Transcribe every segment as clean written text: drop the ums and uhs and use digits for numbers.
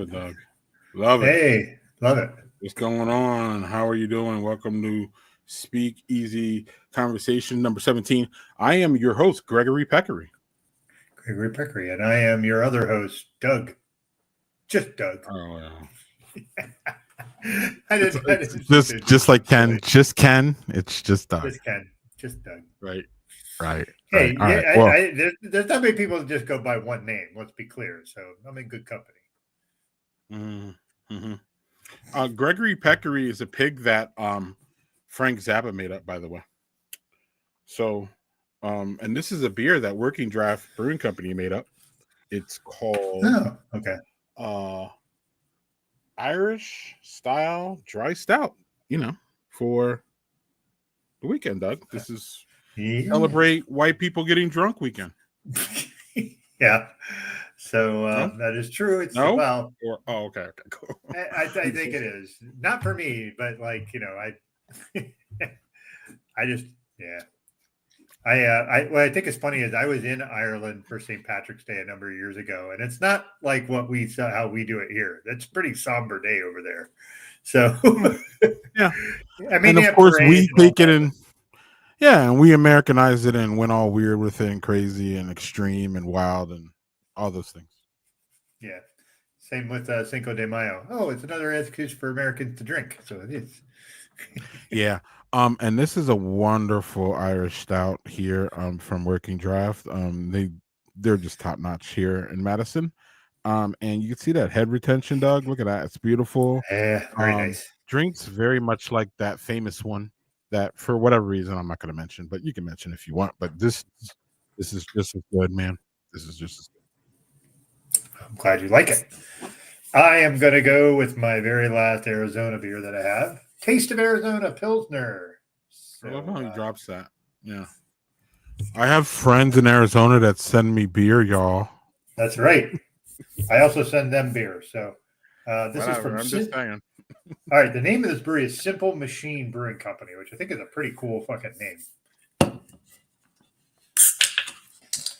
it, Doug. Love it. Hey, love it. What's going on? How are you doing? Welcome to Speak Easy Conversation number 17. I am your host, Gregory Peckery. Gregory Peckery, and I am your other host, Doug. Just Doug. Oh, well. I didn't Just like Ken. Just Ken. It's just Doug. Just Ken. Just Doug. Right. Hey, All right. There's not many people that just go by one name. Let's be clear. So I'm in good company. Gregory Peckery is a pig that Frank Zappa made up, by the way. So, and this is a beer that Working Draft Brewing Company made up. It's called Irish Style Dry Stout. For the weekend, Doug. This is celebrate white people getting drunk weekend. Yeah. So that is true. It's okay, cool. I think it is not for me, but I just what I think is funny is I was in Ireland for St. Patrick's Day a number of years ago, and it's not like what we saw how we do it here. That's a pretty somber day over there. So yeah, I mean, and of course we take it in. Yeah, and we Americanized it and went all weird with it and crazy and extreme and wild and all those things. Yeah. Same with Cinco de Mayo. Oh, it's another excuse for Americans to drink. So it is. Yeah. And this is a wonderful Irish stout here from Working Draft. They're just top notch here in Madison. And you can see that head retention, Doug. Look at that. It's beautiful. Yeah, very nice. Drinks very much like that famous one that for whatever reason I'm not going to mention, but you can mention if you want. But this is just as good, man. This is just as good. I'm glad you like it. I am going to go with my very last Arizona beer that I have. Taste of Arizona Pilsner. So, I love how he drops that. Yeah. I have friends in Arizona that send me beer, y'all. That's right. I also send them beer. So this is from... I'm just saying. All right. The name of this brewery is Simple Machine Brewing Company, which I think is a pretty cool fucking name.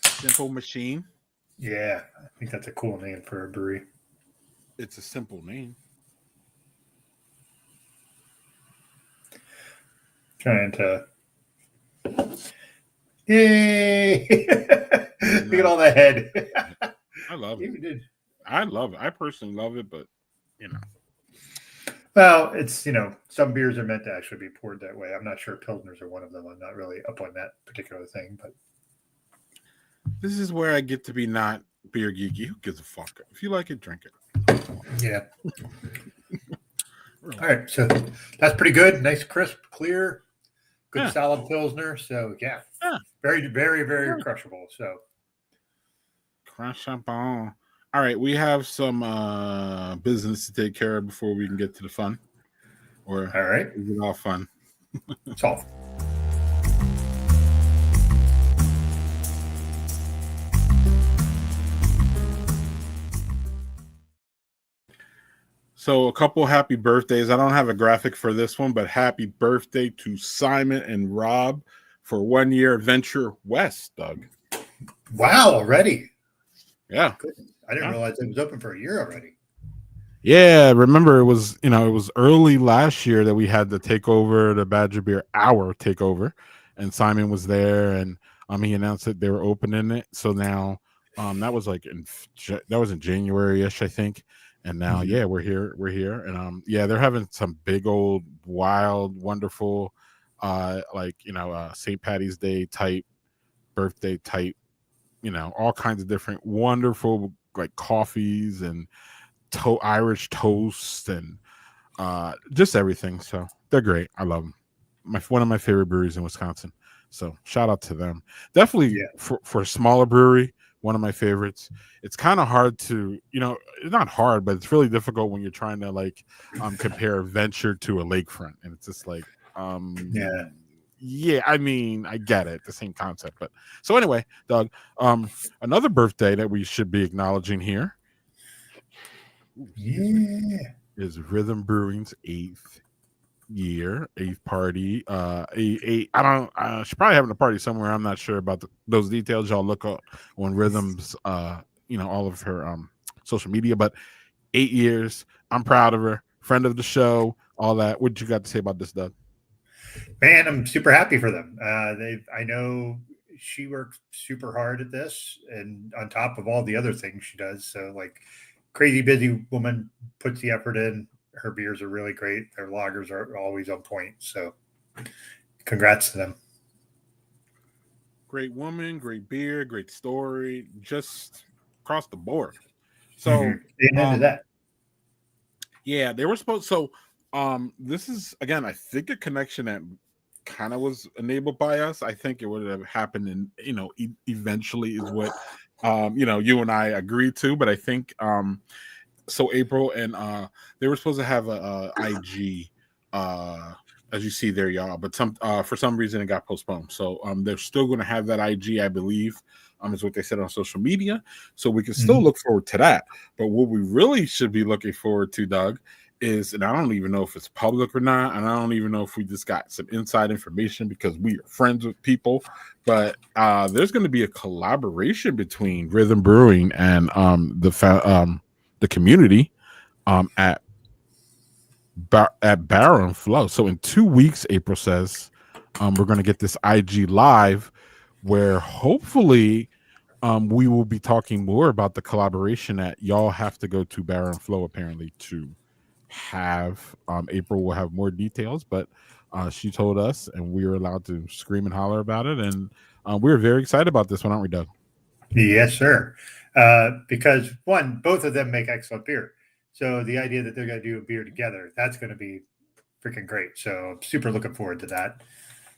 Simple Machine? Yeah. I think that's a cool name for a brewery. It's a simple name. Trying to... Yay! Look at all the head. I love it. I love it. I personally love it, but Well, it's some beers are meant to actually be poured that way. I'm not sure Pilsners are one of them. I'm not really up on that particular thing, but this is where I get to be not beer geeky. Who gives a fuck? If you like it, drink it. Yeah. All right, so that's pretty good. Nice, crisp, clear, good, solid Pilsner. So yeah. Very, very, very crushable. So crushable. All right, we have some business to take care of before we can get to the fun. Or all right, is it all fun? It's all. So a couple happy birthdays. I don't have a graphic for this one, but happy birthday to Simon and Rob for 1 year Venture West, Doug. Wow, already. Yeah. Goodness. I didn't realize it was open for a year already. Yeah, remember it was early last year that we had the takeover, the Badger Beer Hour takeover, and Simon was there, and he announced that they were opening it. So now that was in January-ish, I think. And now, we're here, and they're having some big old, wild, wonderful, St. Patty's Day type, birthday type, all kinds of different wonderful like coffees and Irish toast and just everything. So they're great. I love them. One of my favorite breweries in Wisconsin. So shout out to them. Definitely for a smaller brewery. One of my favorites. It's kind of hard to, it's not hard, but it's really difficult when you're trying to compare Venture to a lakefront, and it's just like, I mean, I get it, the same concept. But so anyway, Doug, another birthday that we should be acknowledging here, is Rhythm Brewing's 8th party. I should probably having a party somewhere. I'm not sure about those details. Y'all look up on Rhythm's all of her social media, but 8 years. I'm proud of her. Friend of the show, all that. What you got to say about this, Doug? Man, I'm super happy for them. I know she works super hard at this, and on top of all the other things she does. So, like, crazy busy woman puts the effort in. Her beers are really great. Their lagers are always on point. So, congrats to them. Great woman, great beer, great story, just across the board. So, Mm-hmm. Into that. yeah, they were supposed. So, this is again, I think a connection that kind of was enabled by us. I think it would have happened, and eventually is what you and I agreed to. But I think so April and they were supposed to have a IG as you see there, y'all, but some for some reason it got postponed. So they're still going to have that IG, I believe, is what they said on social media. So we can still look forward to that. But what we really should be looking forward to, Doug, is, and I don't even know if it's public or not, and I don't even know if we just got some inside information because we are friends with people, but there's going to be a collaboration between Rhythm Brewing and the community at Barrel and Flow. So in 2 weeks, April says, we're going to get this IG live where hopefully we will be talking more about the collaboration that y'all have to go to Barrel and Flow apparently to have. April will have more details, but she told us and we were allowed to scream and holler about it. And we're very excited about this one, aren't we, Doug? Yes, sir. Because one, both of them make excellent beer. So the idea that they're going to do a beer together, that's going to be freaking great. So I'm super looking forward to that.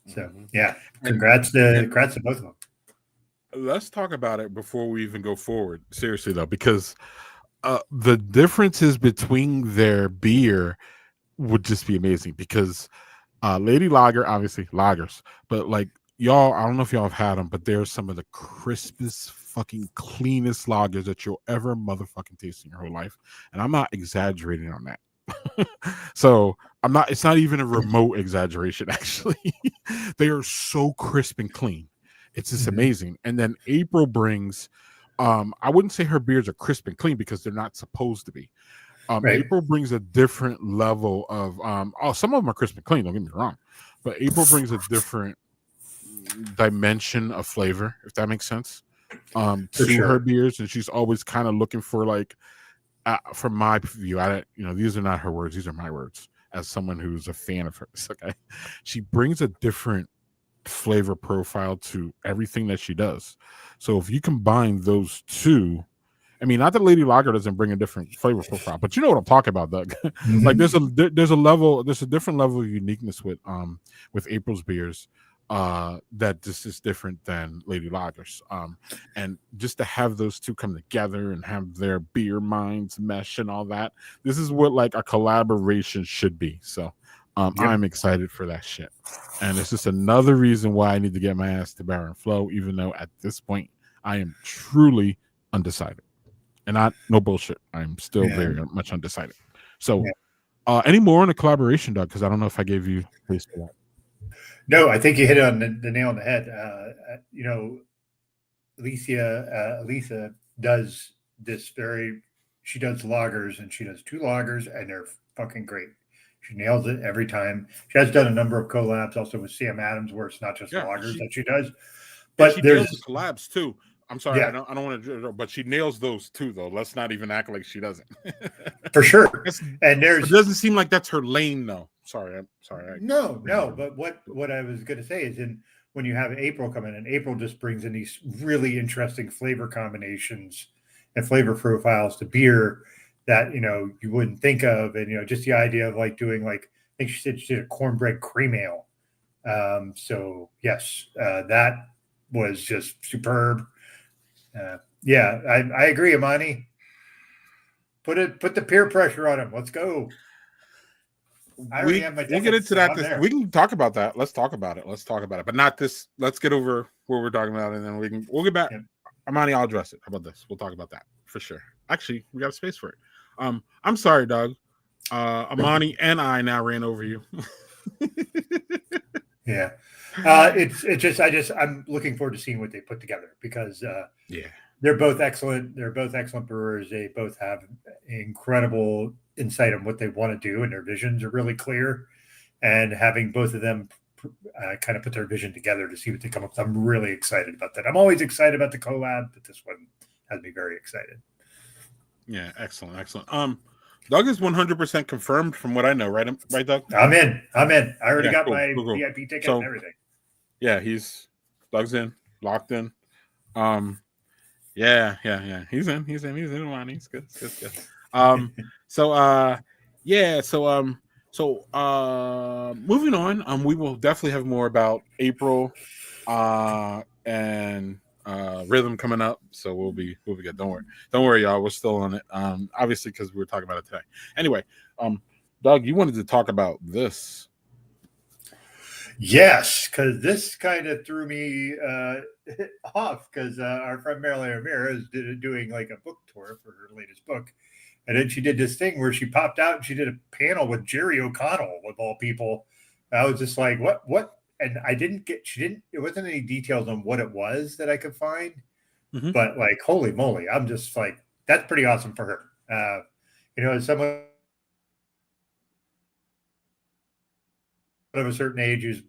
So yeah, congrats to both of them. Let's talk about it before we even go forward. Seriously though, because the differences between their beer would just be amazing. Because Lady Lager, obviously lagers, but like y'all, I don't know if y'all have had them, but they're some of the crispest, fucking cleanest lagers that you'll ever motherfucking taste in your whole life, and I'm not exaggerating on that. So I'm not. It's not even a remote exaggeration. Actually, they are so crisp and clean. It's just amazing. And then April brings. I wouldn't say her beers are crisp and clean because they're not supposed to be. Right. April brings a different level of some of them are crisp and clean, don't get me wrong, but April brings a different dimension of flavor, if that makes sense, to her beers, and she's always kind of looking for like from my view, these are not her words, these are my words as someone who's a fan of hers. Okay, she brings a different flavor profile to everything that she does. So if you combine those two, I mean, not that Lady Lager doesn't bring a different flavor profile, but you know what I'm talking about, Doug. Like there's a different level of uniqueness with April's beers that this is different than Lady Lager's. And just to have those two come together and have their beer minds mesh and all that, this is what like a collaboration should be. So I'm excited for that shit. And it's just another reason why I need to get my ass to Bar and Flow, even though at this point I am truly undecided. And no bullshit. I'm still very much undecided. So, any more on the collaboration, Doug? Because I don't know if I gave you space for that. No, I think you hit it on the nail on the head. Elisa does this she does lagers, and she does 2 lagers, and they're fucking great. She nails it every time. She has done a number of collabs also with Sam Adams, where it's not just lagers that she does, but there's the collabs too. I'm sorry, I don't want to, but she nails those too, though. Let's not even act like she doesn't. For sure. And it doesn't seem like that's her lane, though. I'm sorry. No. But what I was going to say is, when you have April come in, and April just brings in these really interesting flavor combinations and flavor profiles to beer that you wouldn't think of, and just the idea of like doing I think she said she did a cornbread cream ale. So yes, that was just superb. I agree, Amani. Put the peer pressure on him. Let's go. We'll get into that. We can talk about that. Let's talk about it. But not this. Let's get over what we're talking about, and then we'll get back. Yeah. Amani, I'll address it. How about this? We'll talk about that for sure. Actually, we got a space for it. I'm sorry, Doug. Amani and I now ran over you. Yeah. It's just I'm looking forward to seeing what they put together because they're both excellent. They're both excellent brewers. They both have incredible insight on what they want to do, and their visions are really clear. And having both of them kind of put their vision together to see what they come up with, I'm really excited about that. I'm always excited about the collab, but this one has me very excited. Yeah, excellent. Doug is 100% confirmed from what I know, right, Doug? I'm in. I already got my VIP ticket and everything. Yeah, Doug's in, locked in. Yeah. He's in. He's in. He's good. Moving on. We will definitely have more about April, and rhythm coming up. So we'll be good. Don't worry, y'all. We're still on it. Obviously because we were talking about it today. Anyway, Doug, you wanted to talk about this. Yes, because this kind of threw me off because our friend Marilyn Ramirez did doing like a book tour for her latest book. And then she did this thing where she popped out and she did a panel with Jerry O'Connell, of all people. I was just like, what? And it wasn't any details on what it was that I could find. Mm-hmm. But like, holy moly, I'm just like, that's pretty awesome for her. As someone of a certain age who's,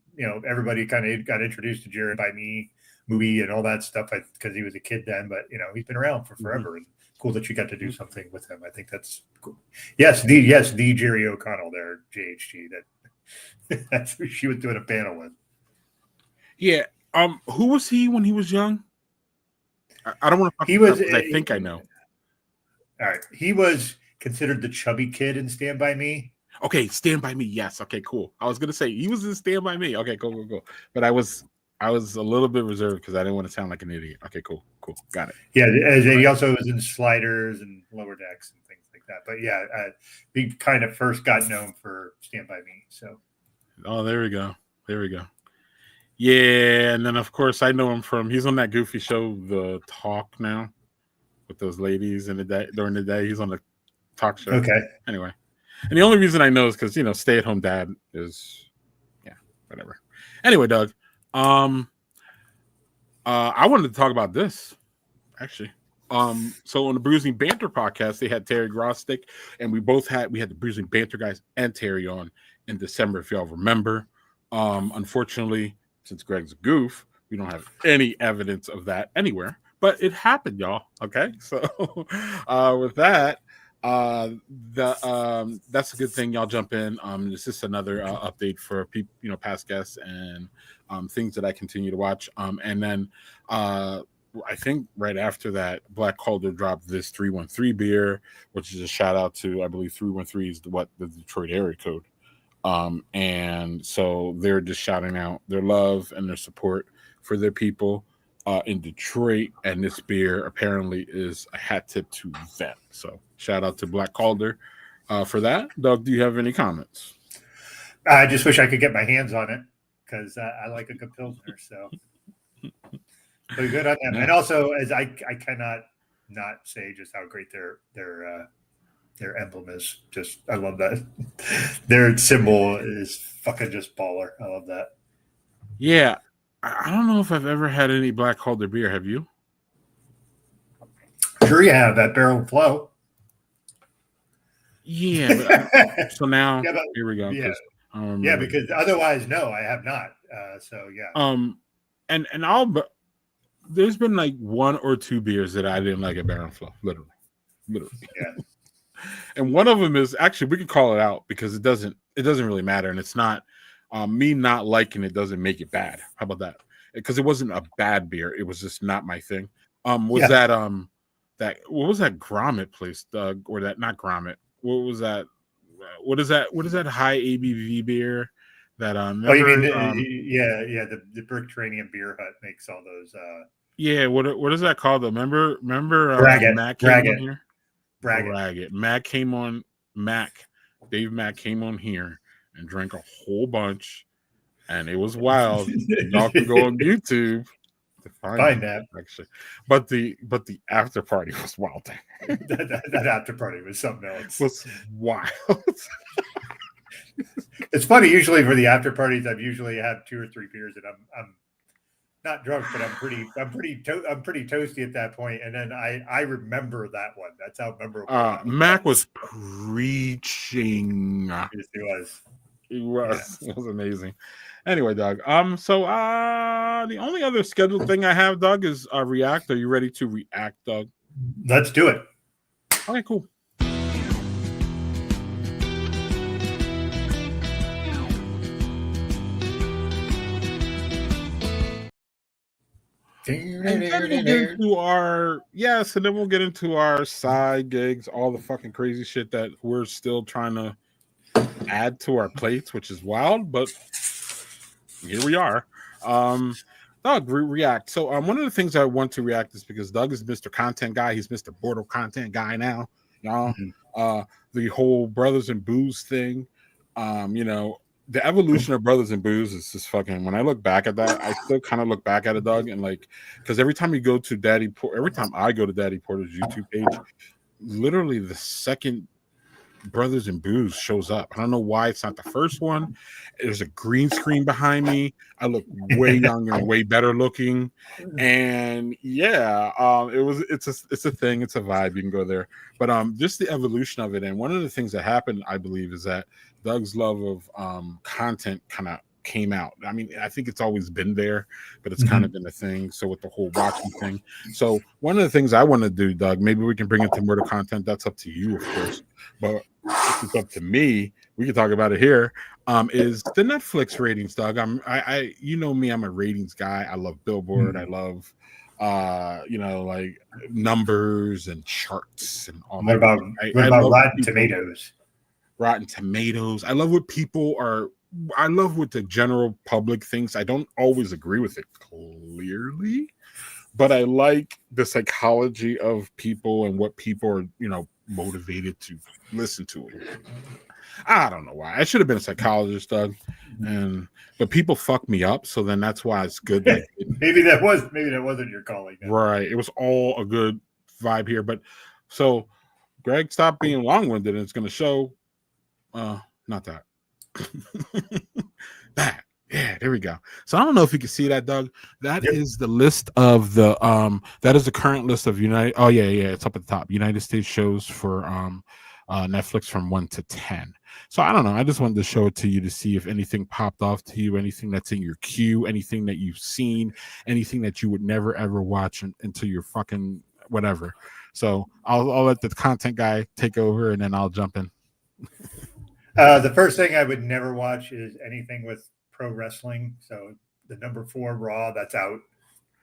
everybody kind of got introduced to Jerry by Me movie and all that stuff because he was a kid then, but he's been around for forever. Mm-hmm. And cool that you got to do something with him. I think that's cool. Yes, the Jerry O'Connell there, JHG. That's who she was doing a panel with. Yeah. Who was he when he was young? I don't want to. He was. I think I know. All right. He was considered the chubby kid in Stand By Me. Okay, Stand By Me. Yes. Okay, cool. I was gonna say he was in Stand By Me. Okay, cool. But I was a little bit reserved because I didn't want to sound like an idiot. Okay, cool. Got it. Yeah, he also was in Sliders and Lower Decks and things like that. But yeah, he kind of first got known for Stand By Me. So. Oh, there we go. Yeah, and then of course I know him he's on that goofy show, The Talk now, with those ladies during the day. He's on the talk show. Okay. Anyway, and the only reason I know is because stay-at-home dad is, whatever. Anyway, Doug, I wanted to talk about this actually. So on the Bruising Banter podcast, they had Terry Grostick, and we had the Bruising Banter guys and Terry on in December, if y'all remember. Unfortunately, since Greg's a goof, we don't have any evidence of that anywhere, but it happened, y'all. Okay, so with that, that's a good thing. Y'all jump in. This is another update for people, past guests and things that I continue to watch. And then I think right after that, Black Calder dropped this 313 beer, which is a shout out to, I believe 313 is the Detroit area code. And so they're just shouting out their love and their support for their people in Detroit. And this beer apparently is a hat tip to them. So shout out to Black Calder for that. Doug, do you have any comments? I just wish I could get my hands on it because I like a good Pilsner. So good on them. Yeah. And also, as I cannot not say just how great their emblem is. Just, I love that. Their symbol is fucking just baller. I love that. Yeah. I don't know if I've ever had any Black Calder beer. Have you? Sure you have. That Barrel and Flow. Yeah. So now, here we go. Yeah, because otherwise, no, I have not. So, yeah. And there's been like one or two beers that I didn't like at Barrel and Flow. Literally. Yeah. And one of them is actually, we could call it out because it doesn't really matter. And it's not me not liking it doesn't make it bad. How about that? Because it wasn't a bad beer. It was just not my thing. That what was that Grommet place, Doug? Or that, not Grommet. What was that? What is that high ABV beer that you mean the Bricktranium Beer Hut makes all those what is that called though? Remember Braggot. Matt came on here? Braggot. Dave Mack came on here and drank a whole bunch, and it was wild. Y'all can go on YouTube to find that actually. But the after party was wild. that after party was something else. It was wild. It's funny. Usually for the after parties, I've usually had 2 or 3 beers, and I'm not drunk, but I'm pretty toasty at that point. And then I remember that one. That's how memorable that one Mac was. was preaching. Yes, he was. It was. Yeah. It was amazing. Anyway, Doug. So the only other scheduled thing I have, Doug, is React. Are you ready to react, Doug? Let's do it. Okay, cool. And then we'll get into our and then we'll get into our side gigs, all the fucking crazy shit that we're still trying to add to our plates, which is wild, but here we are. Doug, react. So one of the things I want to react is because Doug is Mr. Content Guy. He's Mr. Border Content Guy now. Y'all. The whole Brothers and Booze thing. The evolution of Brothers and Booze is just fucking. When I look back at that, I still kind of look back at it, Doug, and like, because every time I go to Daddy Porter's YouTube page, literally the second Brothers and Booze shows up. I don't know why it's not the first one. There's a green screen behind me. I look way younger and way better looking, and it's a thing. It's a vibe. You can go there, but just the evolution of it. And one of the things that happened, I believe, is that Doug's love of content kind of came out. I mean, I think it's always been there, but it's kind of been a thing. So with the whole watching thing, so one of the things I want to do, Doug, maybe we can bring it to murder content. That's up to you, of course, but if it's up to me, we can talk about it here. Is the Netflix ratings, Doug? You know me, I'm a ratings guy. I love Billboard. I love like numbers and charts and all that. What about Rotten Tomatoes? Rotten Tomatoes. I love what the general public thinks. I don't always agree with it clearly, but I like the psychology of people and what people are, motivated to listen to it. I don't know why. I should have been a psychologist, Doug, but people fuck me up, so then that's why it's good. Maybe that wasn't your calling. Then. Right. It was all a good vibe here, but so Greg, stop being long-winded, and it's going to show. Not that. That. Yeah, there we go. So I don't know if you can see that, Doug. That is the list of the that is the current list of it's up at the top. United States shows for Netflix from 1 to 10. So I don't know. I just wanted to show it to you to see if anything popped off to you, anything that's in your queue, anything that you've seen, anything that you would never ever watch until you're fucking whatever. So I'll let the content guy take over, and then I'll jump in. The first thing I would never watch is anything with pro wrestling. So the number 4 Raw, that's out.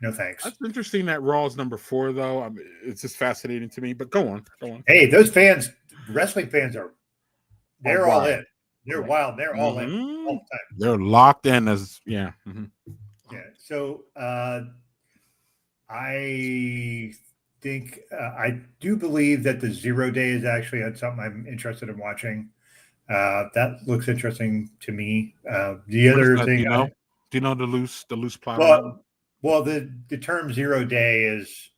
No thanks. That's interesting that Raw is number 4, though. It's just fascinating to me. But go on. Hey, those fans, wrestling fans they're all in. They're wild. They're all in all the time. They're locked in Yeah. So I think I do believe that the 0 Day is actually something I'm interested in watching. That looks interesting to me. The other thing, do you know the loose plot? Well, the term 0 Day is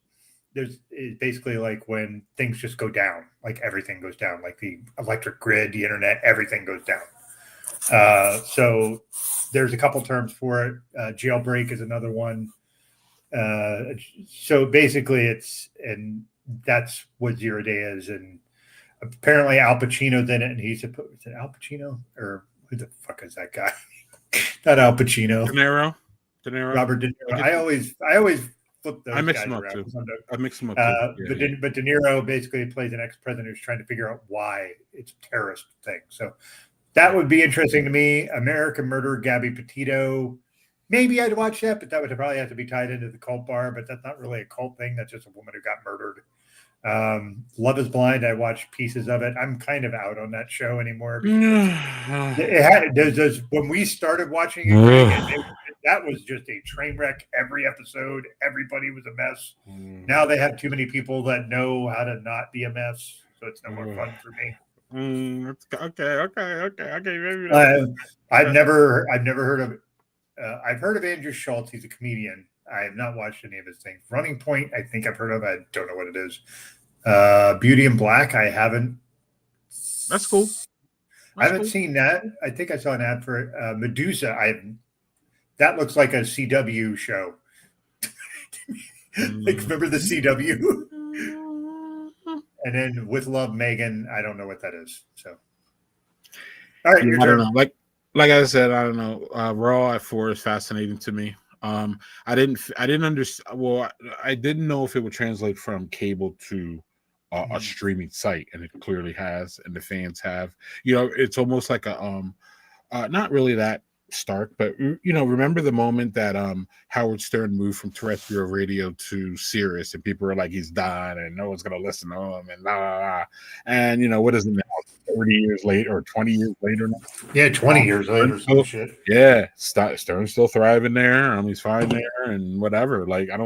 basically like when things just go down, like everything goes down, like the electric grid, the internet, everything goes down. So there's a couple terms for it. Jailbreak is another one. So basically, that's what 0 Day is, and apparently Al Pacino's in it, and is it Al Pacino or who the fuck is that guy? Not Al Pacino. De Niro. Robert De Niro. I always flip those. I mix them up too. But De Niro basically plays an ex-president who's trying to figure out why it's a terrorist thing. So that would be interesting to me. American Murder, Gabby Petito. Maybe I'd watch that, but that would probably have to be tied into the cult bar. But that's not really a cult thing. That's just a woman who got murdered. Love is Blind. I watched pieces of it. I'm kind of out on that show anymore. When we started watching it, that was just a train wreck. Every episode, everybody was a mess. Now they have too many people that know how to not be a mess, so it's no more fun for me. Okay. I've never heard of. I've heard of Andrew Schultz. He's a comedian. I have not watched any of his things. Running Point, I think I've heard of. I don't know what it is. Beauty in Black, I haven't. That's cool. I haven't seen that. I think I saw an ad for it. Medusa. That looks like a CW show. Like, remember the CW? And then With Love, Megan. I don't know what that is. So, all right, your I don't turn. know. Like I said, I don't know. Raw at 4 is fascinating to me. I didn't understand. Well, I didn't know if it would translate from cable to a streaming site, and it clearly has, and the fans have. It's almost like a not really that stark, but remember the moment that Howard Stern moved from terrestrial radio to Sirius, and people were like, he's dying, and no one's gonna listen to him, and la la la. And what is it now? 30 years later or 20 years later now? Yeah, 20 years later, some shit. Yeah, Stern's still thriving there. He's fine there, and whatever. Like, I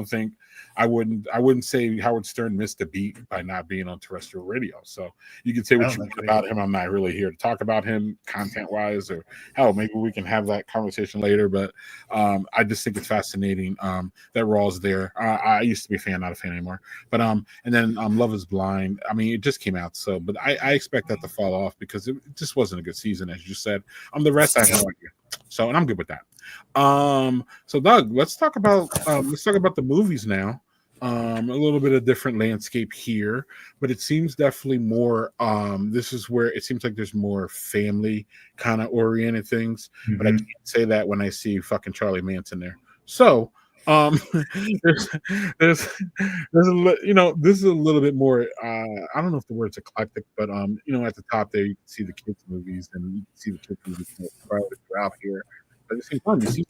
wouldn't say Howard Stern missed a beat by not being on terrestrial radio. So you can say what you want about him. I'm not really here to talk about him content wise, or hell, maybe we can have that conversation later. But I just think it's fascinating that Raw's there. I used to be a fan, not a fan anymore. But and then Love Is Blind. I mean, it just came out, so but I expect that to fall off because it just wasn't a good season, as you said. The rest I have no idea. So, and I'm good with that. So Doug, let's talk about the movies now. A little bit of different landscape here, but it seems definitely more this is where it seems like there's more family kind of oriented things, but I can't say that when I see fucking Charlie Manson there. So there's this is a little bit more I don't know if the word's eclectic, but at the top there you can see the kids movies, and you can see the kids movies throughout here. But at the same time, you see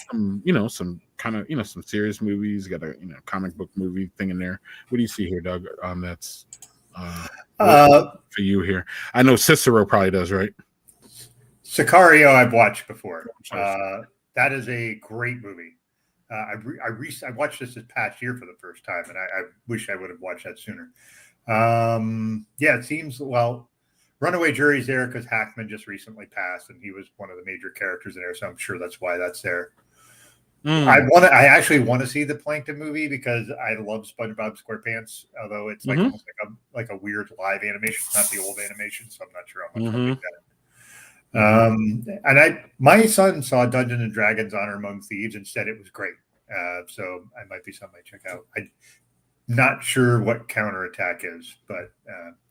some kind of some serious movies. You got a comic book movie thing in there. What do you see here, Doug? That's for you here. I know Cicero probably does, right? Sicario I've watched before. That is a great movie. I watched this past year for the first time, and I wish I would have watched that sooner. Yeah, it seems Runaway Jury's there because Hackman just recently passed, and he was one of the major characters in there, so I'm sure that's why that's there. I actually want to see the Plankton movie because I love SpongeBob SquarePants, although it's like almost like a weird live animation. It's not the old animation, so I'm not sure how much I'll like that. And my son saw Dungeons and Dragons Honor Among Thieves and said it was great. So I might be something I check out. I'm not sure what Counterattack is, but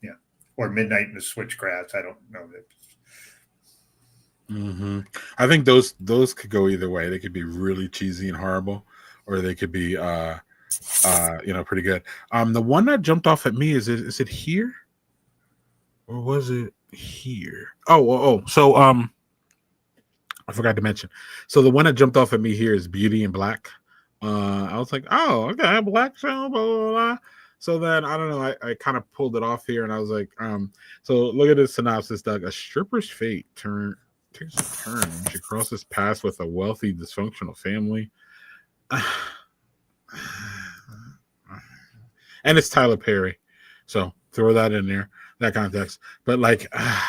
yeah. Or Midnight in the Switchgrass. I don't know. I think those could go either way. They could be really cheesy and horrible, or they could be pretty good. The one that jumped off at me is it here? Or was it here? So I forgot to mention. So the one that jumped off at me here is Beauty in Black. I was like, oh, okay, black show, blah, blah, blah. So then I don't know. I kind of pulled it off here, and I was like, so look at this synopsis, Doug. A stripper's fate takes a turn. She crosses paths with a wealthy, dysfunctional family. And it's Tyler Perry. So throw that in there, that context. But like, I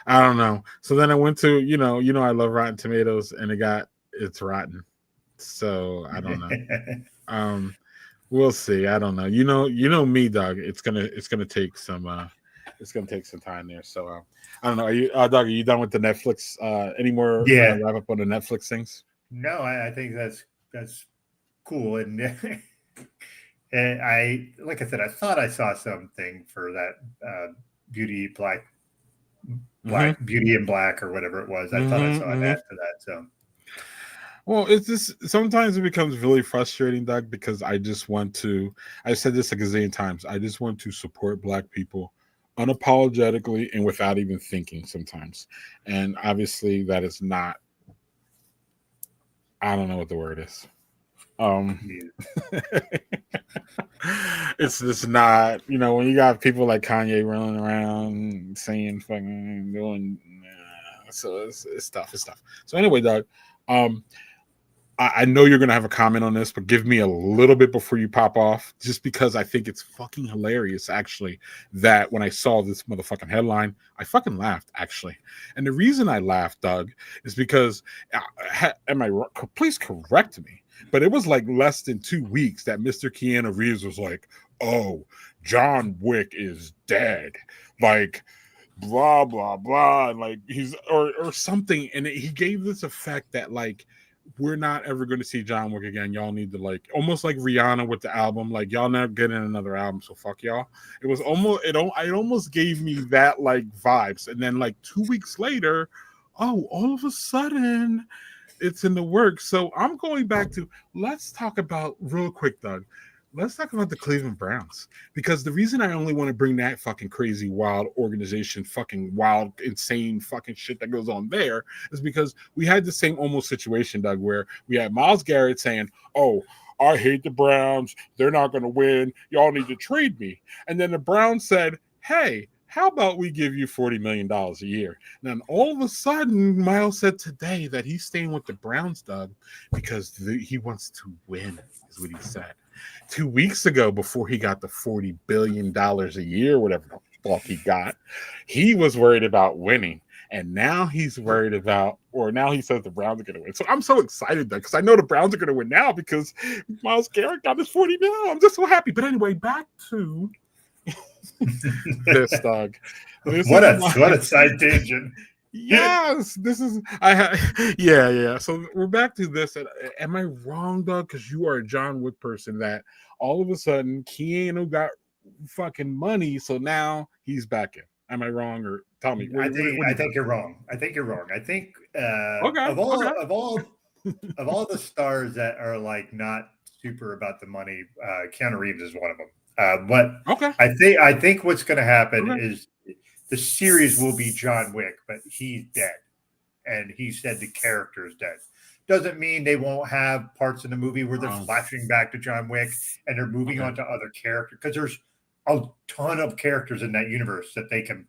don't know. So then I went to, I love Rotten Tomatoes, and it's rotten. So I don't know. We'll see. I don't know. You know me, Doug. It's gonna take some time there. So I don't know. Are you, Doug? Are you done with the Netflix? Any more? Yeah. Wrap up on the Netflix things? No, I think that's cool. And and like I said, I thought I saw something for that Beauty in Black or whatever it was. I thought I saw an ad for that. So. Well, it's just sometimes it becomes really frustrating, Doug, because I just want to. I said this a gazillion times. I just want to support Black people unapologetically and without even thinking sometimes. And obviously, that is not. I don't know what the word is. It's just not. When you got people like Kanye running around saying fucking doing. So it's tough. It's tough. So anyway, Doug. I know you're going to have a comment on this, but give me a little bit before you pop off, just because I think it's fucking hilarious, actually, that when I saw this motherfucking headline, I fucking laughed, actually. And the reason I laughed, Doug, is because, please correct me, but it was like less than 2 weeks that Mr. Keanu Reeves was like, oh, John Wick is dead. Like, blah, blah, blah. Like, he's, or something. And he gave this effect that, like, we're not ever going to see John Wick again. Y'all need to like almost like Rihanna with the album. Like y'all never getting another album, so fuck y'all. It was almost it almost gave me that like vibes. And then like 2 weeks later, oh, all of a sudden it's in the works. So I'm going back to let's talk about real quick, Doug. Let's talk about the Cleveland Browns, because the reason I only want to bring that fucking crazy, wild organization, fucking wild, insane fucking shit that goes on there is because we had the same almost situation, Doug, where we had Myles Garrett saying, oh, I hate the Browns. They're not going to win. Y'all need to trade me. And then the Browns said, hey, how about we give you $40 million a year? And then all of a sudden, Miles said today that he's staying with the Browns, Doug, because he wants to win, is what he said. 2 weeks ago, before he got the $40 billion a year, whatever the fuck he got, he was worried about winning. And now he's worried about, or now he says the Browns are going to win. So I'm so excited, though, because I know the Browns are going to win now because Myles Garrett got his $40 million. I'm just so happy. But anyway, back to this, Doug. What a side tangent. Yes, this is yeah. So we're back to this. Am I wrong, Doug? Because you are a John Wick person that all of a sudden Keanu got fucking money, so now he's back in. Am I wrong, or tell me? I think you're wrong. I think Okay. Of all the stars that are like not super about the money, Keanu Reeves is one of them. But okay, I think what's going to happen is the series will be John Wick, but he's dead, and he said the character is dead. Doesn't mean they won't have parts in the movie where they're flashing back to John Wick and they're moving on to other characters, because there's a ton of characters in that universe that they can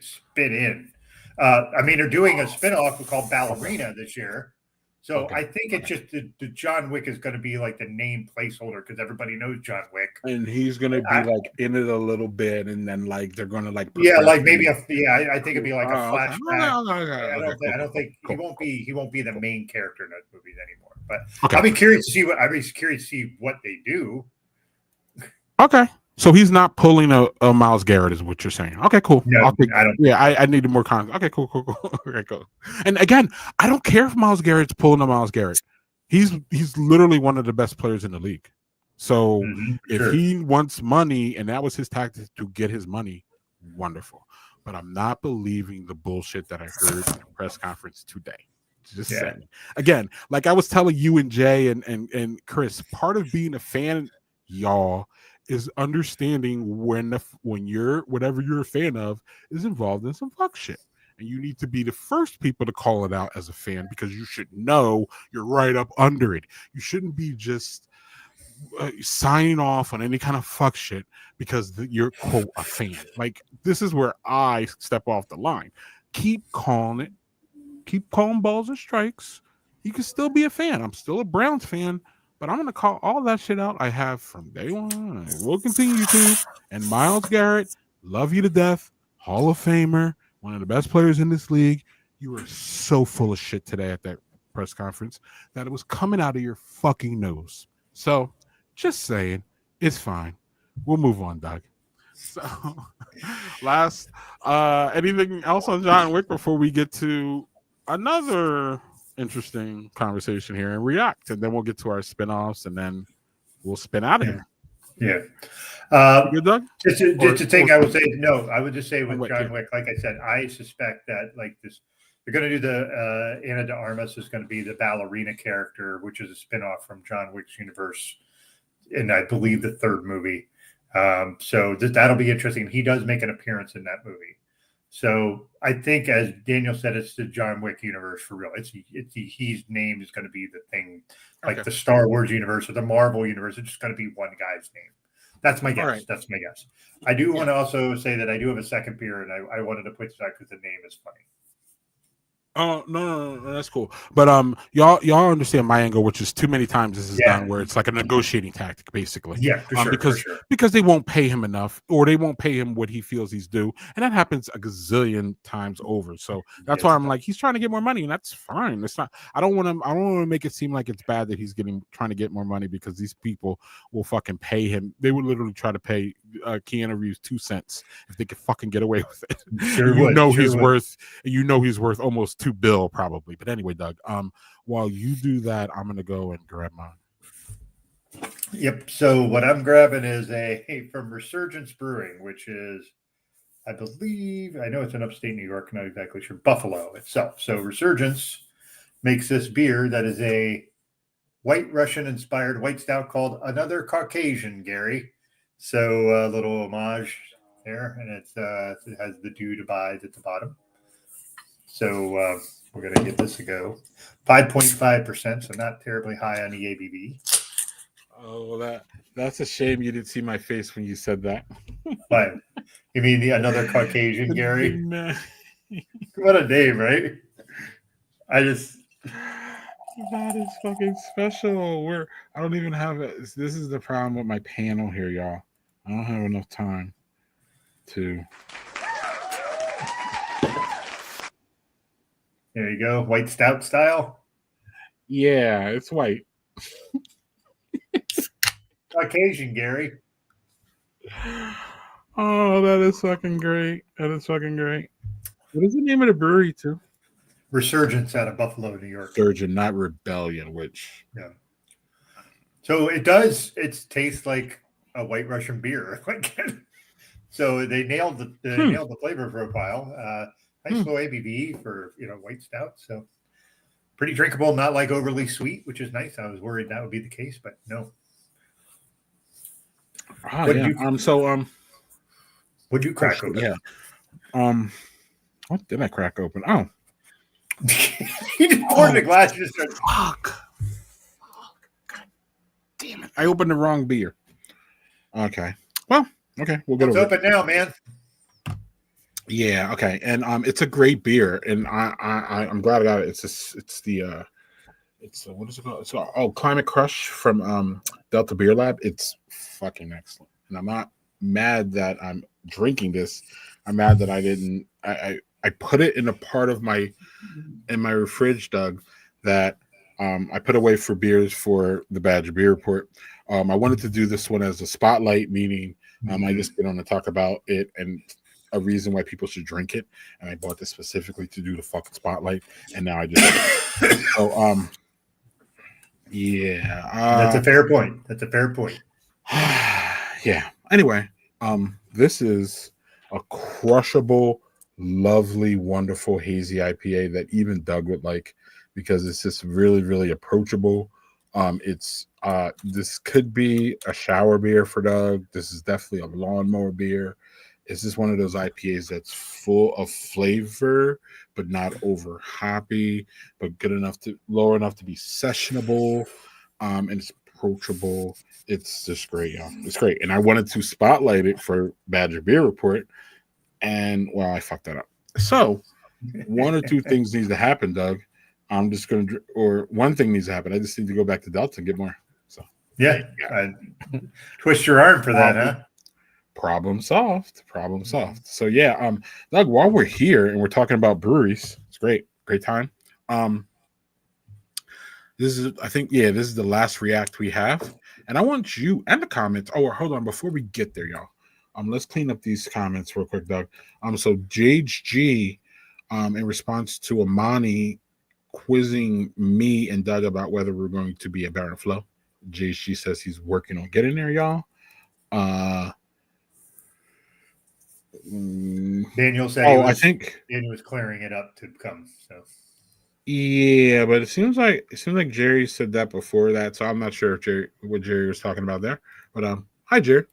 spit in. I mean, they're doing a spinoff called Ballerina this year. So I think it's just the John Wick is going to be like the name placeholder because everybody knows John Wick, and he's going to be like in it a little bit, and then like they're going to like like maybe I think it'd be like a flashback. I don't think he won't be the main character in those movies anymore. But I'll be curious to see what they do. Okay. So he's not pulling a Myles Garrett, is what you're saying. Okay, cool. No, I don't. Yeah, I needed more context. Okay, cool. Okay, cool. And again, I don't care if Myles Garrett's pulling a Myles Garrett. He's literally one of the best players in the league. So if he wants money, and that was his tactic to get his money, wonderful. But I'm not believing the bullshit that I heard in the press conference today. Just saying. Again, like I was telling you and Jay and Chris, part of being a fan, y'all, is understanding when you're whatever you're a fan of is involved in some fuck shit, and you need to be the first people to call it out as a fan, because you should know you're right up under it. You shouldn't be just signing off on any kind of fuck shit because you're quote a fan. Like, this is where I step off the line. Keep calling it. Keep calling balls and strikes. You can still be a fan. I'm still a Browns fan. But I'm going to call all that shit out. I have from day one. I will continue to. And Myles Garrett, love you to death. Hall of Famer. One of the best players in this league. You were so full of shit today at that press conference that it was coming out of your fucking nose. So, just saying, it's fine. We'll move on, Doug. So, last, anything else on John Wick before we get to another interesting conversation here and react, and then we'll get to our spinoffs, and then we'll spin out of here. Yeah. Good, Doug? Just a thing I would say. No, I would just say with John Wick, like I said, I suspect that like this, they're going to do the Ana de Armas is going to be the ballerina character, which is a spinoff from John Wick's universe, and I believe the third movie. So that'll be interesting. He does make an appearance in that movie. So I think, as Daniel said, it's the John Wick universe for real. His name is going to be the thing, like the Star Wars universe or the Marvel universe. It's just going to be one guy's name. That's my guess. Right. That's my guess. I do want to also say that I do have a second beer, and I wanted to put that because the name is funny. Oh no, that's cool. But y'all understand my angle, which is too many times this is done where it's like a negotiating tactic, basically. Yeah, for sure, because they won't pay him enough, or they won't pay him what he feels he's due, and that happens a gazillion times over. So that's why I'm like, he's trying to get more money, and that's fine. It's not. I don't want to make it seem like it's bad that he's trying to get more money, because these people will fucking pay him. They would literally try to pay Keanu Reeves 2 cents if they could fucking get away with it. He's worth. You know he's worth almost to Bill probably. But anyway, Doug, while you do that, I'm gonna go and grab mine. Yep. So what I'm grabbing is from Resurgence Brewing, which is, I believe, I know it's in upstate New York, not exactly sure, Buffalo itself. So Resurgence makes this beer that is a White Russian inspired white stout called Another Caucasian, Gary. So a little homage there, and it has the dude abides at the bottom. So we're going to give this a go. 5.5%, so not terribly high on the ABV. Oh, that's a shame you didn't see my face when you said that. But you mean the Another Caucasian, Gary? What a name, right? That is fucking special. I don't even have it. This is the problem with my panel here, y'all. I don't have enough time to. There you go. White stout style? Yeah, it's white. Caucasian, Gary. Oh, that is fucking great. That is fucking great. What is the name of the brewery, too? Resurgence out of Buffalo, New York. Resurgence, not Rebellion, which. Yeah. So it tastes like a White Russian beer. So they nailed the flavor profile. Nice low ABV for white stout. So pretty drinkable, not like overly sweet, which is nice. I was worried that would be the case, but no. What'd you crack open? Yeah. What did I crack open? Oh. You just poured in a glass and just started. Fuck. God damn it. I opened the wrong beer. Okay. Well, okay. We'll get over it. It's open now, man. Yeah, okay. And it's a great beer. And I'm glad I got it. It's the what is it called? It's Climate Crush from Delta Beer Lab. It's fucking excellent. And I'm not mad that I'm drinking this. I'm mad that I didn't I put it in a part of my fridge, Doug, that I put away for beers for the Badger Beer Report. I wanted to do this one as a spotlight, meaning I just get on to talk about it and a reason why people should drink it. And I bought this specifically to do the fucking spotlight. And now I just yeah. That's a fair point. Yeah. Anyway, this is a crushable, lovely, wonderful hazy IPA that even Doug would like because it's just really, really approachable. This could be a shower beer for Doug. This is definitely a lawnmower beer. It's just one of those IPAs that's full of flavor, but not over hoppy, but low enough to be sessionable. And it's approachable. It's just great, y'all. It's great. And I wanted to spotlight it for Badger Beer Report. And I fucked that up. So one or two things needs to happen, Doug. One thing needs to happen. I just need to go back to Delta and get more. So yeah. Twist your arm for that, huh? Problem solved. So yeah, Doug, while we're here and we're talking about breweries, it's great time. This is the last react we have. And I want you and the comments. Oh, hold on, before we get there, y'all. Let's clean up these comments real quick, Doug. So JG, in response to Amani quizzing me and Doug about whether we're going to be a Baron Flow, JG says he's working on getting there, y'all. Daniel said I think Daniel was clearing it up to come. So yeah, but it seems like Jerry said that before that, so I'm not sure if what Jerry was talking about there. But hi Jerry.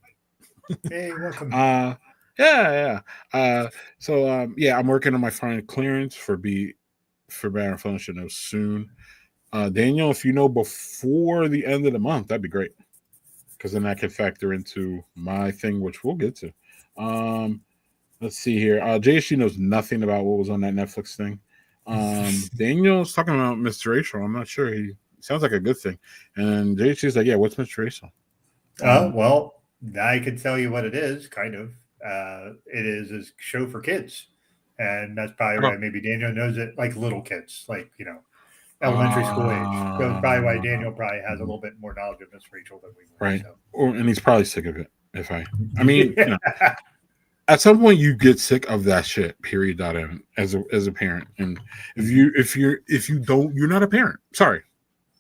Hey, welcome. Yeah. I'm working on my final clearance for Baron Flow. Should know soon. Daniel, if you know before the end of the month, that'd be great. Because then that could factor into my thing, which we'll get to. Let's see here. JSG knows nothing about what was on that Netflix thing. Daniel's talking about Mr. Rachel. I'm not sure. He sounds like a good thing. And JSG's like, yeah, what's Mr. Rachel? Well, I could tell you what it is, kind of. It is a show for kids. And that's probably why maybe Daniel knows it, like little kids, like, elementary school age. So it's probably why Daniel probably has a little bit more knowledge of Miss Rachel than we do. Right. So. And he's probably sick of it. I mean, at some point you get sick of that shit. Period. End. As a parent, and if you don't, you're not a parent. Sorry,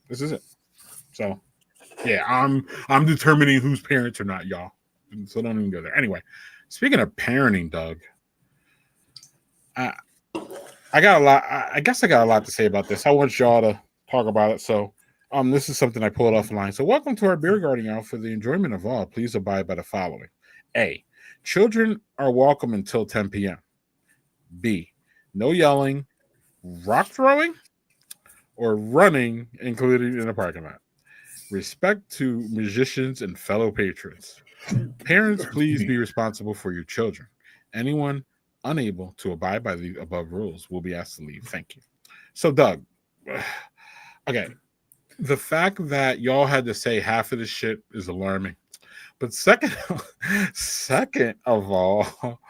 this is it. So yeah, I'm determining who's parents or not, y'all. So don't even go there. Anyway, speaking of parenting, Doug, I got a lot. I guess I got a lot to say about this. I want y'all to talk about it. So this is something I pulled offline. So welcome to our beer garden, y'all. For the enjoyment of all, please abide by the following: A, children are welcome until 10 p.m. B, no yelling, rock throwing, or running included in the parking lot. Respect to musicians and fellow patrons. Parents, please be responsible for your children. Anyone unable to abide by the above rules will be asked to leave. Thank you. So, Doug, okay, the fact that y'all had to say half of this shit is alarming. But second of all,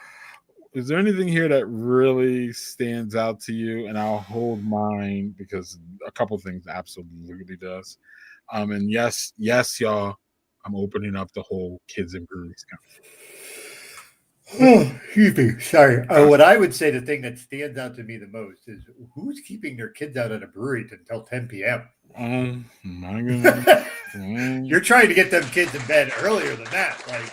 is there anything here that really stands out to you? And I'll hold mine because a couple things absolutely does. And yes, y'all, I'm opening up the whole kids and breweries. Oh, excuse me. Sorry. What I would say, the thing that stands out to me the most is who's keeping their kids out at a brewery until 10 p.m. Oh my goodness. You're trying to get them kids in bed earlier than that. Like,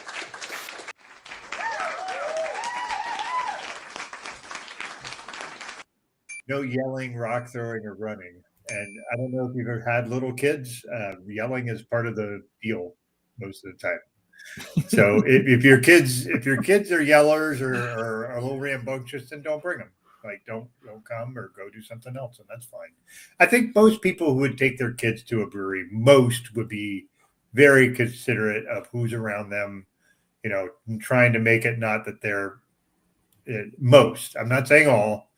no yelling, rock throwing, or running. And I don't know if you've ever had little kids. Yelling is part of the deal most of the time. So if your kids are yellers or are a little rambunctious, then don't bring them. Like don't come or go do something else, and that's fine. I think most people who would take their kids to a brewery, most would be very considerate of who's around them. You know, trying to make it not that they're most. I'm not saying all.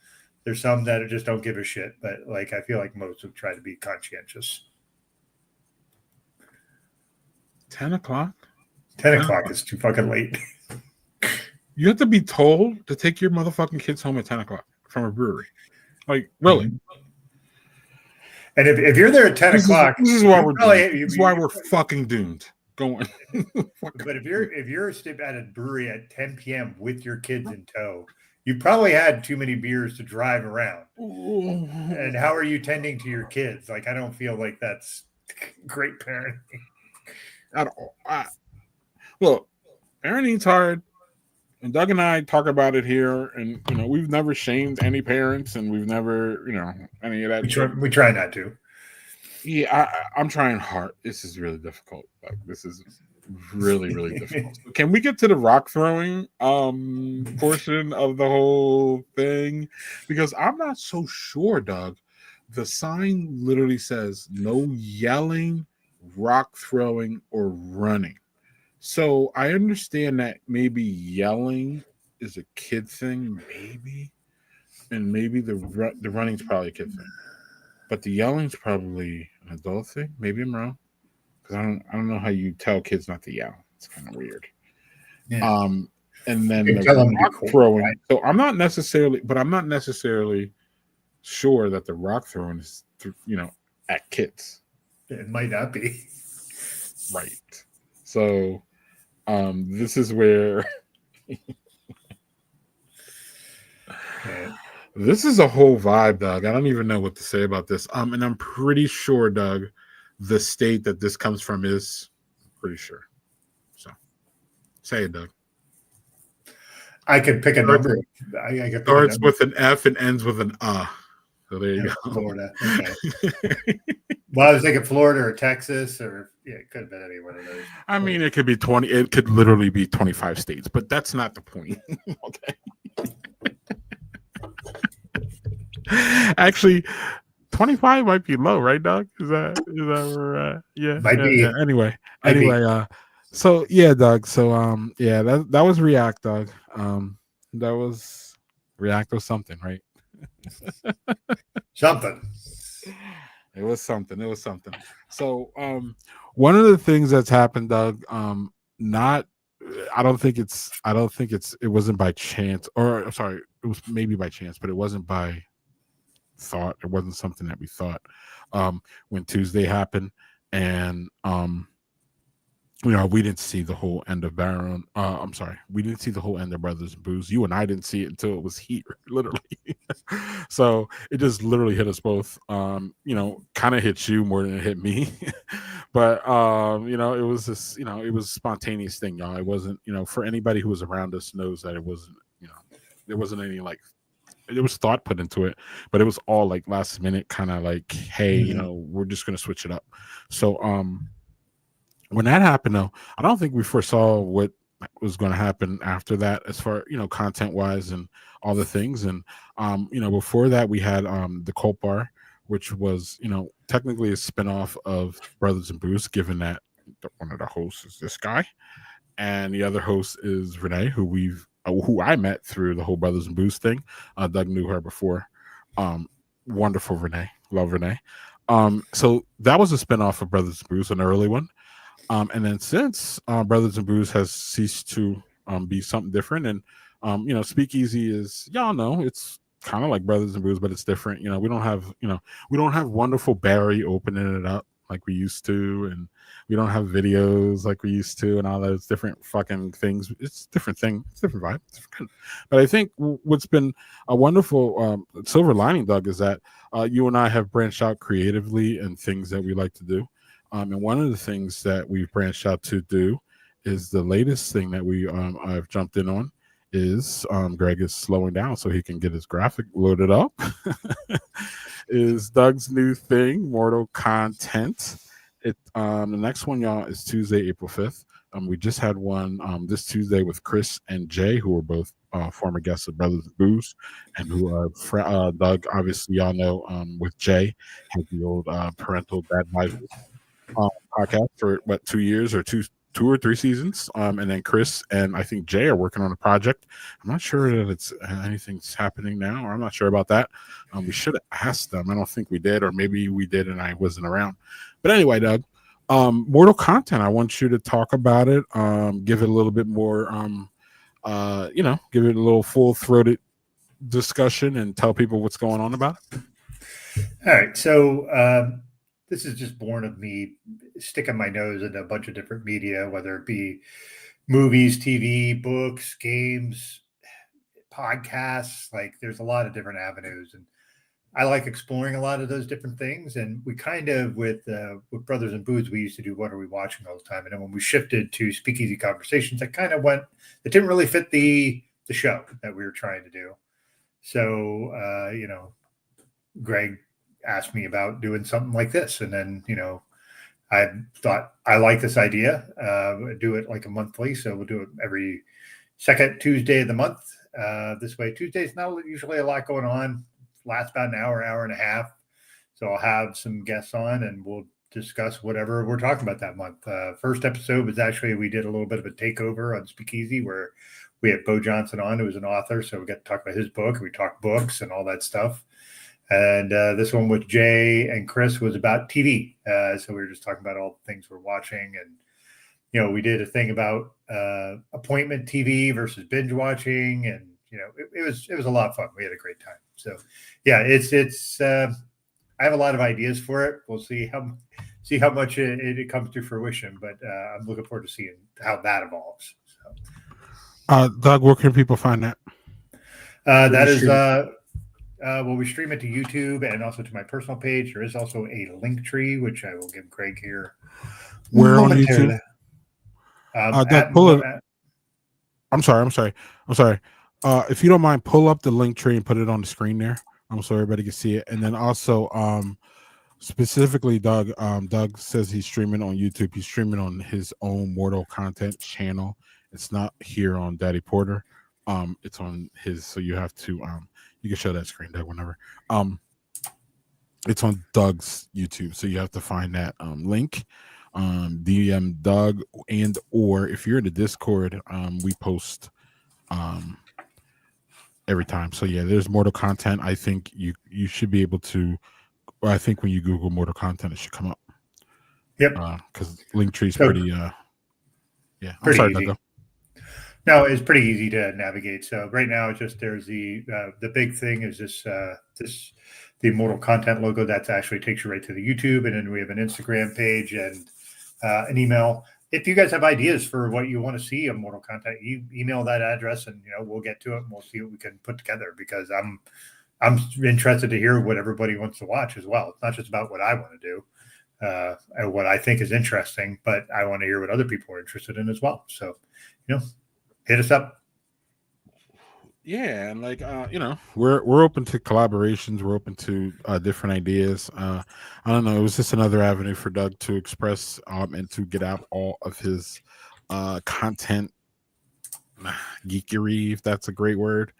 There's some that just don't give a shit, but like I feel like most would try to be conscientious. 10 o'clock. 10 o'clock is too fucking late. You have to be told to take your motherfucking kids home at 10 o'clock from a brewery. Like, really? And if you're there at 10 o'clock, this is why we're fucking doomed. Going. But if you're at a brewery at 10 p.m. with your kids in tow, you probably had too many beers to drive around. And how are you tending to your kids? Like, I don't feel like that's great parenting. At all. Look, parenting's hard. And Doug and I talk about it here, and we've never shamed any parents, and we've never, any of that. We try not to. Yeah, I'm trying hard. This is really difficult. Like, this is really, really difficult. Can we get to the rock throwing portion of the whole thing? Because I'm not so sure, Doug. The sign literally says no yelling, rock throwing, or running. So I understand that maybe yelling is a kid thing, maybe, and maybe the running's probably a kid thing, but the yelling's probably an adult thing. Maybe I'm wrong because I don't know how you tell kids not to yell. It's kind of weird. Yeah. And then the rock throwing. Right? So I'm not necessarily sure that the rock throwing is at kids. It might not be. Right. So. This is where this is a whole vibe, Doug. I don't even know what to say about this. And I'm pretty sure, Doug, the state that this comes from is pretty sure. So say it, Doug. I could pick a number. Starts with an F and ends with an So there you go. Florida. Okay. Well, I was thinking Florida or Texas, or it could have been any one of those. I mean, it could be 20. It could literally be 25 states, but that's not the point. Okay. Actually, 25 might be low, right, Doug? Is that where we're at? Yeah. Might be. Yeah. Anyway. So yeah, Doug. So that was React, Doug. That was React was something, right? Something. It was something. So one of the things that's happened, Doug, I don't think it wasn't by chance, or I'm sorry, it was maybe by chance, but it wasn't by thought. It wasn't something that we thought when Tuesday happened. And we didn't see the whole end of Baron. I'm sorry, we didn't see the whole end of Brothers and Booze. You and I didn't see it until it was here, literally. So it just literally hit us both. Kind of hit you more than it hit me, but it was just, it was a spontaneous thing, y'all. It wasn't, for anybody who was around us knows that it wasn't, there wasn't any like there was thought put into it, but it was all like last minute kind of like, hey, we're just gonna switch it up. So when that happened though, I don't think we foresaw what was going to happen after that as far, content wise and all the things. And before that we had the Cult Bar, which was, technically a spinoff of Brothers and Booze, given that one of the hosts is this guy and the other host is Renee, who I met through the whole Brothers and Booze thing. Doug knew her before. Wonderful Renee, love Renee. So that was a spinoff of Brothers and Booze, an early one. And then since Brothers and Brews has ceased to be something different, and Speakeasy is, y'all know, it's kind of like Brothers and Brews, but it's different. We don't have wonderful Barry opening it up like we used to, and we don't have videos like we used to, and all those different fucking things. It's a different thing. It's a different vibe. It's different. But I think what's been a wonderful silver lining, Doug, is that you and I have branched out creatively and things that we like to do. And one of the things that we've branched out to do is the latest thing that I've jumped in on is Greg is slowing down so he can get his graphic loaded up. Is Doug's new thing, Mortal Content. The next one, y'all, is Tuesday, April 5th. We just had one this Tuesday with Chris and Jay, who were both former guests of Brothers and Booze, and who Doug, obviously, y'all know, with Jay, had the old parental bad advisors podcast for 2 years or two or three seasons, and then Chris and I think Jay are working on a project. I'm not sure that it's anything's happening now, or I'm not sure about that. We should have asked them. I don't think we did, or maybe we did and I wasn't around. But anyway, Doug, Mortal Content, I want you to talk about it, give it a little bit more give it a little full-throated discussion and tell people what's going on about it. All right, so this is just born of me sticking my nose into a bunch of different media, whether it be movies, TV, books, games, podcasts. Like there's a lot of different avenues, and I like exploring a lot of those different things. And we kind of with Brothers and Booze, we used to do what are we watching all the time, and then when we shifted to Speakeasy Conversations, it kind of went. It didn't really fit the show that we were trying to do. So Greg asked me about doing something like this, and then I thought I like this idea. Do it like a monthly, so we'll do it every second Tuesday of the month. This way, Tuesday's not usually a lot going on. Lasts about an hour and a half. So I'll have some guests on, and we'll discuss whatever we're talking about that month. First episode was actually we did a little bit of a takeover on Speakeasy where we had Bo Johnson on, who was an author, so we got to talk about his book. We talked books and all that stuff. And this one with Jay and Chris was about TV. So we were just talking about all the things we're watching. And, we did a thing about appointment TV versus binge watching. And, it was a lot of fun. We had a great time. So, yeah, it's I have a lot of ideas for it. We'll see how much it comes to fruition. But I'm looking forward to seeing how that evolves. So. Doug, where can people find that? That is... we stream it to YouTube and also to my personal page. There is also a link tree, which I will give Greg here. Where on YouTube? Pull it. I'm sorry. If you don't mind, pull up the link tree and put it on the screen there. So everybody can see it. And then also, specifically, Doug. Doug says he's streaming on YouTube. He's streaming on his own Mortal Content channel. It's not here on Daddy Porter. It's on his. So you have to you can show that screen, Doug, whenever. It's on Doug's YouTube, so you have to find that link. DM Doug, and or if you're in the Discord, we post every time. So yeah, there's Mortal Content. I think you should be able to. Well, I think when you Google Mortal Content, it should come up. Yep. Because Linktree's pretty. Yeah. I'm sorry, Doug. No, it's pretty easy to navigate. So right now, it's just there's the big thing is the Mortal Content logo that actually takes you right to the YouTube, and then we have an Instagram page and an email. if you guys have ideas for what you want to see on Mortal Content, you email that address, and we'll get to it and we'll see what we can put together. Because I'm interested to hear what everybody wants to watch as well. It's not just about what I want to do and what I think is interesting, but I want to hear what other people are interested in as well. So, hit us up. Yeah, and like we're open to collaborations. We're open to different ideas. I don't know. It was just another avenue for Doug to express and to get out all of his content geekery, if that's a great word.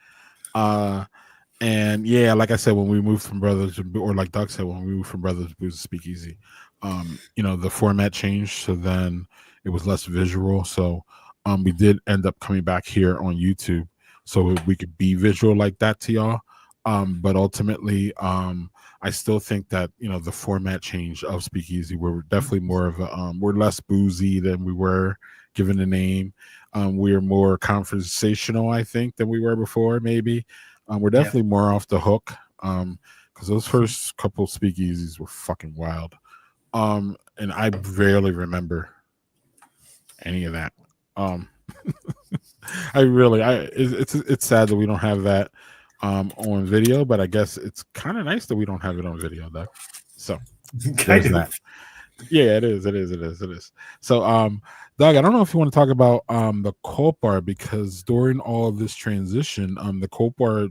And yeah, like I said, when we moved from Brothers, or like Doug said, when we moved from Brothers Booze to Speakeasy, the format changed, so then it was less visual. So we did end up coming back here on YouTube so we could be visual like that to y'all. But ultimately, I still think that the format change of Speakeasy, we're definitely more of a we're less boozy than we were given the name. We're more conversational, I think, than we were before, maybe. We're definitely more off the hook because those first couple speakeasies were fucking wild. And I rarely remember any of that. It's sad that we don't have that on video, but I guess it's kind of nice that we don't have it on video, though. So there's that. Yeah, it is. So Doug, I don't know if you want to talk about the Cult Bar, because during all of this transition, the Cult Bar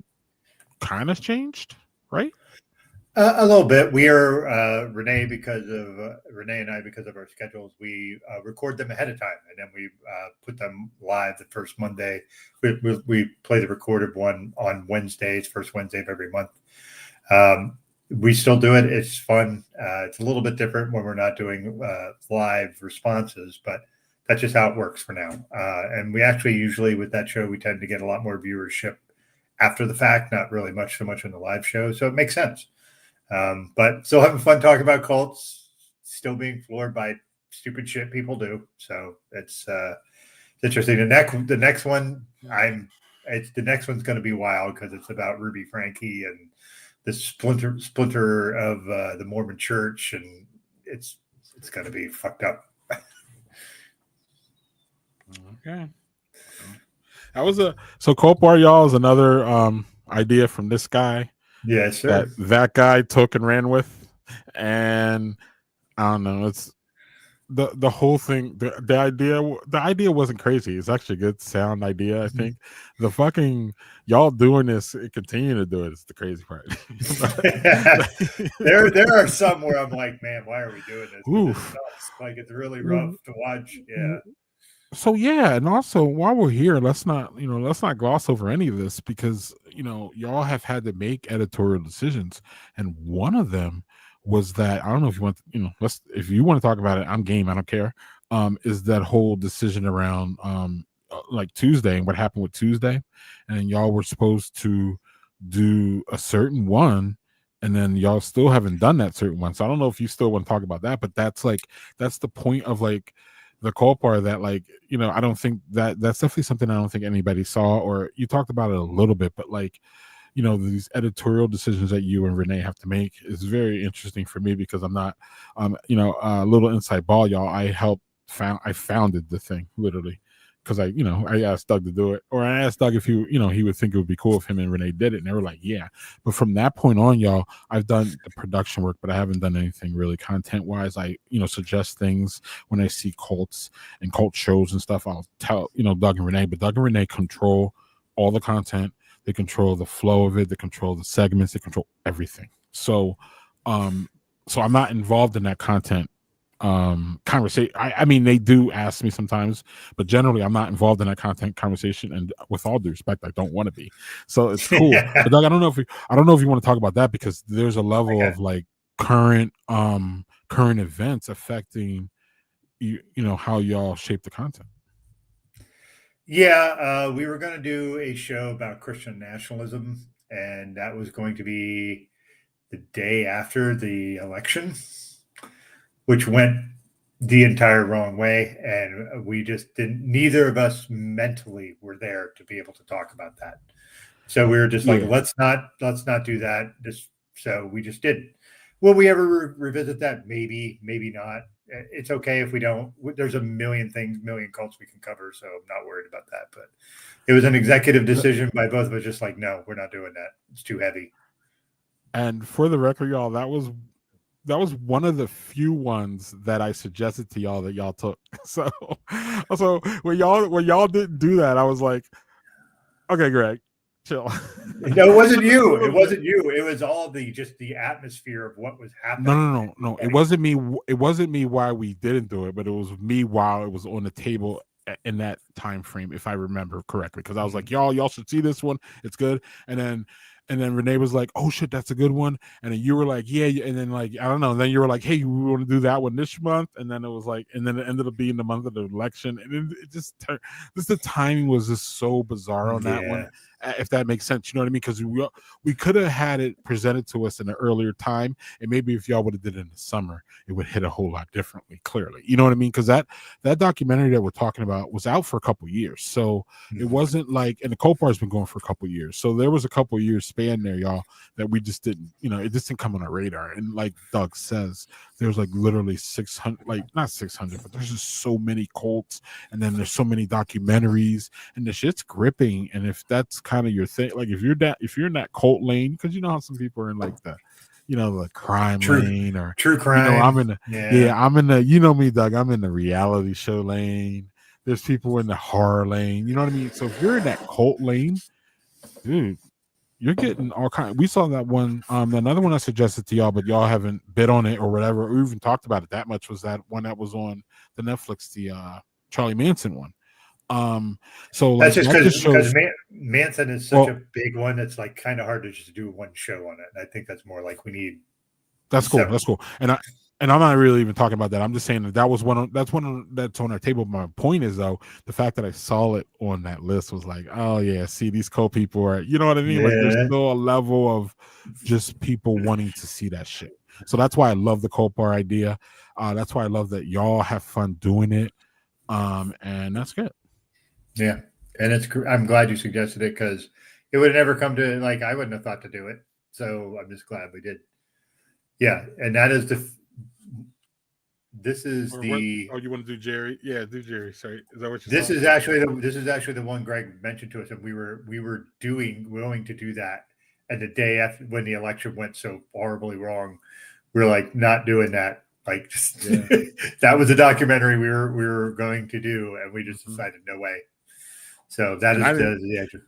kind of changed, right? A little bit. We are Renee and I, because of our schedules, we record them ahead of time, and then we put them live the first Monday. We play the recorded one on Wednesdays, first Wednesday of every month. We still do it. It's fun. It's a little bit different when we're not doing live responses, but that's just how it works for now. And we actually usually, with that show, we tend to get a lot more viewership after the fact, not really so much in the live show. So it makes sense. But still having fun talking about cults, still being floored by stupid shit people do. So it's interesting. The next one, the next one's going to be wild because it's about Ruby Frankie and the splinter of the Mormon Church, and it's going to be fucked up. Okay. That was so Cult Bar, y'all, is another idea from this guy. Yes, sir. That guy took and ran with, and I don't know. It's the whole thing. The idea wasn't crazy. It's actually a good sound idea. I think the fucking y'all doing this, continue to do it, is the crazy part. there are some where I'm like, man, why are we doing this? Like, it's really rough to watch. Yeah. So yeah, and also while we're here, let's not gloss over any of this, because y'all have had to make editorial decisions, and one of them was that, I don't know if you want if you want to talk about it, I'm game, I don't care. Is that whole decision around like Tuesday and what happened with Tuesday, and y'all were supposed to do a certain one, and then y'all still haven't done that certain one. So I don't know if you still want to talk about that, but that's the point of like the Cult Bar, that like I don't think that's definitely something I don't think anybody saw, or you talked about it a little bit, but like these editorial decisions that you and Renee have to make is very interesting for me, because I'm not a little inside ball, y'all. I founded the thing, literally, because I asked Doug to do it, or I asked Doug if he would think it would be cool if him and Renee did it, and they were like, yeah. But from that point on, y'all, I've done the production work, but I haven't done anything really content wise. I suggest things when I see cults and cult shows and stuff. I'll tell Doug and Renee, but Doug and Renee control all the content. They control the flow of it. They control the segments. They control everything. So I'm not involved in that content conversation. I mean, they do ask me sometimes, but generally I'm not involved in that content conversation, and with all due respect, I don't want to be. So it's cool. But Doug, I don't know if you want to talk about that, because there's a level of like current events affecting how y'all shape the content. Yeah, we were going to do a show about Christian nationalism, and that was going to be the day after the election, which went the entire wrong way, and we just didn't. Neither of us mentally were there to be able to talk about that. So we were just like, let's not do that. So we just didn't. Will we ever revisit that? Maybe, maybe not. It's okay if we don't. There's a million things, million cults we can cover, so I'm not worried about that. But it was an executive decision by both of us, just like, no, we're not doing that. It's too heavy. And for the record, y'all, that was one of the few ones that I suggested to y'all that y'all took. So when y'all didn't do that, I was like, okay, Greg, chill. No, it wasn't you. It wasn't you. It was all the atmosphere of what was happening. No. It wasn't me. It wasn't me why we didn't do it, but it was me while it was on the table in that time frame, if I remember correctly. Because I was like, y'all should see this one. It's good. And then Renee was like, oh shit, that's a good one. And then you were like, yeah. And then like, I don't know. And then you were like, hey, we want to do that one this month. And then it was like, and then it ended up being the month of the election. And it just the timing was just so bizarre on that one. If that makes sense, you know what I mean? Because we could have had it presented to us in an earlier time, and maybe if y'all would have did it in the summer, it would hit a whole lot differently. Clearly, you know what I mean? Because that documentary that we're talking about was out for a couple years, so it wasn't like, and the Copart has been going for a couple years, so there was a couple years span there, y'all, that we just didn't, it just didn't come on our radar. And like Doug says, there's like literally 600, like not 600, but there's just so many cults, and then there's so many documentaries, and the shit's gripping. And if that's kind of your thing, like if you're in that cult lane, because you know how some people are in like the the crime lane, or true crime. I'm in the I'm in the, you know me, Doug, I'm in the reality show lane. There's people in the horror lane, you know what I mean? So if you're in that cult lane, dude, you're getting all kind. We saw that one, another one I suggested to y'all, but y'all haven't bid on it or whatever, or even talked about it that much, was that one that was on the Netflix, the Charlie Manson one. So like, that's just because Manson is such a big one. It's like kind of hard to just do one show on it. And I think that's more like we need. That's cool. That's cool. And I'm not really even talking about that. I'm just saying that was one that's on our table. My point is, though, the fact that I saw it on that list was like, oh yeah, see, these co-people are, you know what I mean? Like there's still a level of just people wanting to see that shit. So that's why I love the Copar idea. That's why I love that y'all have fun doing it. And that's good. Yeah. And I'm glad you suggested it, because it would have never come to, like, I wouldn't have thought to do it. So I'm just glad we did. Yeah. And that is this is or the. What, you want to do Jerry? Yeah, do Jerry. Sorry. Is that what you're This is actually the one Greg mentioned to us, and we were going to do that. And the day after, when the election went so horribly wrong, we were like, not doing that. Like, that was a documentary we were going to do, and we just decided no way. So that is the answer.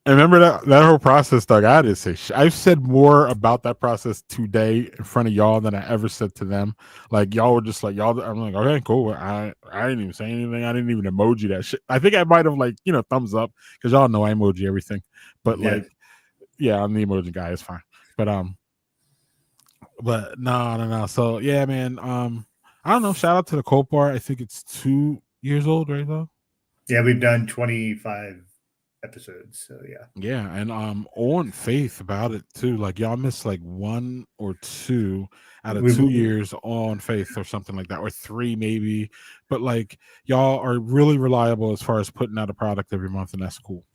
I remember that whole process, Doug. I didn't say I've said more about that process today in front of y'all than I ever said to them. Like y'all were just like y'all. I'm like, okay, cool. I didn't even say anything. I didn't even emoji that shit. I think I might have like thumbs up, because y'all know I emoji everything. But like, yeah, I'm the emoji guy. It's fine. But no. So yeah, man. I don't know. Shout out to the Copart. I think it's 2 years old, right though. Yeah, we've done 25 episodes, so yeah. And on faith about it too. Like y'all missed like 1 or 2 out of 2 years on faith, or something like that, or 3 maybe. But like y'all are really reliable as far as putting out a product every month, and that's cool.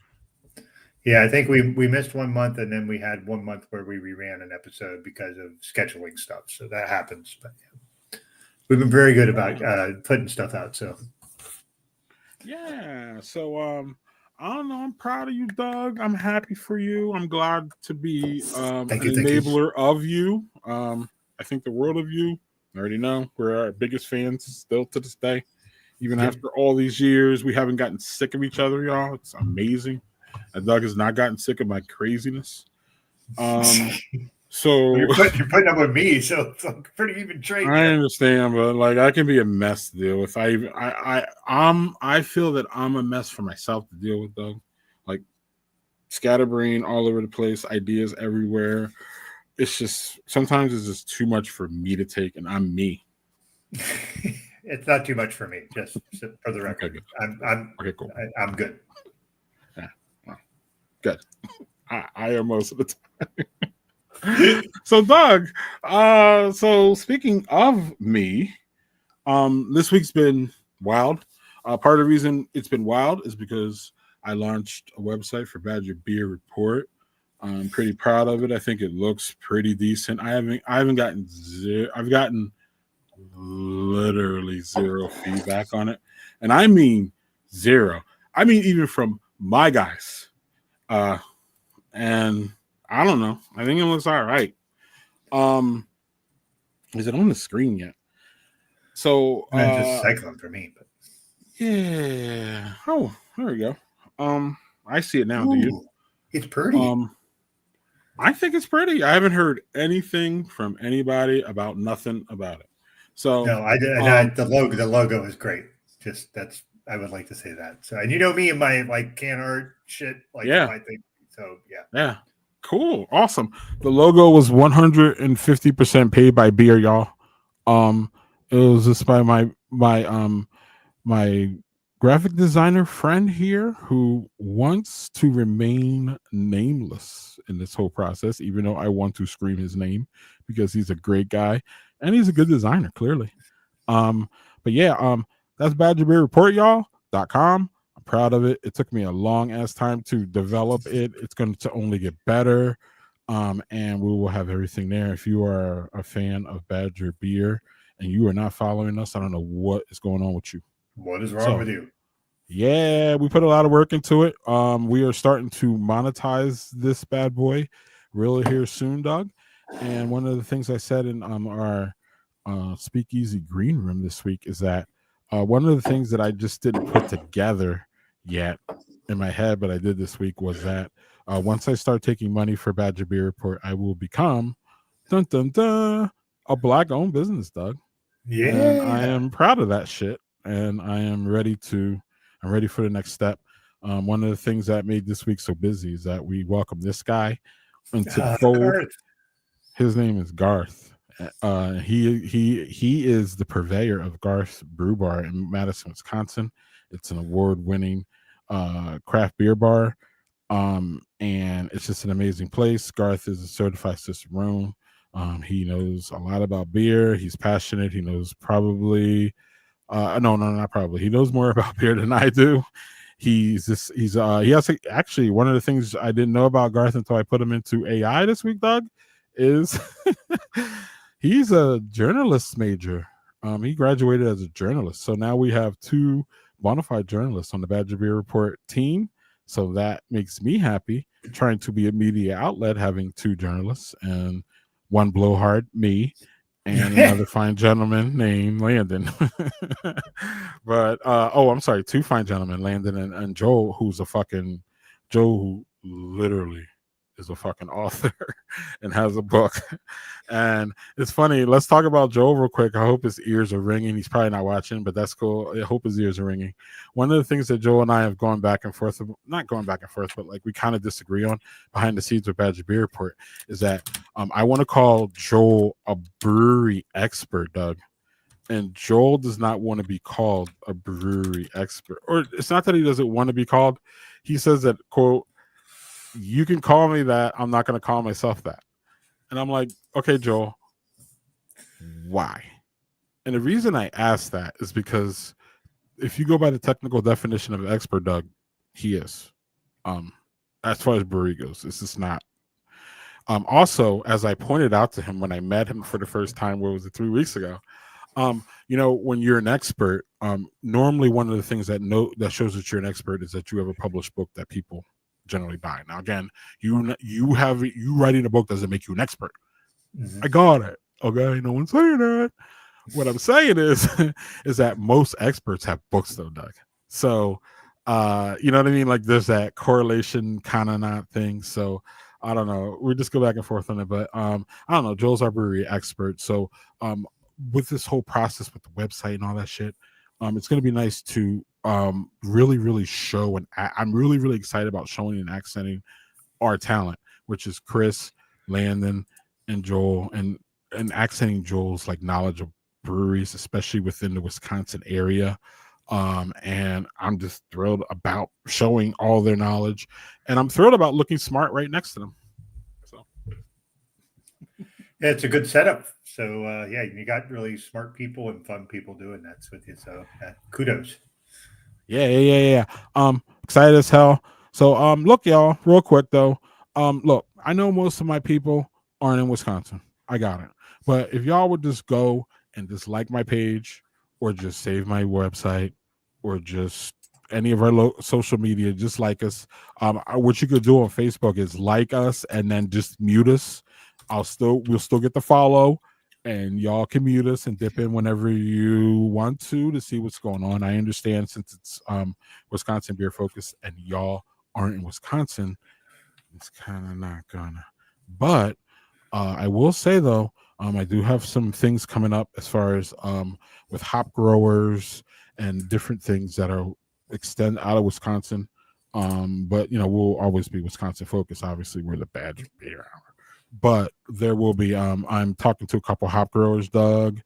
Yeah, I think we missed 1 month, and then we had 1 month where we reran an episode because of scheduling stuff. So that happens. But we've been very good about putting stuff out. So yeah. So I don't know. I'm proud of you, Doug. I'm happy for you. I'm glad to be an enabler of you. I think the world of you. I already know we're our biggest fans still to this day. Even after all these years, we haven't gotten sick of each other, y'all. It's amazing. And Doug has not gotten sick of my craziness. So you're putting up with me, so it's a pretty even trade. I understand, but like I can be a mess to deal with. I feel that I'm a mess for myself to deal with, Doug. Like scatterbrain all over the place, ideas everywhere. It's just sometimes it's just too much for me to take, and I'm me. It's not too much for me, just for the record. Okay, I'm okay, cool. I'm good. Yeah, well, good. I am most of the time. So, Doug, so speaking of me, this week's been wild. Part of the reason it's been wild is because I launched a website for Badger Beer Report. I'm pretty proud of it. I think it looks pretty decent. I haven't gotten zero. I've gotten literally zero feedback on it, and I mean zero. I mean even from my guys. Uh, and I don't know. I think it looks all right. Um, is it on the screen yet? So, And then just cycling for me. But yeah. Oh, there we go. I see it now. Do you? ooh, it's pretty. Um, I think it's pretty. I haven't heard anything from anybody about nothing about it. So, No, I did. And um, the logo is great. Just that's I would like to say that. So, and you know me and my like can art shit, like yeah, my thing. So yeah, yeah, cool, awesome. The logo was 150% paid by beer, y'all. Um, it was just by my graphic designer friend here who wants to remain nameless in this whole process, even though I want to scream his name because he's a great guy and he's a good designer, clearly. Um, but yeah, that's badgerbeerreport, y'all.com. I'm proud of it. It took me a long ass time to develop it. It's going to only get better. And we will have everything there. If you are a fan of Badger Beer and you are not following us, I don't know what is going on with you. what is wrong So with you? yeah, we put a lot of work into it. We are starting to monetize this bad boy really here soon, Doug. And one of the things I said in our Speakeasy Green Room this week is that one of the things that I just didn't put together yet in my head, but I did this week was that once I start taking money for Badger Beer Report, I will become dun dun dun a black owned business, Doug. And I Yeah. am proud of that shit. And I'm ready for the next step. One of the things that made this week so busy is that we welcome this guy into the fold. Cards. His name is Garth. He is the purveyor of Garth's Brew Bar in Madison, Wisconsin. It's an award-winning craft beer bar, and it's just an amazing place. Garth is a certified cicerone. He knows a lot about beer. He's passionate. He knows probably no, no, not probably. He knows more about beer than I do. He has actually one of the things I didn't know about Garth until I put him into AI this week, Doug, is he's a journalist major. He graduated as a journalist. So now we have two bona fide journalists on the Badger Beer Report team. So that makes me happy. Trying to be a media outlet, having two journalists and one blowhard, me, and another fine gentleman named Landon. But oh, I'm sorry, two fine gentlemen, Landon and Joel, who's a fucking Joel who literally is a fucking author and has a book. And it's funny. Let's talk about Joel real quick. I hope his ears are ringing. He's probably not watching, but that's cool. I hope his ears are ringing. One of the things that Joel and I have gone back and forth, not going back and forth, but like we kind of disagree on behind the scenes with Badger Beer Report is that I want to call Joel a brewery expert, Doug. And Joel does not want to be called a brewery expert. Or it's not that he doesn't want to be called. He says that, quote, you can call me that. I'm not going to call myself that. And I'm like, okay, Joel, why? And the reason I ask that is because if you go by the technical definition of expert, Doug, he is. As far as brewery goes, this is not. Also, as I pointed out to him when I met him for the first time, what was it, 3 weeks ago? When you're an expert, normally one of the things that shows that you're an expert is that you have a published book that people generally buy. Now, again, you writing a book doesn't make you an expert. Mhm. I got it. Okay, no one's saying that. What I'm saying is, is that most experts have books, though, Doug. So, you know what I mean? Like, there's that correlation kind of not thing. So, I don't know. We just go back and forth on it, but I don't know. Joel's our brewery expert, so with this whole process with the website and all that shit, it's going to be nice to really, really show and I'm really, really excited about showing and accenting our talent, which is Chris, Landon, and Joel, and accenting Joel's like knowledge of breweries, especially within the Wisconsin area. And I'm just thrilled about showing all their knowledge, and I'm thrilled about looking smart right next to them. So Yeah, it's a good setup. So yeah, you got really smart people and fun people doing that with you. So kudos. yeah. Excited as hell. So look, y'all, real quick though. Look, I know most of my people aren't in Wisconsin. I got it. But if y'all would just go and just like my page or just save my website or just any of our social media, just like us. What you could do on Facebook is like us and then just mute us. We'll still get the follow, and y'all can mute us and dip in whenever you want to see what's going on. I understand since it's Wisconsin beer focused and y'all aren't in Wisconsin, it's kind of not gonna. But I will say though, I do have some things coming up as far as with hop growers and different things that are extend out of Wisconsin. But we'll always be Wisconsin focused. Obviously, we're the Badger Beer Hour. But there will be. I'm talking to a couple hop growers, Doug.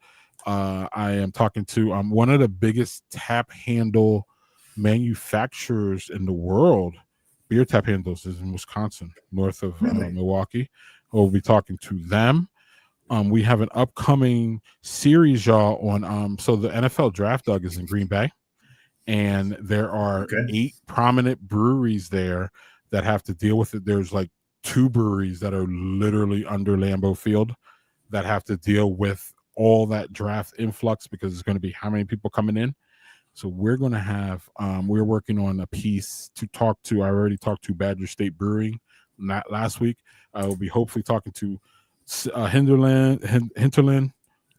I am talking to one of the biggest tap handle manufacturers in the world. Beer tap handles is in Wisconsin, north of Milwaukee. We'll be talking to them. We have an upcoming series, y'all, on so the NFL draft, Doug, is in Green Bay, and there are 8 prominent breweries there that have to deal with it. There's like 2 breweries that are literally under Lambeau Field that have to deal with all that draft influx because it's going to be how many people coming in. So we're going to have we're working on a piece to talk to. I already talked to Badger State Brewing last week. I will be hopefully talking to Hinterland,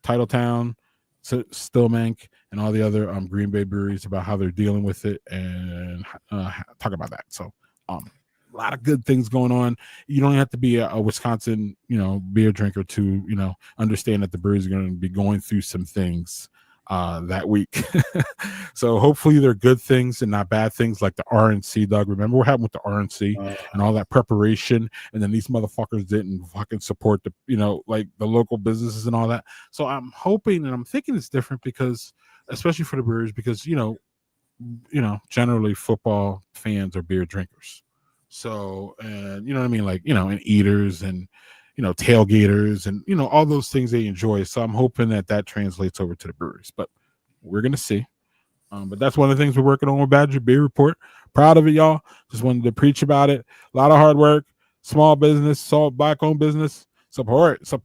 Titletown, Stillmank, and all the other Green Bay breweries about how they're dealing with it and talk about that. So a lot of good things going on. You don't have to be a Wisconsin, beer drinker to, understand that the breweries are going to be going through some things that week. So hopefully they're good things and not bad things like the RNC, Doug. Remember what happened with the RNC and all that preparation, and then these motherfuckers didn't fucking support the like the local businesses and all that. So I'm hoping and I'm thinking it's different because especially for the brewers, because generally football fans are beer drinkers. So and you know what I mean, like and eaters and tailgaters and all those things they enjoy. So I'm hoping that translates over to the breweries, but we're gonna see. But that's one of the things we're working on with Badger Beer Report. Proud of it, y'all. Just wanted to preach about it. A lot of hard work, small business, black-owned business. Support. So,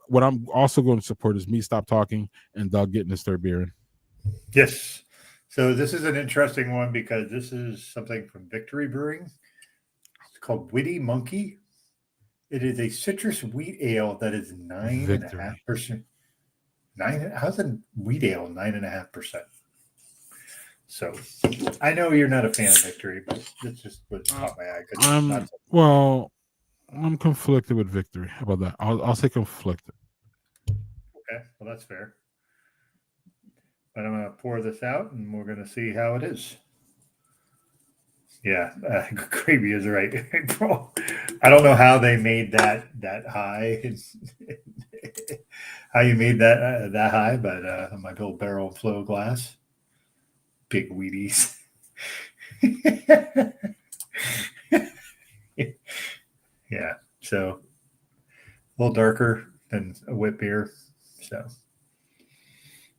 what I'm also going to support is me stop talking and Doug getting his third beer in. Yes. So this is an interesting one because this is something from Victory Brewing. It's called Witty Monkey. It is a citrus wheat ale that is 9.5%. How's a wheat ale 9.5%? So I know you're not a fan of Victory, but it's just what caught my eye. I'm conflicted with Victory. How about that? I'll say conflicted. Okay, well that's fair. But I'm going to pour this out, and we're going to see how it is. Yeah, Gravy is right, April. I don't know how they made that high. How you made that high, but my little barrel flow glass, big Wheaties. Yeah, so a little darker than a wit beer. So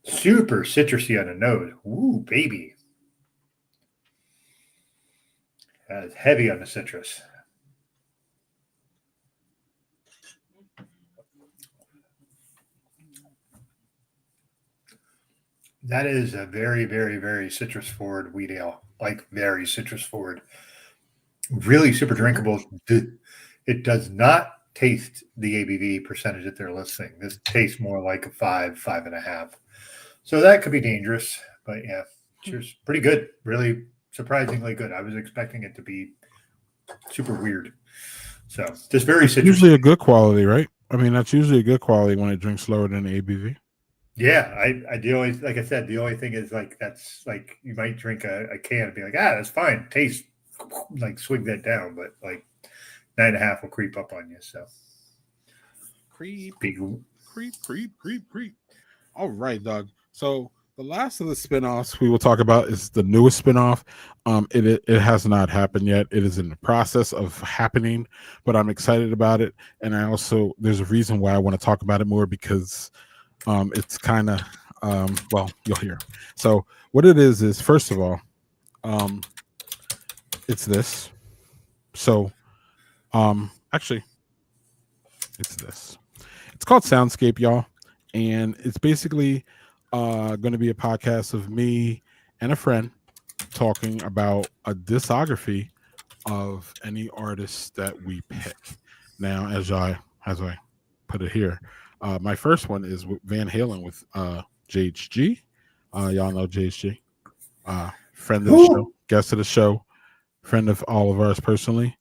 super citrusy on the nose. Ooh, baby. It's heavy on the citrus. That is a very, very, very citrus forward wheat ale. Like very citrus forward. Really super drinkable. It does not taste the ABV percentage that they're listing. This tastes more like a 5.5. So that could be dangerous. But yeah, cheers. Pretty good. Really surprisingly good. I was expecting it to be super weird. So just very citrusy. Usually a good quality, right? I mean, that's usually a good quality when it drinks lower than the ABV. Yeah, like I said, the only thing is like that's like you might drink a can and be like, that's fine. Taste like swig that down, but like 9.5 will creep up on you. So creep. All right, Doug. So the last of the spinoffs we will talk about is the newest spinoff. It has not happened yet. It is in the process of happening, but I'm excited about it. And there's a reason why I want to talk about it more because it's kind of you'll hear. So what it is first of all, it's this So, actually, it's this. It's called Soundscape, y'all, and it's basically going to be a podcast of me and a friend talking about a discography of any artist that we pick. Now, as I put it here, my first one is Van Halen with JHG. Y'all know JHG, friend of the show, Who? guest of the show, friend of all of ours personally.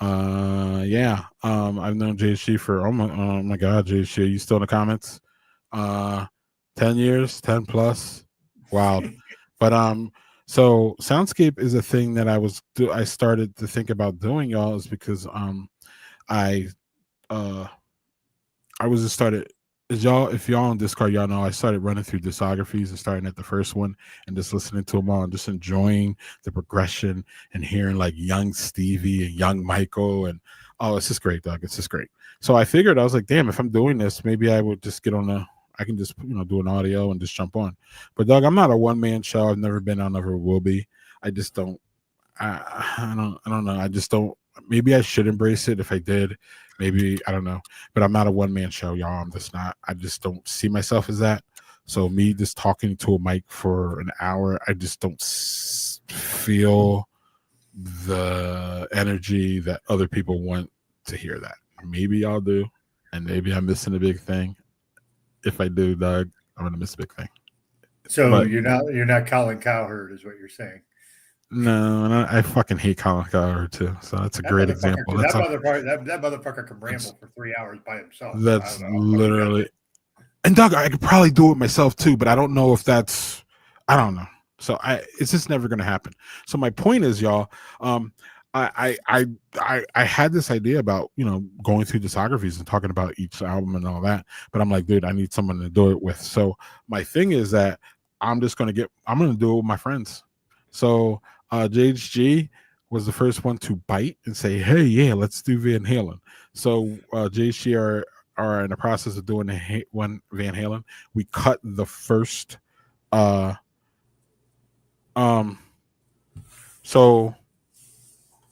Yeah. I've known JHG for oh my god, JHG, are you still in the comments? Uh 10 years, 10 plus. Wild. But so Soundscape is a thing that I started to think about doing, y'all, is because I uh I was just started as y'all if y'all on Discord, y'all know I started running through discographies and starting at the first one and just listening to them all and just enjoying the progression and hearing like young Stevie and young Michael and oh, it's just great, dog. It's just great. So I figured I was like, damn, if I'm doing this, maybe I would just get on I can just do an audio and just jump on. But dog, I'm not a one man show. I've never been on, never will be. I just don't I don't know. I just don't. Maybe I should embrace it if I did. Maybe I don't know. But I'm not a one man show, y'all. I'm just not. I just don't see myself as that. So me just talking to a mic for an hour, I just don't feel the energy that other people want to hear that. Maybe y'all do, and maybe I'm missing a big thing. If I do, Doug, I'm gonna miss a big thing. So But you're not Colin Cowherd, is what you're saying. no, and I fucking hate Colin Cowherd too. So that's a great example. That motherfucker can ramble for 3 hours by himself. So I that's don't know. literally. And Doug, I could probably do it myself too, but I don't know if that's. I don't know. So it's just never going to happen. So my point is, y'all, I had this idea about going through discographies and talking about each album and all that, but I'm like, dude, I need someone to do it with. So my thing is that I'm going to do it with my friends. So JHG was the first one to bite and say, hey, yeah, let's do Van Halen. So JHG are in the process of doing one Van Halen. We cut the first so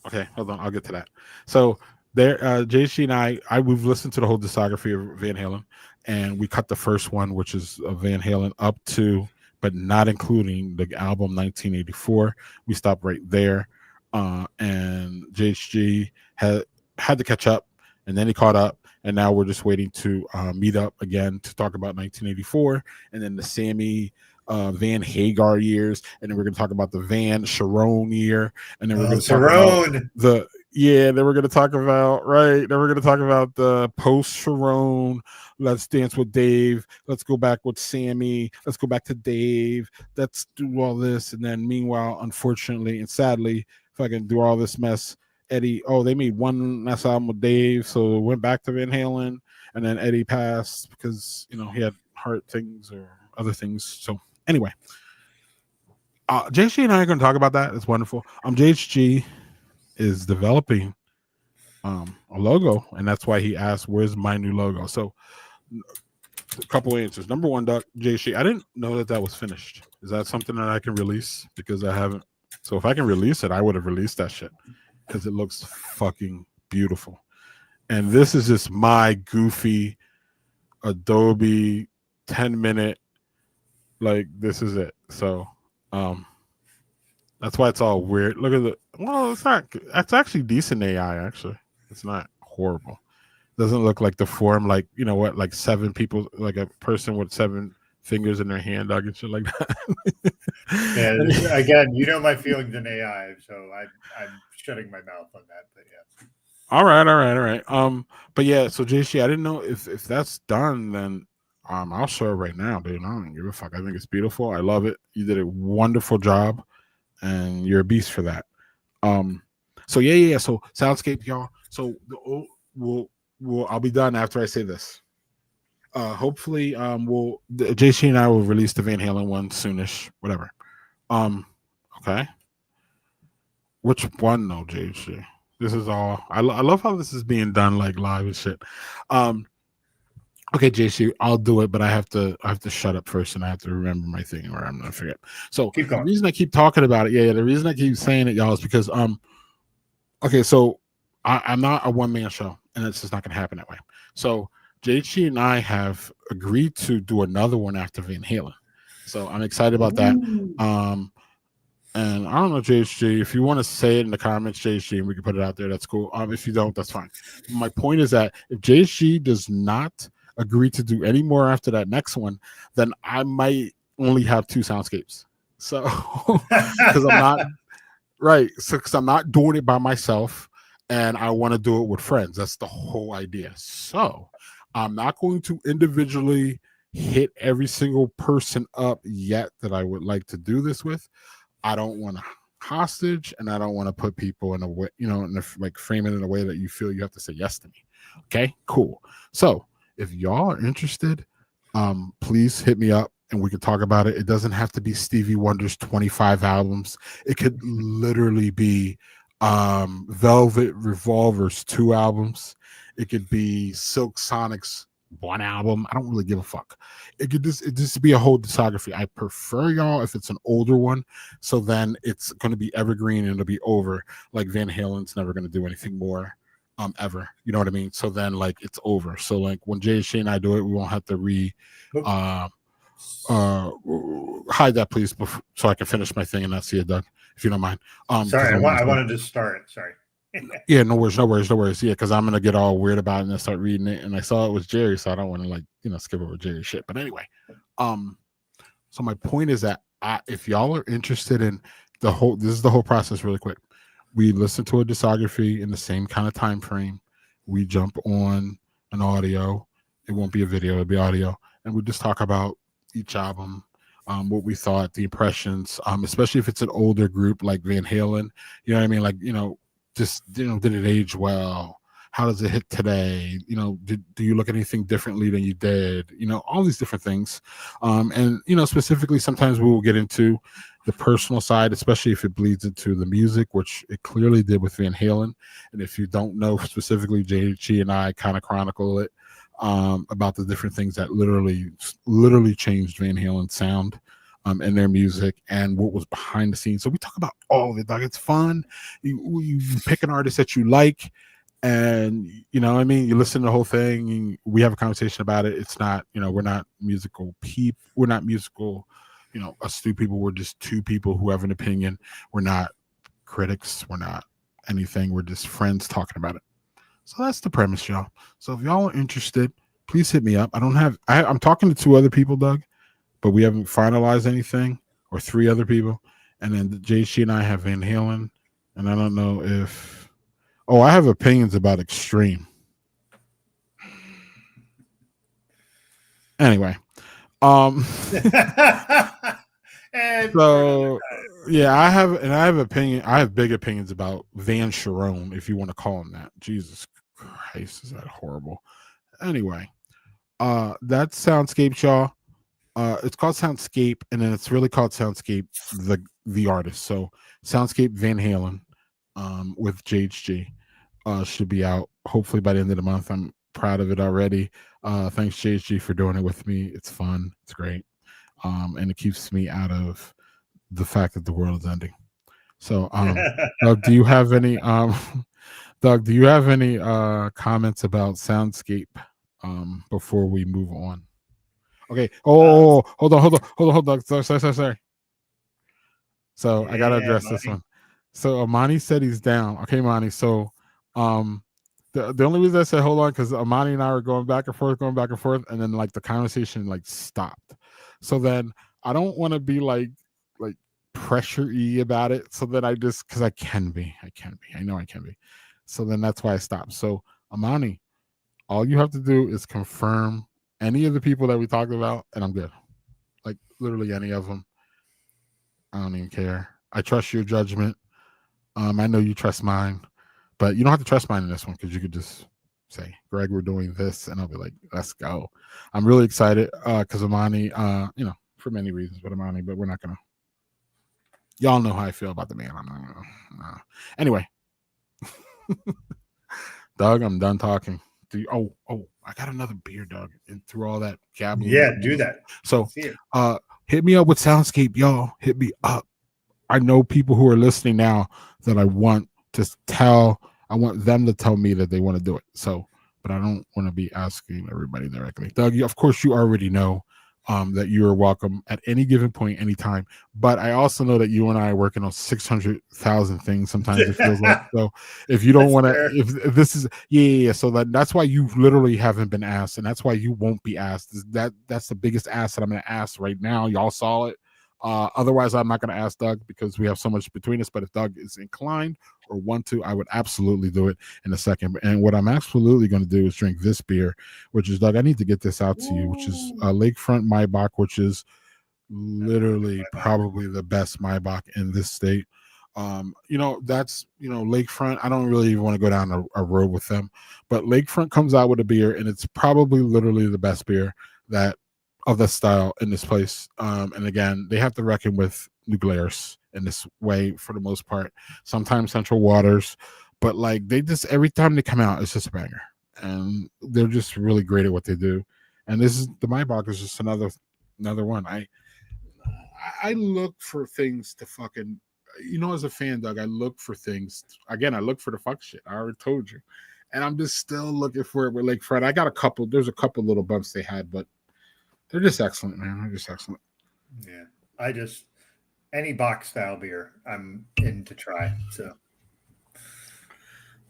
okay, hold on, I'll get to that. So there JHG and I we've listened to the whole discography of Van Halen, and we cut the first one, which is Van Halen up to but not including the album 1984. We stopped right there. And JHG had to catch up, and then he caught up, and now we're just waiting to meet up again to talk about 1984, and then the Sammy Van Hagar years, and then we're going to talk about the Van Sharon year, and then we're going to talk about then we're going to talk about then we're going to talk about the post Sharon. Let's dance with Dave. Let's go back with Sammy. Let's go back to Dave. Let's do all this, and then meanwhile, unfortunately and sadly, if I can do all this mess, Eddie. Oh, they made one last album with Dave, so went back to Van Halen, and then Eddie passed because he had heart things or other things. So anyway, JHG and I are going to talk about that. It's wonderful. JHG is developing a logo, and that's why he asked, "Where's my new logo?" So a couple answers. Number one, JHG, I didn't know that was finished. Is that something that I can release? Because I haven't. So if I can release it, I would have released that shit because it looks fucking beautiful. And this is just my goofy Adobe 10-minute. Like, this is it. So that's why it's all weird. Look at it's actually decent AI. Actually, it's not horrible. It doesn't look like the form, like like 7 people, like a person with 7 fingers in their hand, dog, and shit like that. Yeah, again, my feelings in AI, so I'm shutting my mouth on that. But yeah. All right. But yeah, so JC, I didn't know if that's done, then I'll show it right now, dude. I don't give a fuck. I think it's beautiful. I love it. You did a wonderful job, and you're a beast for that. So yeah. So Soundscape, y'all. So I'll be done after I say this. Hopefully, JC and I will release the Van Halen one soonish, whatever. Okay. Which one, though, JC? This is all. I love how this is being done like live and shit. Okay, JC, I'll do it, but I have to shut up first, and I have to remember my thing, or I'm gonna forget. So the reason I keep talking about it, the reason I keep saying it, y'all, is because Okay, so I'm not a one man show, and it's just not going to happen that way. So JG and I have agreed to do another one after Van Halen. So I'm excited about that. Ooh. And I don't know, JHG, if you want to say it in the comments, JHG, and we can put it out there, that's cool. If you don't, that's fine. My point is that if JHG does not agree to do any more after that next one, then I might only have 2 soundscapes. So, because I'm not right, so because I'm not doing it by myself, and I want to do it with friends. That's the whole idea. So, I'm not going to individually hit every single person up yet that I would like to do this with. I don't want to hostage, and I don't want to put people in a way, like frame it in a way that you feel you have to say yes to me. Okay, cool. So if y'all are interested, please hit me up and we can talk about it. It doesn't have to be Stevie Wonder's 25 albums. It could literally be Velvet Revolver's 2 albums. It could be Silk Sonic's 1 album. I don't really give a fuck. It just be a whole discography. I prefer, y'all, if it's an older one, so then it's going to be evergreen and it'll be over. Like Van Halen's never going to do anything more ever. You know what I mean? So then like it's over. So like when JSH and I do it, we won't have to hide that, please, so I can finish my thing and not see it, Doug, if you don't mind. Sorry, I wanted to start. Sorry. Yeah, no worries. Yeah, because I'm gonna get all weird about it and start reading it. And I saw it was Jerry, so I don't want to skip over Jerry's shit. But anyway, so my point is that if y'all are interested in this is the whole process really quick. We listen to a discography in the same kind of time frame. We jump on an audio. It won't be a video, it'll be audio, and we just talk about each album, what we thought, the impressions, especially if it's an older group like Van Halen. You know what I mean? Like, just did it age well? How does it hit today? Do you look at anything differently than you did? All these different things. And specifically, sometimes we will get into the personal side, especially if it bleeds into the music, which it clearly did with Van Halen. And if you don't know specifically, JG and I kind of chronicle it about the different things that literally changed Van Halen's sound. And their music and what was behind the scenes. So we talk about all of it, dog. It's fun. You pick an artist that you like, and you listen to the whole thing, and we have a conversation about it. It's not, we're not musical people. We're not musical, astute people. We're just 2 people who have an opinion. We're not critics. We're not anything. We're just friends talking about it. So that's the premise, y'all. So if y'all are interested, please hit me up. I'm talking to 2 other people, Doug, but we haven't finalized anything, or 3 other people. And then JC and I have Van Halen. And I don't know if... I have opinions about Extreme. Anyway. So, yeah, I have big opinions about Van Sharon, if you want to call him that. Jesus Christ, is that horrible? Anyway, that's Soundscapes, y'all. It's called Soundscape, and then it's really called Soundscape the artist. So Soundscape Van Halen with JHG should be out hopefully by the end of the month. I'm proud of it already. Thanks JHG for doing it with me. It's fun, it's great, and it keeps me out of the fact that the world is ending. So Doug, do you have any comments about Soundscape before we move on? Okay. Hold on, Doug. Sorry. So I gotta address this one. So Amani said he's down. Okay, Amani. So the only reason I said hold on, because Amani and I were going back and forth, and then like the conversation like stopped. So then I don't want to be like pressure-y about it. So then because I can be. I know I can be. So then that's why I stopped. So Amani, all you have to do is confirm any of the people that we talked about, and I'm good. Like literally any of them. I don't even care. I trust your judgment. I know you trust mine, but you don't have to trust mine in this one, because you could just say, Greg, we're doing this, and I'll be like, let's go. I'm really excited because Amani, for many reasons, but we're not gonna. Y'all know how I feel about the man. I'm not gonna. Anyway, Doug, I'm done talking. I got another beer, Doug, and through all that gabbling. Yeah, do that. So hit me up with Soundscape, y'all. Hit me up. I know people who are listening now that I want I want them to tell me that they want to do it. So, but I don't want to be asking everybody directly. Doug, of course, you already know that you are welcome at any given point, anytime. But I also know that you and I are working on 600,000 things. Sometimes it feels like so. If you don't want to, if this is yeah. So that's why you literally haven't been asked, and that's why you won't be asked. That's the biggest ask that I'm going to ask right now. Y'all saw it. Otherwise, I'm not going to ask Doug because we have so much between us. But if Doug is inclined or want to, I would absolutely do it in a second. And what I'm absolutely going to do is drink this beer, which is, Doug, I need to get this out to you, which is Lakefront Maibach, which is literally probably the best Maibach in this state. That's Lakefront. I don't really even want to go down a road with them, but Lakefront comes out with a beer, and it's probably literally the best beer that of the style in this place. And again, they have to reckon with New Glarus in this way for the most part. Sometimes Central Waters, but like they just every time they come out, it's just a banger, and they're just really great at what they do. And this is the Maibach is just another one. I look for things to fucking, as a fan, Doug, I look for things. Again, I look for the fuck shit. I already told you, and I'm just still looking for it with Lakefront. I got a couple. There's a couple little bumps they had, but they're just excellent, man. They're just excellent. Yeah. Any box style beer, I'm in to try. So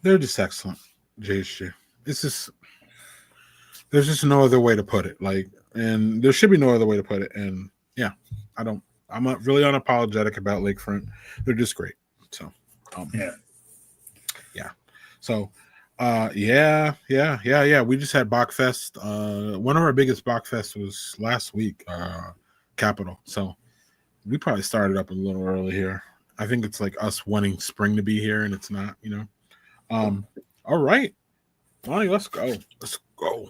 they're just excellent, JHG. There's just no other way to put it. And there should be no other way to put it. And yeah, I'm not really unapologetic about Lakefront. They're just great. So, yeah. So, yeah. We just had Bachfest. One of our biggest Bachfest was last week, Capital. So we probably started up a little early here. I think it's like us wanting spring to be here, and it's not. All right, Lonnie, let's go.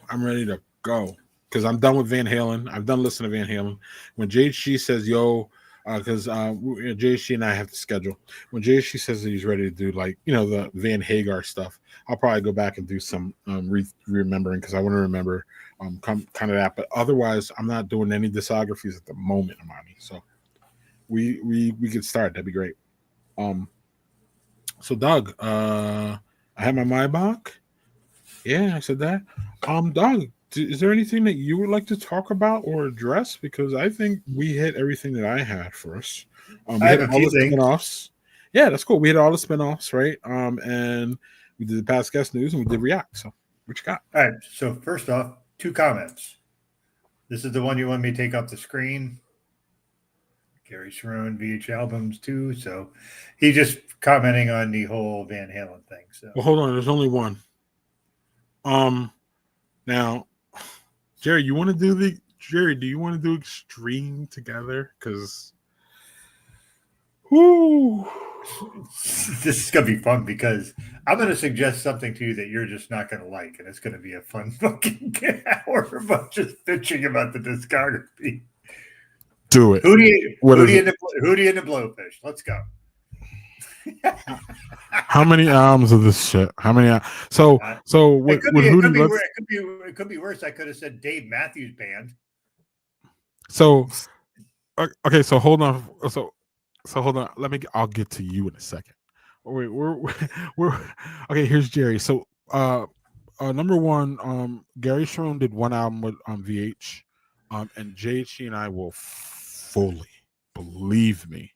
I'm ready to go because I'm done with Van Halen. I've done listening to Van Halen. When JHG says yo, because JHG and I have to schedule. When JHG says that he's ready to do the Van Hagar stuff, I'll probably go back and do some remembering because I want to remember kind of that. But otherwise, I'm not doing any discographies at the moment, Amani. So we could start. That'd be great. So Doug, I have my Maibach. Yeah, I said that. Doug, is there anything that you would like to talk about or address? Because I think we hit everything that I had for us. We hit all the spinoffs. Yeah, that's cool. We hit all the spinoffs, right? And we did the past guest news and we did React. So what you got? All right. So first off, 2 comments. This is the one you want me to take off the screen. Gary Sharon, VH Albums too. So he's just commenting on the whole Van Halen thing. So well, hold on. There's only one. Now, Jerry, do you want to do Extreme together? Because, this is gonna be fun because I'm gonna suggest something to you that you're just not gonna like, and it's gonna be a fun fucking hour of just bitching about the discography. Do it. Hootie and the Blowfish. Let's go. How many albums of this shit? How many? So it could be worse. I could have said Dave Matthews Band. So okay. So hold on. So hold on. I'll get to you in a second. Wait, we're okay. Here's Jerry. So number one, Gary Sharon did one album with VH, and JHG and I will fully, believe me,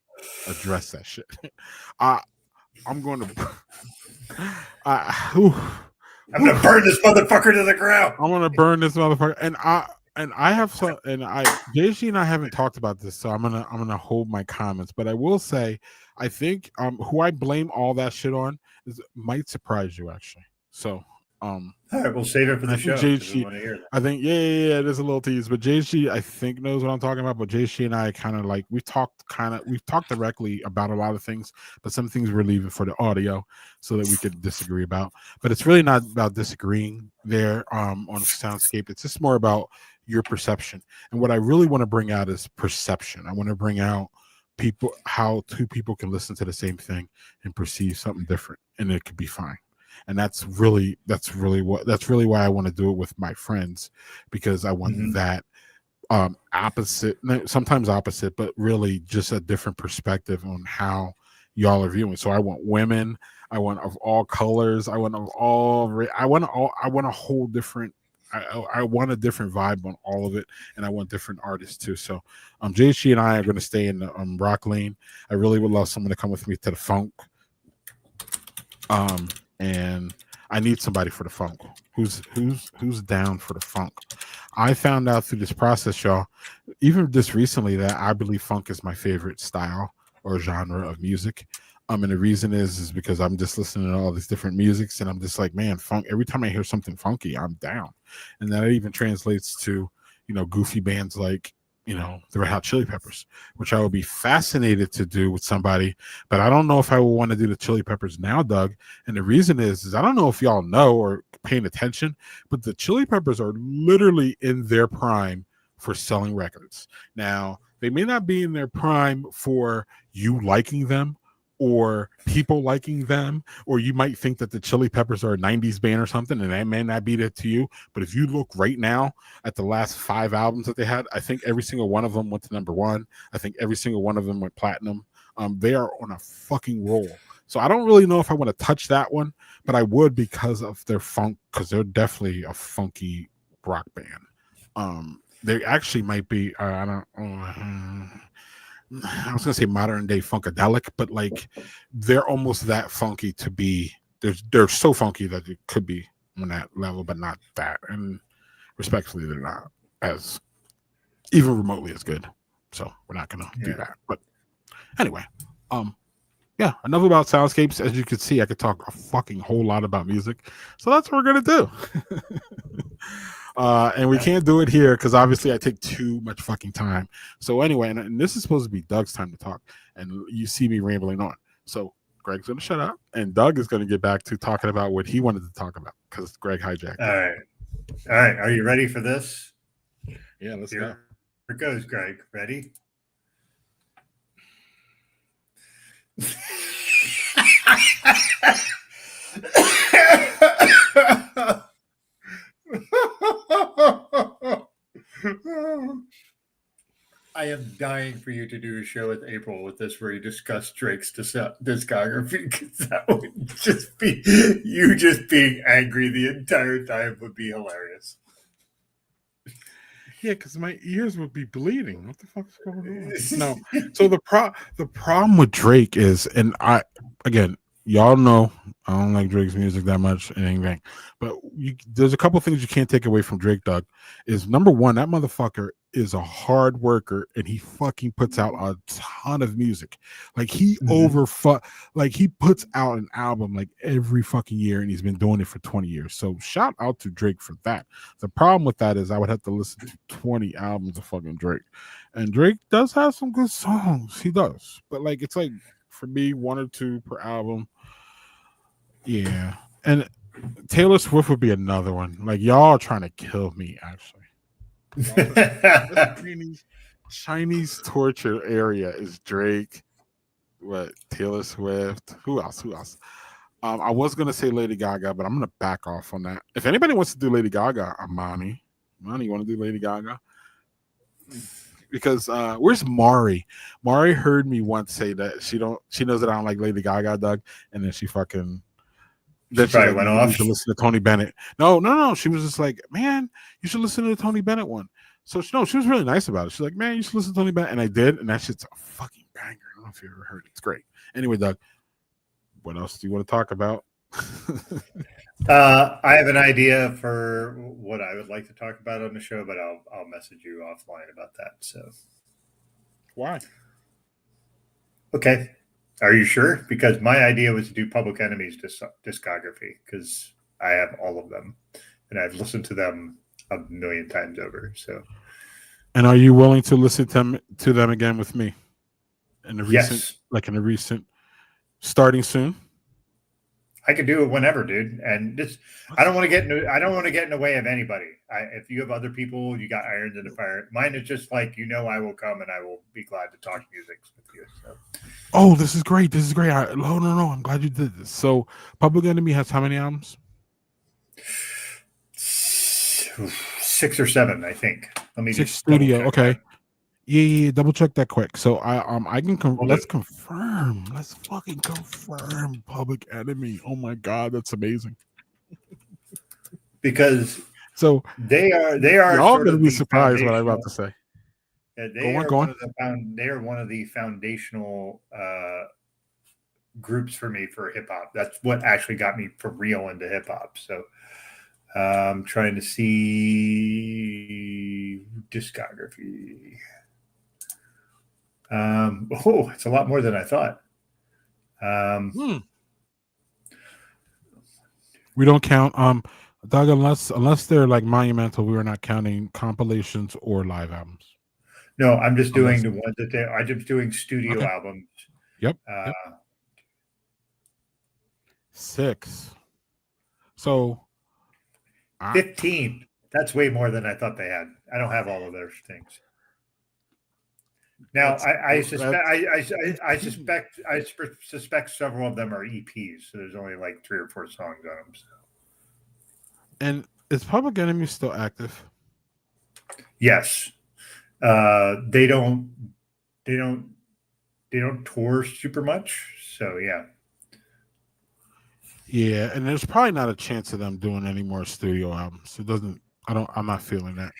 address that shit. I'm going to. I'm gonna burn this motherfucker to the ground. I'm gonna burn this motherfucker, and I have some, and JC and I haven't talked about this, so I'm gonna hold my comments. But I will say, I think who I blame all that shit on might surprise you actually. So all right, we'll save it for the show. JC, I think yeah, there's a little tease, but JC I think knows what I'm talking about. But JC and I kind of we've talked directly about a lot of things, but some things we're leaving for the audio so that we could disagree about. But it's really not about disagreeing there on Soundscape. It's just more about your perception. And what I really want to bring out is perception. I want to bring out how 2 people can listen to the same thing and perceive something different, and it could be fine. And that's really why I want to do it with my friends, because I want that opposite, sometimes opposite, but really just a different perspective on how y'all are viewing. So I want women, I want of all colors. I want of all. I want all. I want a whole different. I want a different vibe on all of it, and I want different artists too. So, JHG and I are going to stay in the rock lane. I really would love someone to come with me to the funk. And I need somebody for the funk. Who's down for the funk? I found out through this process, y'all, even just recently, that I believe funk is my favorite style or genre of music. And the reason is because I'm just listening to all these different musics, and I'm just like, man, funk. Every time I hear something funky, I'm down, and that even translates to goofy bands like the Red Hot Chili Peppers, which I would be fascinated to do with somebody, but I don't know if I would want to do the Chili Peppers now, Doug. And the reason is I don't know if y'all know or paying attention, but the Chili Peppers are literally in their prime for selling records. Now, they may not be in their prime for you liking them or people liking them, or you might think that the Chili Peppers are a 90s band or something, and that may not be that to you. But if you look right now at the last 5 albums that they had, I think every single one of them went to #1. I think every single one of them went platinum. They are on a fucking roll. So I don't really know if I want to touch that one, but I would because of their funk, because they're definitely a funky rock band. They actually might be, I was gonna say modern day funkadelic, but like they're almost that funky to be. They're so funky that it could be on that level, but not that. And respectfully, they're not as even remotely as good. So we're not gonna do that. But anyway, yeah, enough about Soundscapes. As you can see, I could talk a fucking whole lot about music. So that's what we're gonna do. And we can't do it here because obviously I take too much fucking time. So anyway, and this is supposed to be Doug's time to talk, and you see me rambling on. So Greg's going to shut up, and Doug is going to get back to talking about what he wanted to talk about because Greg hijacked. All right. Are you ready for this? Yeah, let's go. Here it goes, Greg. Ready? I am dying for you to do a show with April with this where you discuss Drake's discography, because that would just be you just being angry the entire time would be hilarious. Yeah, because my ears would be bleeding. What the fuck's going on? No. So the problem with Drake is, and again, y'all know I don't like Drake's music that much and anything, but there's a couple things you can't take away from Drake, Doug. Is number one, that motherfucker is a hard worker and he fucking puts out a ton of music. Like he he puts out an album like every fucking year, and he's been doing it for 20 years. So shout out to Drake for that. The problem with that is I would have to listen to 20 albums of fucking Drake, and Drake does have some good songs. He does, but like it's like for me 1 or 2 per album. Yeah, and Taylor Swift would be another one. Like y'all are trying to kill me, actually. Chinese torture area is Drake, Taylor Swift. Who else? I was gonna say Lady Gaga, but I'm gonna back off on that. If anybody wants to do Lady Gaga, Amani, you want to do Lady Gaga? Because where's Mari? Mari heard me once say that she knows that I don't like Lady Gaga, Doug, and then she fucking. Then she went off to listen to Tony Bennett. No. She was just like, man, you should listen to the Tony Bennett one. So she was really nice about it. She's like, man, you should listen to Tony Bennett, and I did, and that shit's a fucking banger. I don't know if you ever heard it. It's great. Anyway, Doug, what else do you want to talk about? I have an idea for what I would like to talk about on the show, but I'll message you offline about that. So, why? Okay. Are you sure? Because my idea was to do Public Enemy's discography, because I have all of them and I've listened to them a million times over. So, and are you willing to listen to them again with me in the recent, yes. starting soon? I could do it whenever, dude. And I don't want to get in the way of anybody. If you have other people, you got irons in the fire. Mine is just like, I will come and I will be glad to talk music with you. So. Oh, this is great. No. I'm glad you did this. So Public Enemy has how many albums? 6 or 7, I think. Let me 6 studio. Okay. Yeah, double check that quick. So I can Will do. let's confirm. Let's fucking confirm Public Enemy. Oh my god, that's amazing. Because So they are y'all sort gonna of be the surprised what I'm about foundational. to say. They are Go one on. of they are one of the foundational groups for me for hip hop. That's what actually got me for real into hip hop. So I'm trying to see discography. Oh, it's a lot more than I thought. Um, Hmm. We don't count Doug, unless they're like monumental, we are not counting compilations or live albums. no, I'm just doing Unless the ones that I'm just doing studio okay. albums. Yep. Uh, Yep. 6. So 15. That's way more than I thought they had. I don't have all of those things. Now, I suspect, that's I 15. suspect, suspect several of them are EPs. So there's only like 3 or 4 songs on them. So. And is Public Enemy still active? Yes, they don't, they don't, they don't tour super much. So yeah. Yeah, and there's probably not a chance of them doing any more studio albums. It doesn't. I'm not feeling that.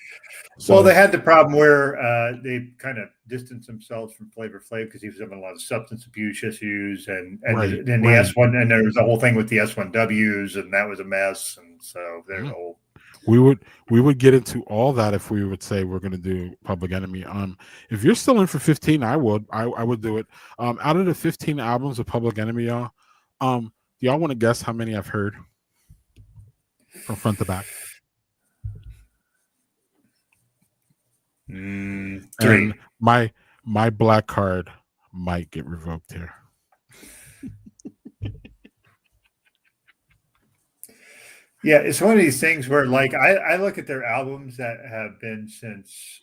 Well, they So had the problem where they kind of distanced themselves from Flavor Flav because he was having a lot of substance abuse issues, right, then the right. S1, and there was a whole thing with the S1Ws, and that was a mess, and so there's a Mhm. whole. We would get into all that if we would say we're going to do Public Enemy. If you're still in for 15, I would do it. Out of the 15 albums of Public Enemy, y'all, do y'all want to guess how many I've heard from front to back? 3. And my black card might get revoked here. Yeah, it's one of these things where, like, I look at their albums that have been since,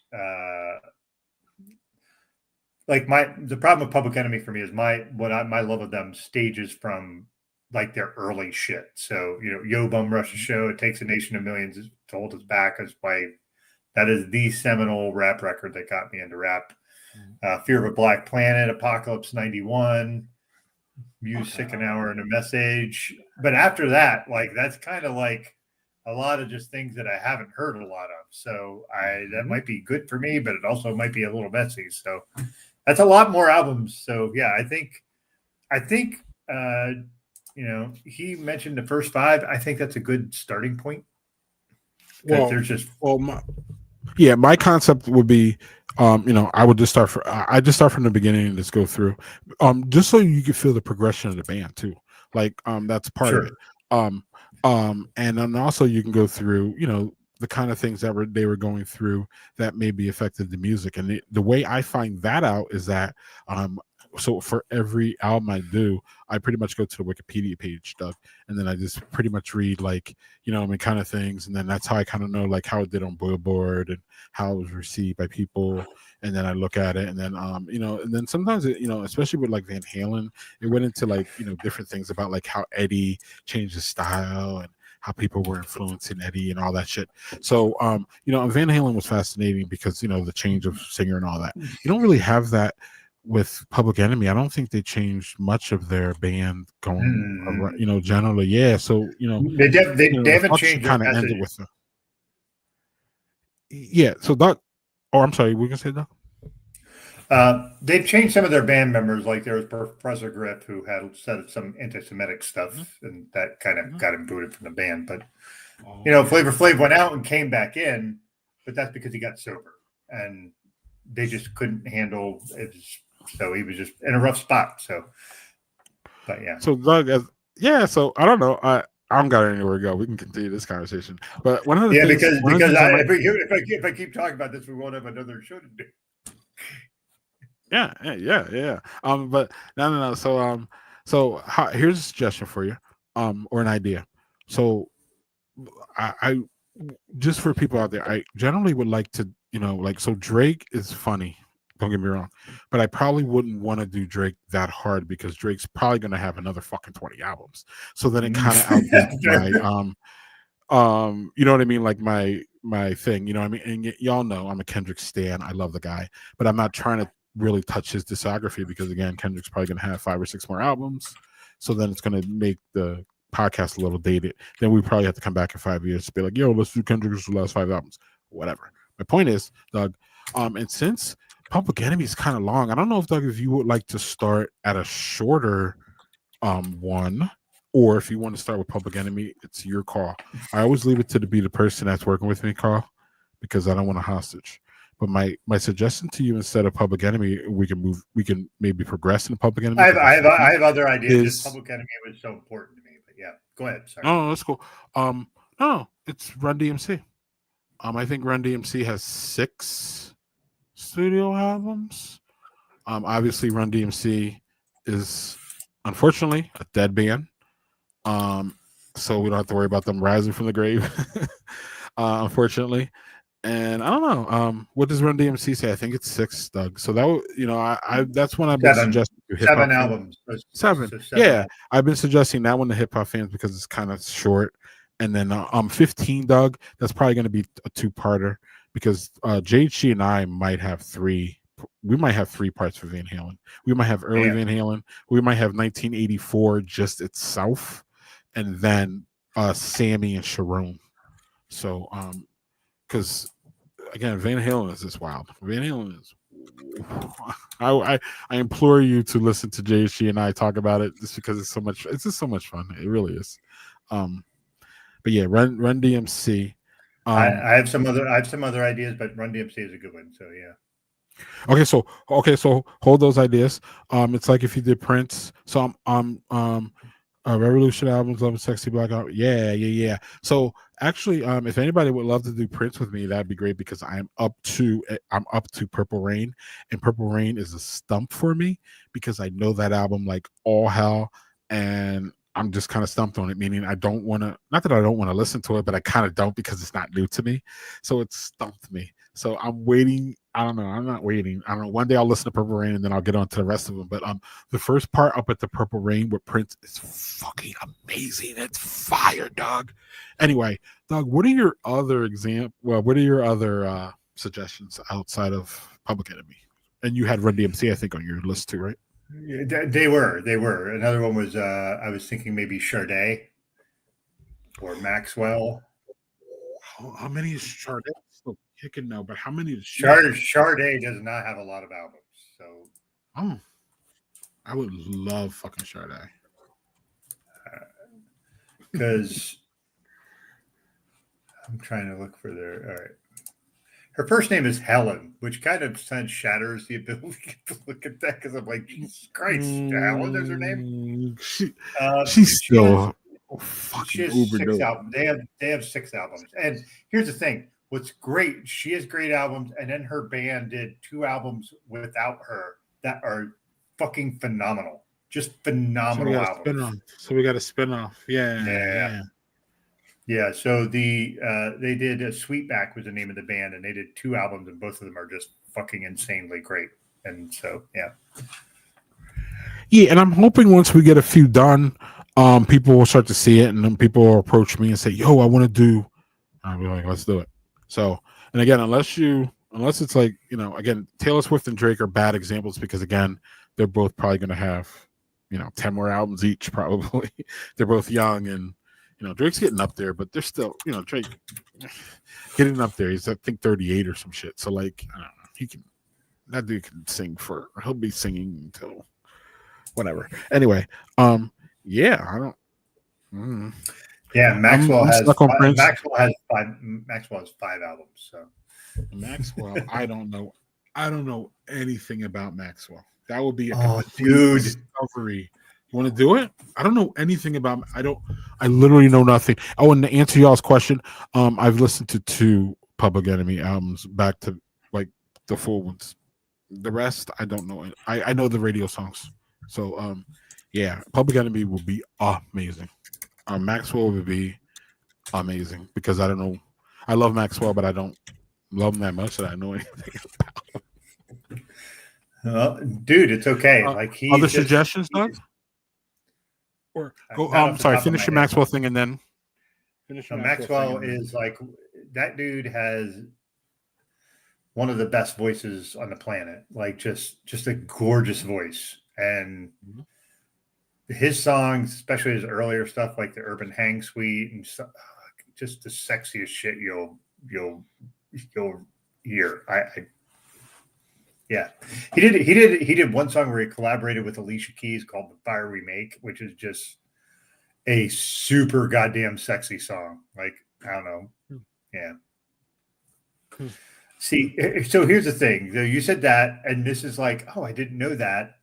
like the problem with Public Enemy for me is my love of them stages from like their early shit. So Yo Bum Rush Show, It Takes a Nation of Millions to Hold Us Back is that is the seminal rap record that got me into rap. Fear of a Black Planet, Apocalypse 91, Music an Hour and a Message. But after that, like that's kind of like a lot of just things that I haven't heard a lot of. So that might be good for me, but it also might be a little messy. So that's a lot more albums. So yeah, I think he mentioned the first 5. I think that's a good starting point because Well, there's just my concept would be, I would just I just start from the beginning and just go through, just so you can feel the progression of the band too. Like, that's part of it. sure. And then also you can go through, the kind of things that they were going through that maybe affected the music. And the way I find that out is that, so for every album I do, I pretty much go to the Wikipedia page, Doug, and then I just pretty much read like, kind of things, and then that's how I kind of know like how it did on Billboard and how it was received by people. And then I look at it, and then and then sometimes especially with like Van Halen, it went into like different things about like how Eddie changed his style and how people were influencing Eddie and all that shit. So Van Halen was fascinating because the change of singer and all that. You don't really have that with Public Enemy. I don't think they changed much of their band going around, Mm. generally. Yeah. So, They the haven't fuck should changed their kind of end it message. with yeah. So Doug, oh, I'm sorry, we can say Doug. They've changed some of their band members. Like there was Professor Griff who had said some anti-Semitic stuff, and that kind of got him booted from the band. But Flavor Flav went out and came back in, but that's because he got sober, and they just couldn't handle it. So he was just in a rough spot. So, but yeah. So Doug, so I don't know. I don't got anywhere to go. We can continue this conversation. But one of the Yeah, things, I might, if I keep talking about this, we won't have another show to do. yeah. But no. Here's a suggestion for you, or an idea. So I just for people out there, I generally would like to, so Drake is funny. Don't get me wrong, but I probably wouldn't want to do Drake that hard because Drake's probably going to have another fucking 20 albums. So then it kind of outdates my, you know what I mean? Like my my thing. You know what I mean? And y'all know I'm a Kendrick stan. I love the guy, but I'm not trying to really touch his discography because again, Kendrick's probably going to have 5 or 6 more albums. So then it's going to make the podcast a little dated. Then we probably have to come back in 5 years to be like, yo, let's do Kendrick's last 5 albums. Whatever. My point is, Doug, and since Public Enemy is kind of long, I don't know if Doug, if you would like to start at a shorter one, or if you want to start with Public Enemy, it's your call. I always leave it to be the person that's working with me, Carl, because I don't want a hostage. But my suggestion to you, instead of Public Enemy, we can maybe progress in Public Enemy. I have other ideas. Just Public Enemy was so important to me, but yeah, go ahead. Sorry. No, that's cool. No, it's Run DMC. I think Run DMC has 6 studio albums. Obviously, Run DMC is unfortunately a dead band. So we don't have to worry about them rising from the grave, unfortunately. And I don't know. What does Run DMC say? I think it's 6, Doug. So that I that's when I've been suggesting to hip-hop 7 albums. 7. So 7 yeah, albums. I've been suggesting that one to hip hop fans because it's kind of short. And then 15, Doug. That's probably going to be a 2-parter because JHG and I might have 3. We might have 3 parts for Van Halen. We might have early Van Halen. We might have 1984 just itself, and then Sammy and Sharon. So because again, Van Halen is just wild. Van Halen is. I implore you to listen to JHG and I talk about it just because it's so much. It's just so much fun. It really is. But yeah, Run DMC. I have some other ideas, but Run DMC is a good one. So yeah. Okay, so hold those ideas. It's like if you did Prince. So Revolution albums, Love and Sexy Blackout. Yeah. So actually, if anybody would love to do Prince with me, that'd be great because I'm up to Purple Rain, and Purple Rain is a stump for me because I know that album like all hell, and I'm just kind of stumped on it, meaning I don't want to, not that I don't want to listen to it, but I kind of don't because it's not new to me. So it stumped me. So I'm waiting. I don't know. I'm not waiting. I don't know. One day I'll listen to Purple Rain and then I'll get on to the rest of them. But the first part up at the Purple Rain with Prince is fucking amazing. It's fire, Doug. Anyway, Doug, what are your other suggestions outside of Public Enemy? And you had Run DMC, I think, on your list too, right? They were. Another one was I was thinking maybe Sade or Maxwell. How many is Sade? Still kicking now, but how many is Sade does not have a lot of albums. So I would love fucking Sade. Because I'm trying to look for their all right. Her first name is Helen, which kind of shatters the ability to look at that because I'm like, Jesus Christ, Helen is her name. She's still fucking uber dope. 6 albums. They have 6 albums. And here's the thing. What's great, she has great albums, and then her band did 2 albums without her that are fucking phenomenal. Just phenomenal albums. So we got a spinoff. Yeah, so they did Sweetback was the name of the band, and they did 2 albums, and both of them are just fucking insanely great. And so, yeah, and I'm hoping once we get a few done, people will start to see it, and then people will approach me and say, "Yo, I want to do." I'll be like, "Let's do it." So, and again, unless it's like again, Taylor Swift and Drake are bad examples because again, they're both probably going to have 10 more albums each. Probably, they're both young and. Drake's getting up there, but they're still, Drake getting up there. He's, I think, 38 or some shit. So, like, I don't know. That dude can sing he'll be singing until whatever. Anyway, yeah, I don't. Yeah, Maxwell has 5 albums. So, Maxwell, I don't know anything about Maxwell. That would be a dude discovery. You want to do it? I don't know anything about. I literally know nothing. Oh, and to answer y'all's question, I've listened to 2 Public Enemy albums back to like the full ones. The rest, I don't know. I know the radio songs. So, yeah, Public Enemy will be amazing. Maxwell would be amazing because I don't know. I love Maxwell, but I don't love him that much that I know anything about. Dude, it's okay. Like other suggestions, Doug? Or go. I'm sorry. Finish your Maxwell thing and then finish. Maxwell is like that dude has one of the best voices on the planet. Like just a gorgeous voice. And Mhm. his songs, especially his earlier stuff like the Urban Hang Suite and stuff, just the sexiest shit you'll hear. Yeah, he did one song where he collaborated with Alicia Keys called "The Fire We Make," which is just a super goddamn sexy song. Like I don't know, yeah. Hmm. See, so here's the thing. You said that, and this is like, oh, I didn't know that.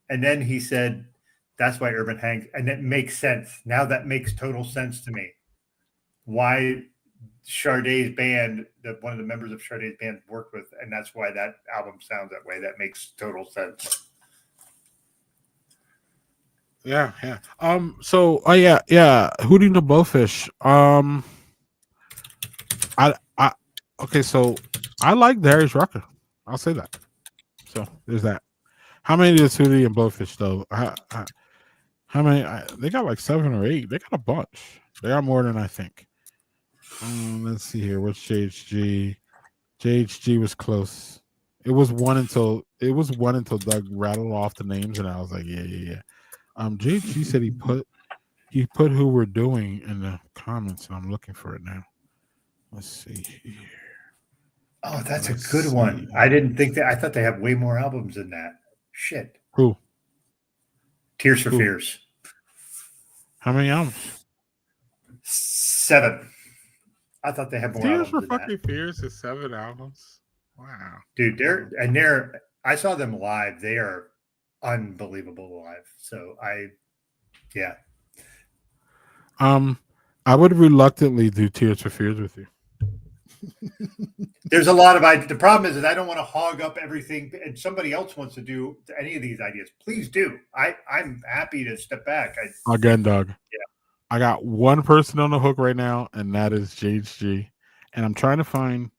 And then he said, that's why Urban Hangs, and it makes sense. Now that makes total sense to me. Why Sade's band, one of the members of Sade's band worked with, and that's why that album sounds that way. That makes total sense. Yeah, yeah. So, oh yeah, yeah. Hootie the Blowfish. I. Okay, so I like Darius Rucker. I'll say that. So there's that. How many is Hootie and Blowfish though? How many? They got like 7 or 8. They got a bunch. They got more than I think. Let's see here. What's JHG? JHG was close. It was one until Doug rattled off the names, and I was like, yeah, yeah, yeah. JHG said he put who we're doing in the comments, and I'm looking for it now. Let's see here. Oh, that's a Let's good one. see. I didn't think that. I thought they have way more albums than that. Shit. Who? Tears for Who? Fears. How many albums? 7. I thought they had more Tears albums for than that. fucking Fears is 7 albums. Wow, Dude, I saw them live. They are unbelievable live. So yeah. I would reluctantly do Tears for Fears with you. There's a lot of the problem is that I don't want to hog up everything, and somebody else wants to do any of these ideas. Please do. I'm happy to step back. Again, Doug. Yeah. I got one person on the hook right now, and that is JHG. And I'm trying to find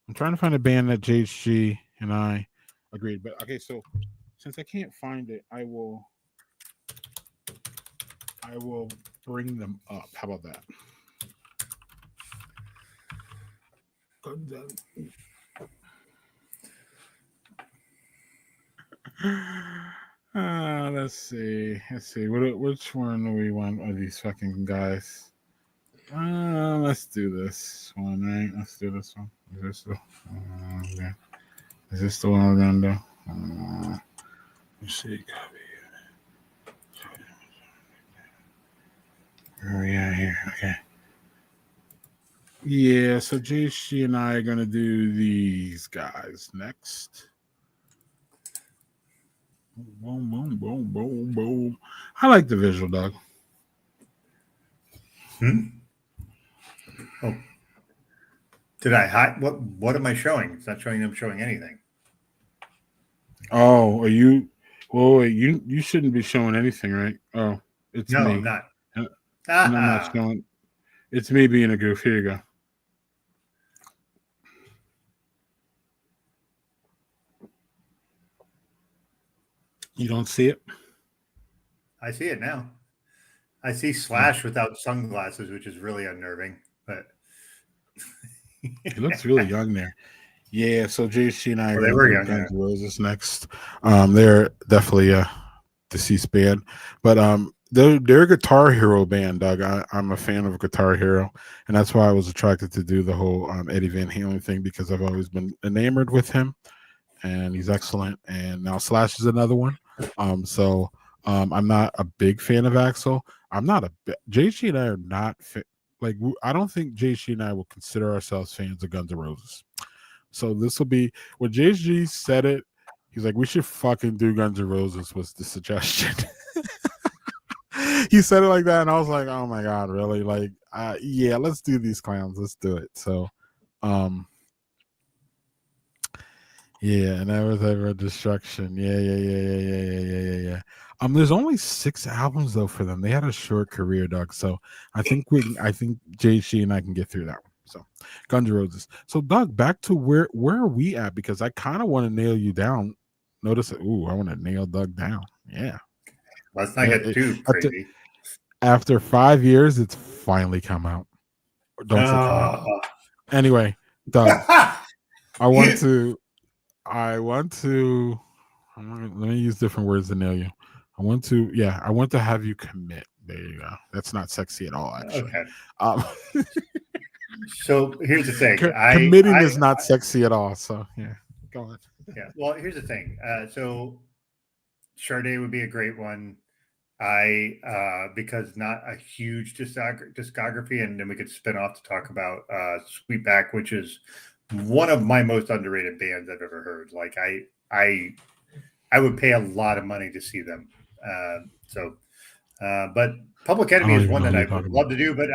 a band that JHG and I agreed. But okay, so since I can't find it, I will bring them up. How about that? Let's see. Which one do we want of these fucking guys? Let's do this one, right? Let's do this one. Yeah. Is this the one we're gonna do? Let's see. Copy. Where are we at here? Okay. Yeah, so JC and I are gonna do these guys next. Boom, boom, boom, boom, boom. I like the visual, dog. Oh, did I hide? What am I showing? It's not showing them showing anything. Oh, are you? Well, you shouldn't be showing anything, right? Oh, it's No, me. I'm not. And I'm not showing. It's me being a goof. Here you go. You don't see it? I see it now. I see Slash without sunglasses, which is really unnerving. But he looks really young there. Yeah, so JC and I are they going were to do young. Guns N' Roses next. They're definitely a deceased band, but they're a Guitar Hero band, Doug. I'm a fan of Guitar Hero, and that's why I was attracted to do the whole Eddie Van Halen thing, because I've always been enamored with him, and he's excellent. And now Slash is another one. So I'm not a big fan of Axl. I'm not JC and I are not I don't think JC and I will consider ourselves fans of Guns N' Roses. So this will be when JG said it. He's like, we should fucking do Guns N' Roses was the suggestion. He said it like that, and I was like, oh my god, really? Like, yeah, let's do these clowns. Let's do it. So, yeah, and that was Ever Destruction. Yeah. There's only 6 albums though for them. They had a short career, Doug. So I think JG and I can get through that one. So Guns N' Roses. So Doug, back to where are we at? Because I kind of want to nail you down. Notice it. Ooh, I want to nail Doug down. Yeah. Let's not get too crazy. After 5 years, it's finally come out. Or don't say come out. Anyway, Doug, I want to. I want to. Let me use different words to nail you. I want to. Yeah, I want to have you commit. There you go. That's not sexy at all, actually. Okay. Um, So here's the thing. committing is not sexy at all. So yeah, go on. Yeah. Well, here's the thing. So Sade would be a great one. Because not a huge discography, and then we could spin off to talk about Sweetback, which is one of my most underrated bands I've ever heard. Like I would pay a lot of money to see them. But Public Enemy is one that I would love to do, but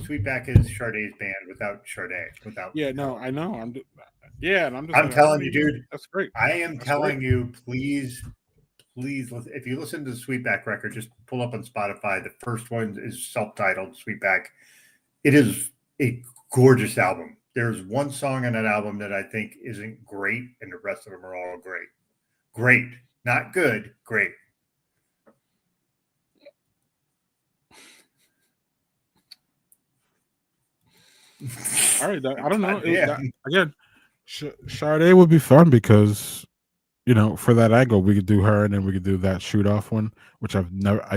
Sweetback is Sade's band without Sade. Without yeah, no, I know. And I'm just. I'm telling you, dude. That's great. I am telling you, please, if you listen to the Sweetback record, just pull up on Spotify. The first one is self-titled Sweetback. It is a gorgeous album. There's one song on that album that I think isn't great, and the rest of them are all great. Great, not good, great. All right, I don't know. Again, Sade would be fun because for that angle, we could do her, and then we could do that shoot off one, which I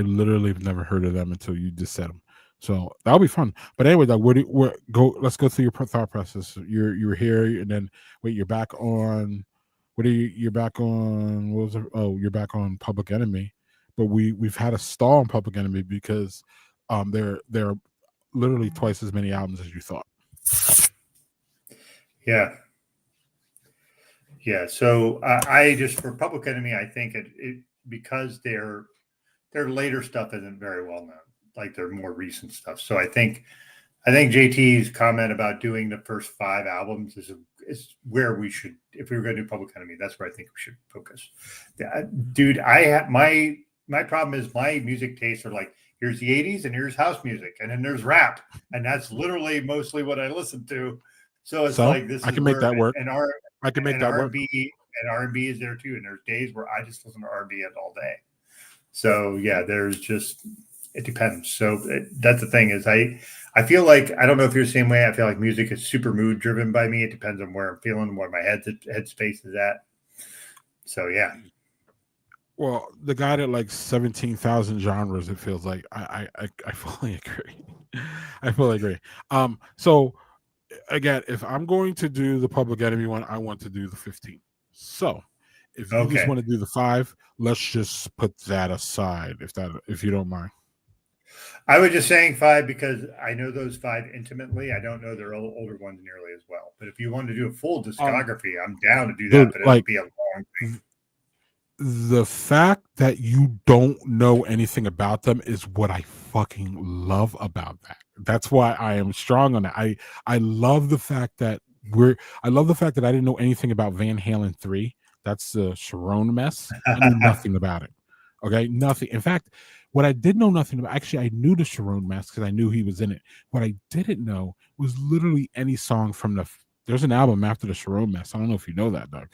literally have never heard of them until you just said them. So that'll be fun. But anyway, Doug, let's go through your thought process. You were here, and then wait, you're back on. You're back on? What was it? Oh, you're back on Public Enemy, but we've had a stall on Public Enemy because there are literally twice as many albums as you thought. Yeah. Yeah, so I just for Public Enemy, I think it because their later stuff isn't very well known, like their more recent stuff. So I think JT's comment about doing the first 5 albums is where we should, if we were going to do Public Enemy, that's where I think we should focus. Dude, my problem is my music tastes are like, here's the 80s and here's house music, and then there's rap, and that's literally mostly what I listen to. So it's like this. I can make that work. I can make that work. And R&B is there too. And there's days where I just listen to R&B all day. So yeah, it depends. So that's the thing is I feel like, I don't know if you're the same way. I feel like music is super mood driven by me. It depends on where I'm feeling, where my headspace is at. So yeah. Well, the guy that likes 17,000 genres, it feels like I fully agree. I fully agree. So again, if I'm going to do the Public Enemy one, I want to do the 15. So if you just want to do the 5, let's just put that aside if you don't mind. I was just saying 5 because I know those 5 intimately. I don't know their older ones nearly as well. But if you want to do a full discography, I'm down to do that, but it'll be a long thing. The fact that you don't know anything about them is what I fucking love about that. That's why I am strong on that. I love the fact that I didn't know anything about Van Halen 3. That's the Sharon mess. I knew nothing about it. Okay, nothing. In fact, what I did know nothing about, actually, I knew the Sharon mess because I knew he was in it. What I didn't know was literally any song from there's an album after the Sharon mess. I don't know if you know that, Doug,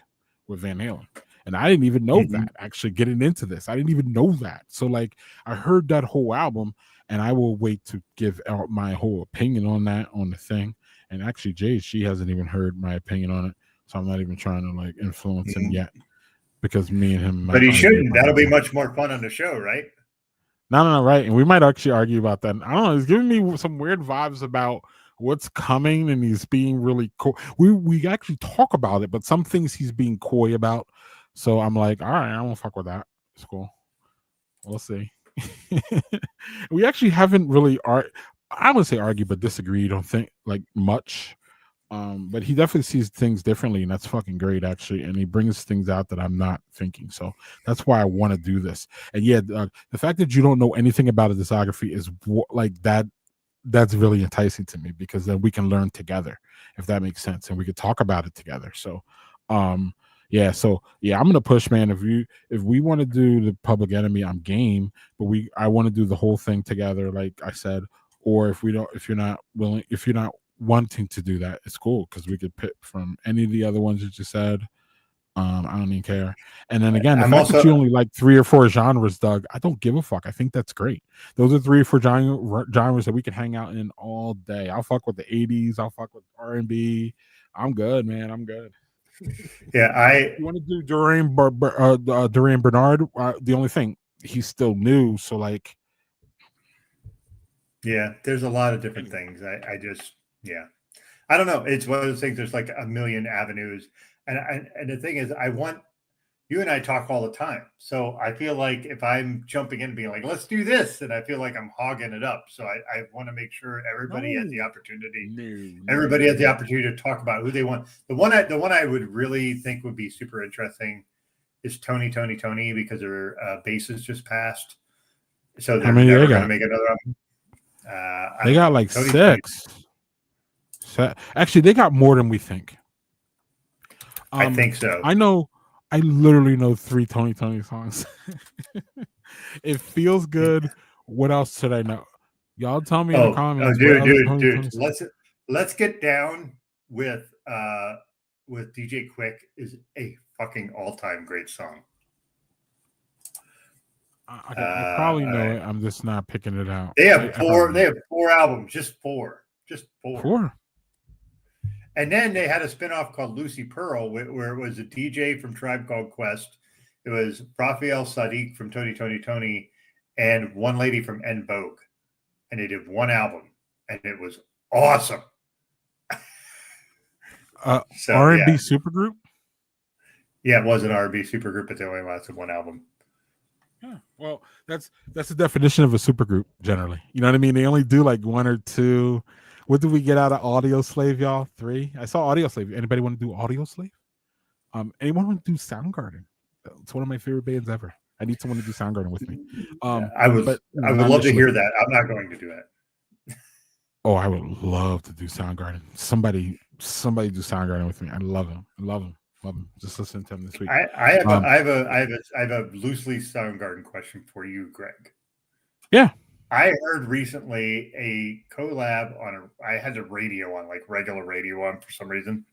with Van Halen. And I didn't even know that, actually, getting into this. I didn't even know that. So, like, I heard that whole album, and I will wait to give out my whole opinion on that, on the thing. And actually, Jade, she hasn't even heard my opinion on it. So I'm not even trying to, like, influence him yet. Because me and him... But he shouldn't. That'll be much more fun on the show, right? No, right. And we might actually argue about that. I don't know. He's giving me some weird vibes about what's coming, and he's being really cool. We actually talk about it, but some things he's being coy about. So I'm like, all right, I won't fuck with that. It's cool. We'll see. We actually haven't really I would say argue, but disagree. Don't think like much. But he definitely sees things differently, and that's fucking great, actually. And he brings things out that I'm not thinking. So that's why I want to do this. And yeah, the fact that you don't know anything about a discography is like that. That's really enticing to me because then we can learn together, if that makes sense, and we could talk about it together. So, yeah, I'm gonna push, man. If we want to do the Public Enemy, I'm game. But I want to do the whole thing together, like I said. Or if you're not wanting to do that, it's cool because we could pick from any of the other ones that you said. I don't even care. And then again, the I'm fact that also you only like 3 or 4 genres, Doug, I don't give a fuck. I think that's great. Those are 3 or 4 genres that we can hang out in all day. I'll fuck with the 80s. I'll fuck with R&B. I'm good, man. I'm good. I You want to do Duran Bernard? The only thing, he's still new, so like, yeah. There's a lot of different anyway. things. I just I don't know. It's one of those things. There's like a million avenues, and the thing is, I want you and I talk all the time. So I feel like if I'm jumping in and being like, let's do this, and I feel like I'm hogging it up. So I want to make sure everybody has the No, opportunity. Everybody has the no. opportunity to talk about who they want. The one I would really think would be super interesting is Tony because their bassist just passed. So How they're many they never going to got? make another album. I They don't got know. like Tony. 6. Actually, they got more than we think. I think so. I know. I literally know 3 Tony songs. It feels good. What else should I know? Y'all tell me in the comments what other Tony songs. Let's get down with DJ Quick is a fucking all time great song. Okay, I probably know Uh, it. I'm just not picking it out. they have I probably know. They have 4 albums, just four. 4. And then they had a spinoff called Lucy Pearl, where it was a DJ from Tribe Called Quest. It was Raphael Sadiq from Tony, and one lady from En Vogue. And they did 1 album, and it was awesome. So R&B supergroup. yeah, it was an R&B supergroup, but they only lasted 1 album. Yeah, well, that's the definition of a supergroup generally. You know what I mean? They only do like 1 or 2. What did we get out of Audio Slave, y'all? 3. I saw Audio Slave. Anybody want to do Audio Slave? Anyone want to do Soundgarden? It's one of my favorite bands ever. I need someone to do Soundgarden with me. I would love to hear that. I'm not going to do that. Oh, I would love to do Soundgarden. Somebody do Soundgarden with me. I love them. Just listen to them this week. I have a loosely Soundgarden question for you, Greg. Yeah. I heard recently a collab I had the radio on, like regular radio on for some reason,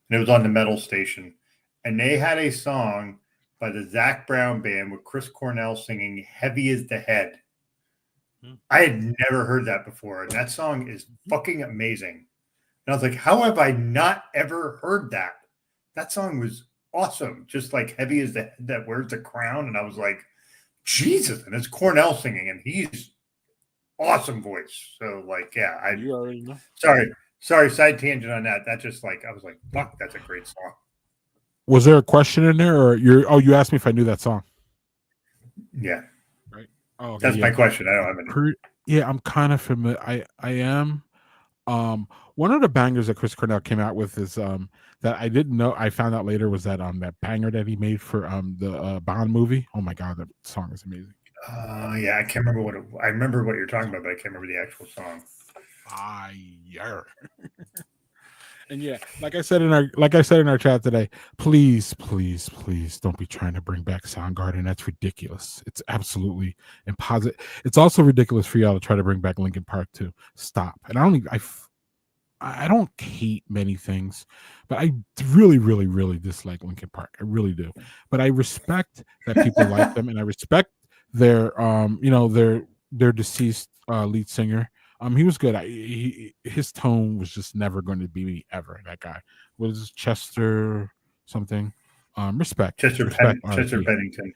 and it was on the metal station, and they had a song by the Zac Brown Band with Chris Cornell singing "Heavy Is the Head." I had never heard that before, and that song is fucking amazing. And I was like, how have I not ever heard that? That song was awesome. Just like "Heavy Is the Head" that wears the crown, and I was like, Jesus, and it's Cornell singing, and he's awesome voice. So like, yeah, you already know. Sorry, side tangent on that. That just like I was like, fuck, that's a great song. Was there a question in there, or you asked me if I knew that song? Yeah. Right. Oh, okay, that's my question. I don't have any. Yeah, I'm kind of familiar. I am. One of the bangers that Chris Cornell came out with is that I didn't know. I found out later was that that banger that he made for the Bond movie. Oh my god, that song is amazing. Yeah, I can't remember I remember what you're talking about, but I can't remember the actual song. Fire. And yeah, like I said in our chat today, please don't be trying to bring back Soundgarden. That's ridiculous. It's absolutely impossible. It's also ridiculous for y'all to try to bring back Linkin Park too. Stop. And I don't hate many things, but I really dislike Linkin Park. I really do. But I respect that people like them, and I respect their their deceased lead singer. He was good. His tone was just never going to be me ever. That guy was Chester something. Respect. Chester Bennington.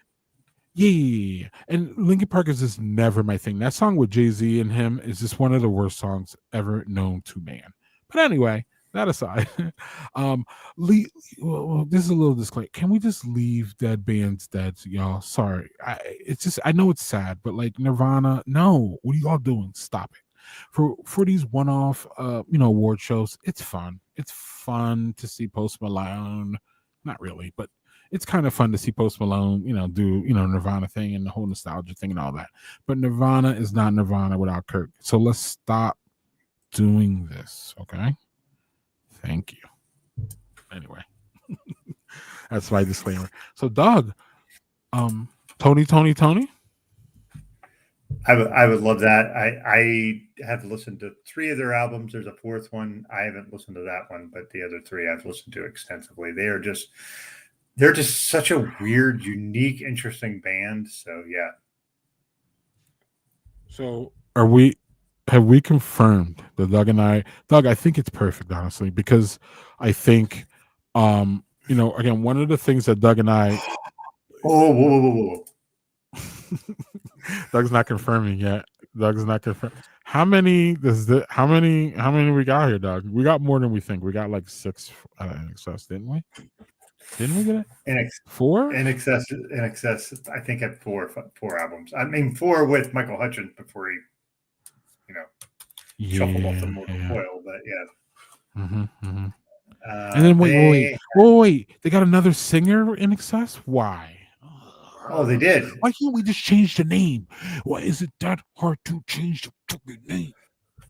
Yeah. And Linkin Park is just never my thing. That song with Jay-Z and him is just one of the worst songs ever known to man. But anyway, that aside, this is a little disclaimer. Can we just leave dead bands dead, y'all? Sorry. I know it's sad, but like Nirvana, no. What are y'all doing? Stop it. For these one-off award shows, it's fun. It's fun to see Post Malone. Not really, but it's kind of fun to see Post Malone, do Nirvana thing and the whole nostalgia thing and all that. But Nirvana is not Nirvana without Kurt. So let's stop doing this, okay? Thank you. Anyway, that's my disclaimer. So, Doug, Tony. I would love that. I have listened to 3 of their albums. There's a 4th one. I haven't listened to that one, but the other 3 I've listened to extensively. They are just they're just such a weird, unique, interesting band. So yeah. So have we confirmed that Doug, I think it's perfect, honestly, because I think, again, one of the things that Doug and I, Oh, whoa, whoa, whoa, Doug's not confirming yet. Doug's not confirmed. How many we got here, Doug? We got more than we think. We got like 6 excess, didn't we? Didn't we get it? In, 4? in excess, I think at four albums. I mean, 4 with Michael Hutchins before he, shuffled off the mortal coil. But yeah. Mm-hmm. And then wait. They got another singer in excess? Why? Oh, they did. Why can't we just change the name? Why is it that hard to change the fucking name?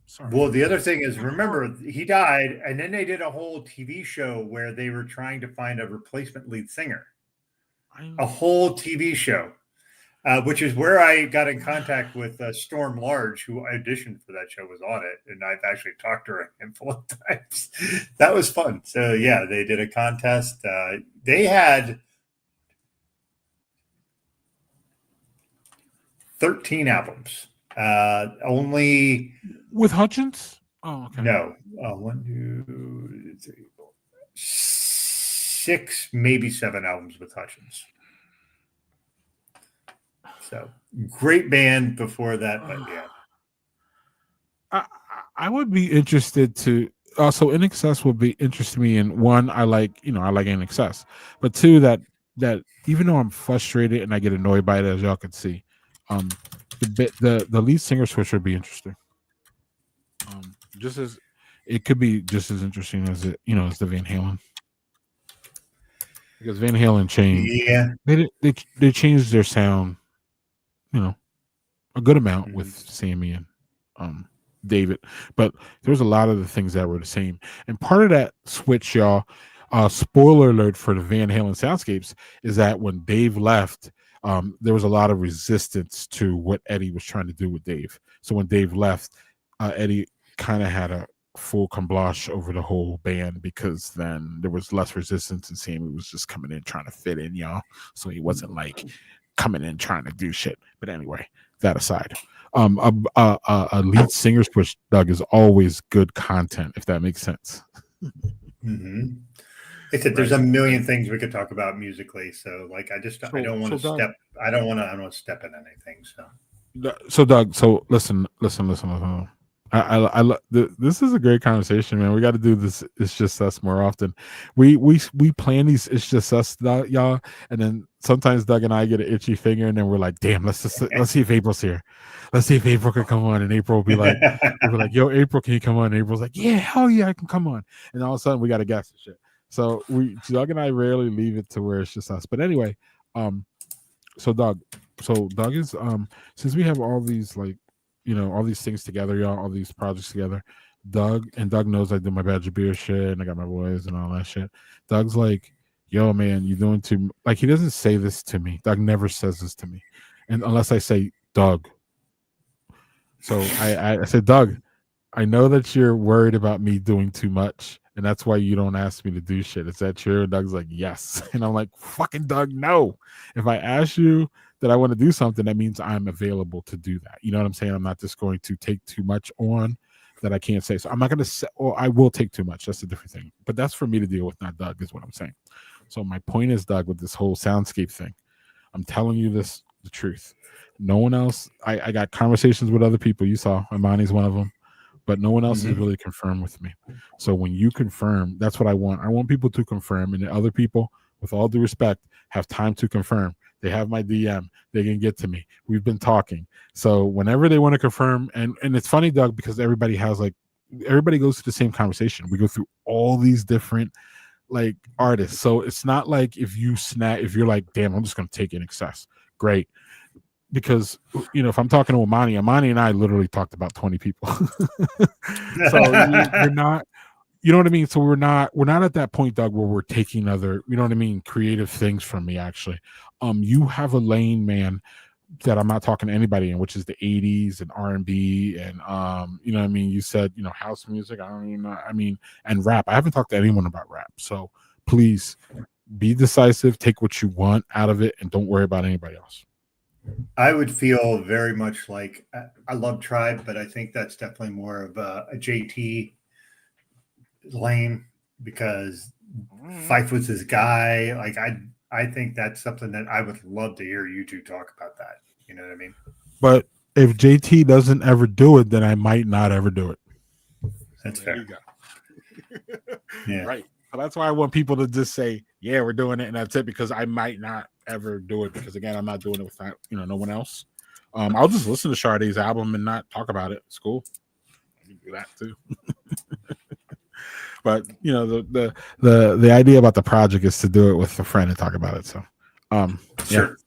Sorry. Well, the other thing is, remember, he died, and then they did a whole TV show where they were trying to find a replacement lead singer. A whole TV show, which is where I got in contact with Storm Large, who auditioned for that show, was on it, and I've actually talked to her a handful of times. That was fun. So yeah, they did a contest. They had 13 albums. Only with Hutchins? Oh, okay. No. 1, 2, 3, 4, 6, maybe 7 albums with Hutchins. So great band before that, but yeah. I would be interested to also In Excess would be interested me in one, I like In Excess, but two, that even though I'm frustrated and I get annoyed by it, as y'all can see, the lead singer switch would be interesting. Just as it could be just as interesting as as the Van Halen, because Van Halen changed. Yeah, they changed their sound, a good amount with Sammy and David, but there's a lot of the things that were the same. And part of that switch, y'all, spoiler alert for the Van Halen Soundscapes, is that when Dave left, there was a lot of resistance to what Eddie was trying to do with Dave. So when Dave left, Eddie kind of had a full comblash over the whole band, because then there was less resistance and Sammy was just coming in trying to fit in, y'all. So he wasn't like coming in trying to do shit. But anyway, that aside, a lead singer switch, Doug, is always good content, if that makes sense. There's a million things we could talk about musically. So like, I don't want to step in anything. So Doug, listen. This is a great conversation, man. We got to do this. It's Just Us more often. We plan these It's Just Us, y'all, and then sometimes Doug and I get an itchy finger, and then we're like, damn, let's see if April's here. Let's see if April can come on, and April will be like, yo, April, can you come on? And April's like, yeah, hell yeah, I can come on. And all of a sudden, we got to guess and shit. So Doug and I rarely leave it to where it's just us. But anyway, so Doug is since we have all these all these things together, y'all, all these projects together. Doug knows I do my Badger Beer shit and I got my boys and all that shit. Doug's like, yo, man, you doing too, like, he doesn't say this to me. Doug never says this to me. And unless I say, Doug. So I said, Doug, I know that you're worried about me doing too much, and that's why you don't ask me to do shit. Is that true? And Doug's like, yes. And I'm like, fucking Doug, no. If I ask you that I want to do something, that means I'm available to do that. You know what I'm saying? I'm not just going to take too much on that I can't say. So I'm not going to say, or I will take too much. That's a different thing. But that's for me to deal with, not Doug, is what I'm saying. So my point is, Doug, with this whole soundscape thing, I'm telling you the truth. No one else, I got conversations with other people. You saw, Imani's one of them. But no one else is really confirmed with me. So when you confirm, that's what I want. I want people to confirm, and the other people, with all due respect, have time to confirm. They have my DM. They can get to me. We've been talking. So whenever they want to confirm, and it's funny, Doug, because everybody goes through the same conversation. We go through all these different artists. So it's not like if you're like, damn, I'm just going to take In Excess. Great. Because if I'm talking to Imani and I literally talked about 20 people. So you're not, you know what I mean? So we're not at that point, Doug, where we're taking other, creative things from me. Actually, you have a lane, man, that I'm not talking to anybody in, which is the 80s and R&B and you said house music. I don't even know. And rap. I haven't talked to anyone about rap. So please be decisive, take what you want out of it, and don't worry about anybody else. I would feel very much like I love Tribe, but I think that's definitely more of a JT lane because Fife was his guy. Like I think that's something that I would love to hear you two talk about that. You know what I mean? But if JT doesn't ever do it, then I might not ever do it. That's fair. You go. Yeah. Right. So that's why I want people to just say, yeah, we're doing it, and that's it, because I might not ever do it, because again, I'm not doing it with no one else. I'll just listen to Sade's album and not talk about it. It's cool. I can do that too. But the idea about the project is to do it with a friend and talk about it. So Sure.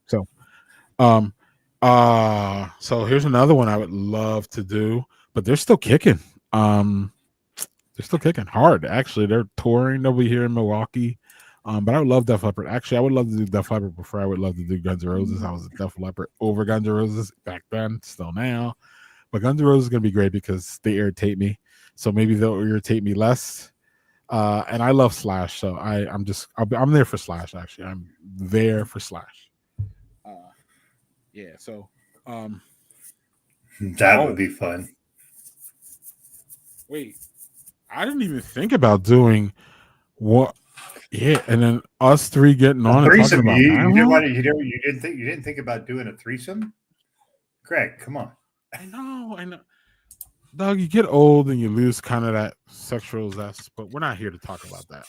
Yeah. So here's another one I would love to do, but they're still kicking. They're still kicking hard. Actually, they're touring. They'll be here in Milwaukee. But I would love Def Leppard. Actually, I would love to do Def Leppard before I would love to do Guns N' Roses. I was a Def Leppard over Guns N' Roses back then, still now. But Guns N' Roses is going to be great because they irritate me. So maybe they'll irritate me less. And I love Slash, so I'm there for Slash. Actually, I'm there for Slash. Yeah. So that would be fun. Wait, I didn't even think about doing what. Yeah, and then us three getting on and talking about you didn't think about doing a threesome? Greg, come on. I know. Doug, you get old and you lose kind of that sexual zest, but we're not here to talk about that.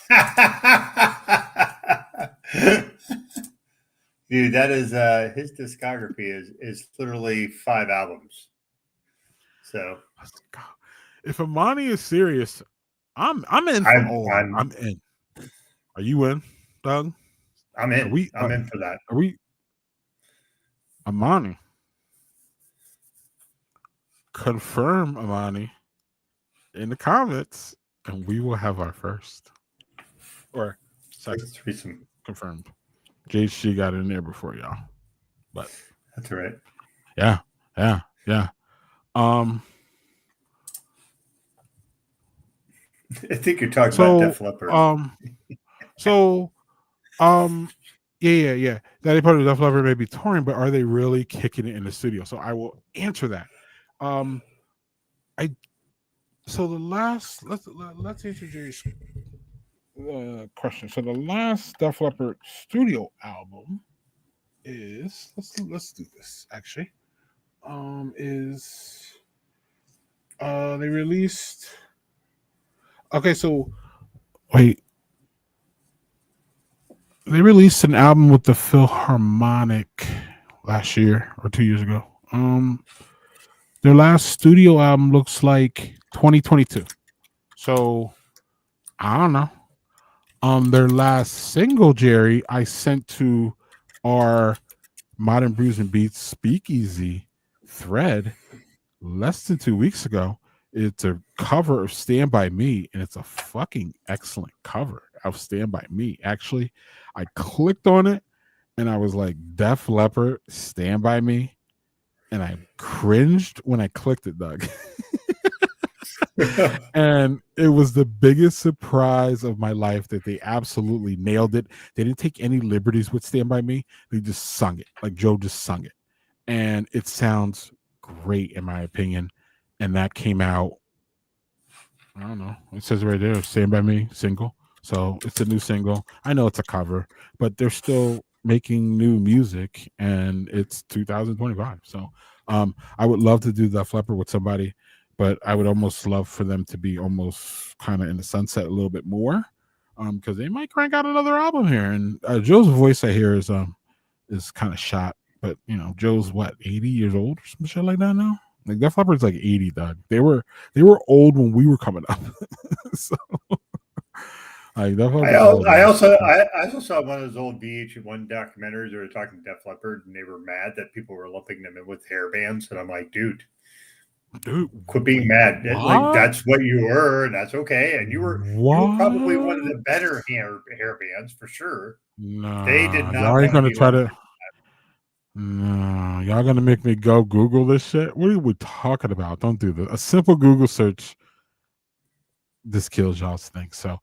Dude, that is his discography is literally 5 albums. So if Imani is serious, I'm in for all. I'm in. Are you in, Doug? I'm in. I'm in for that. Are we? Imani. Confirm Imani in the comments, and we will have our first or second threesome confirmed. JC got in there before y'all, but that's all right. Yeah. I think you're talking about Def Leppard. Yeah. Daddy Part of Def Leppard may be touring, but are they really kicking it in the studio? So I will answer that. Let's introduce the question. So the last Def Leppard studio album is let's do this actually. They released. Okay, so wait. They released an album with the Philharmonic last year or 2 years ago. Their last studio album looks like 2022. So I don't know. Their last single, Jerry, I sent to our Modern Brews and Beats Speakeasy thread less than 2 weeks ago. It's a cover of Stand By Me, and it's a fucking excellent cover of Stand By Me. Actually, I clicked on it, and I was like, Def Leppard, Stand By Me. And I cringed when I clicked it, Doug. And it was the biggest surprise of my life that they absolutely nailed it. They didn't take any liberties with Stand By Me. They just sung it. Like Joe just sung it. And it sounds great, in my opinion. And that came out, I don't know. It says right there, Stand By Me, single. So it's a new single. I know it's a cover, but they're still making new music, and it's 2025. So I would love to do Def Leppard with somebody, but I would almost love for them to be almost kind of in the sunset a little bit more, because they might crank out another album here. And Joe's voice I hear is kind of shot, but Joe's what, 80 years old or some shit like that now. Like Def Leppard's like 80, Doug. They were old when we were coming up. So I also saw one of those old VH1 documentaries. They were talking Def Leppard, and they were mad that people were lumping them in with hair bands. And I'm like, dude, quit being mad. Like that's what you were, and that's okay. And you were probably one of the better hair bands for sure. No, they did not. Y'all ain't gonna try to. No, y'all gonna make me go Google this shit? What are we talking about? Don't do this. A simple Google search. This kills y'all's thing. So,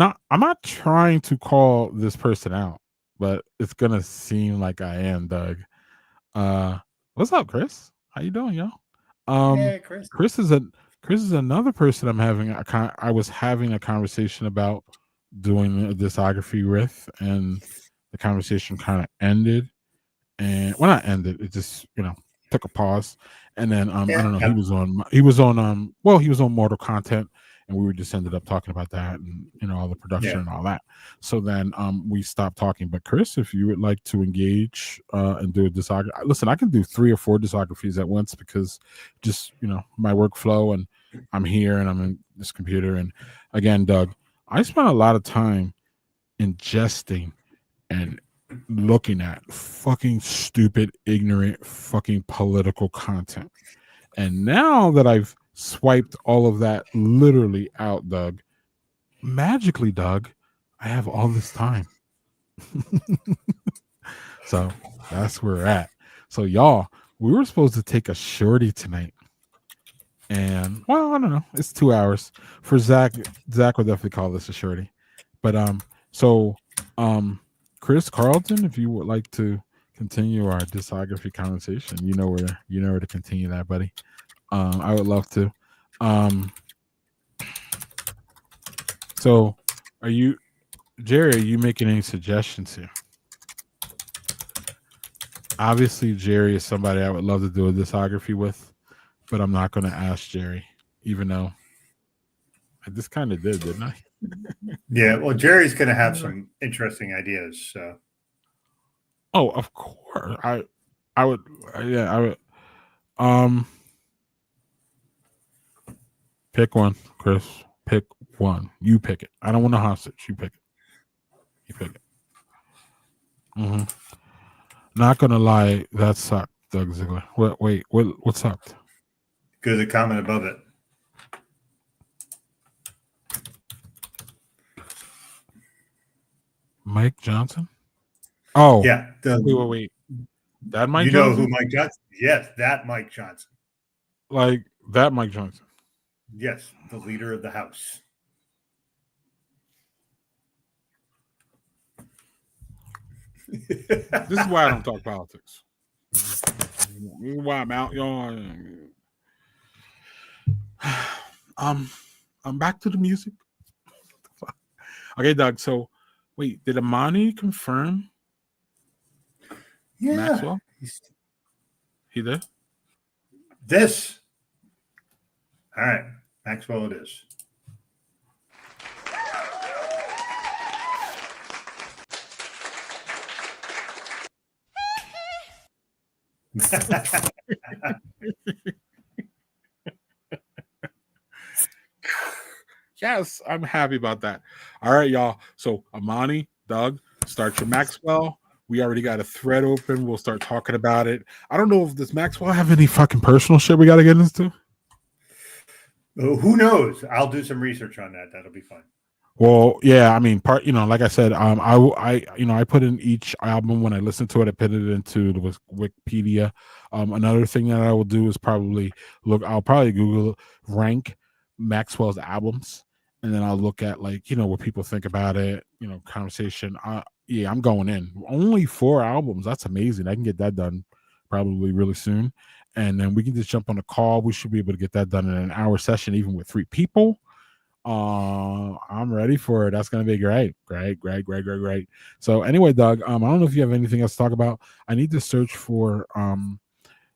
I'm not trying to call this person out, but it's gonna seem like I am, Doug. Uh, what's up, Chris? How you doing, yo? Um, Yeah, Chris. Chris is a Chris is another person I was having a conversation about doing a discography with, and the conversation kind of ended. And well, not ended. It just took a pause, and then I Yeah, don't know. yep, He was on Mortal Content, and we were just ended up talking about that and all the production yeah. and all that. So then we stopped talking. But Chris, if you would like to engage and do a discography, listen, I can do 3 or 4 discographies at once because just my workflow, and I'm here and I'm in this computer. And again, Doug, I spent a lot of time ingesting and looking at fucking stupid, ignorant, fucking political content. And now that I've swiped all of that literally out, Doug, magically, Doug, I have all this time. So that's where we're at. So, y'all, we were supposed to take a shorty tonight. And well, I don't know. It's 2 hours. For Zach would definitely call this a shorty. But so Chris Carlton, if you would like to continue our discography conversation, you know where to continue that, buddy. I would love to. So are you Jerry, are you making any suggestions here? Obviously, Jerry is somebody I would love to do a discography with, but I'm not gonna ask Jerry, even though I just kind of did, didn't I? Yeah. Well, Jerry's going to have some interesting ideas. So. Oh, of course. I would yeah, I would um pick one, Chris. Pick one. You pick it. I don't want a hostage. You pick it. You pick it. Hmm. Not gonna lie, that sucked, Doug Ziegler. What sucked? Go to the comment above it. Mike Johnson? Oh, Yeah. wait. That Mike You know who Johnson? Mike Johnson? Yes, that Mike Johnson. Like that Mike Johnson. Yes, the leader of the House. This is why I don't talk politics. This is why I'm out, y'all. I'm back to the music. Okay, Doug. So, wait, did Amani confirm Yeah. Maxwell? He did. This. All right. Maxwell it is. Yes, I'm happy about that. All right, y'all. So Amani, Doug, start your Maxwell. We already got a thread open. We'll start talking about it. I don't know if does Maxwell have any fucking personal shit we got to get into. Who knows? I'll do some research on that. That'll be fun. Well, yeah, I mean, like I said, I put in each album when I listen to it, I put it into the Wikipedia. Another thing that I will do is I'll probably Google rank Maxwell's albums, and then I'll look at what people think about it, conversation. Yeah, I'm going in. Only 4 albums. That's amazing. I can get that done probably really soon, and then we can just jump on a call. We should be able to get that done in an hour session, even with 3 people. I'm ready for it. That's gonna be great. Great. So anyway, Doug, I don't know if you have anything else to talk about. I need to search for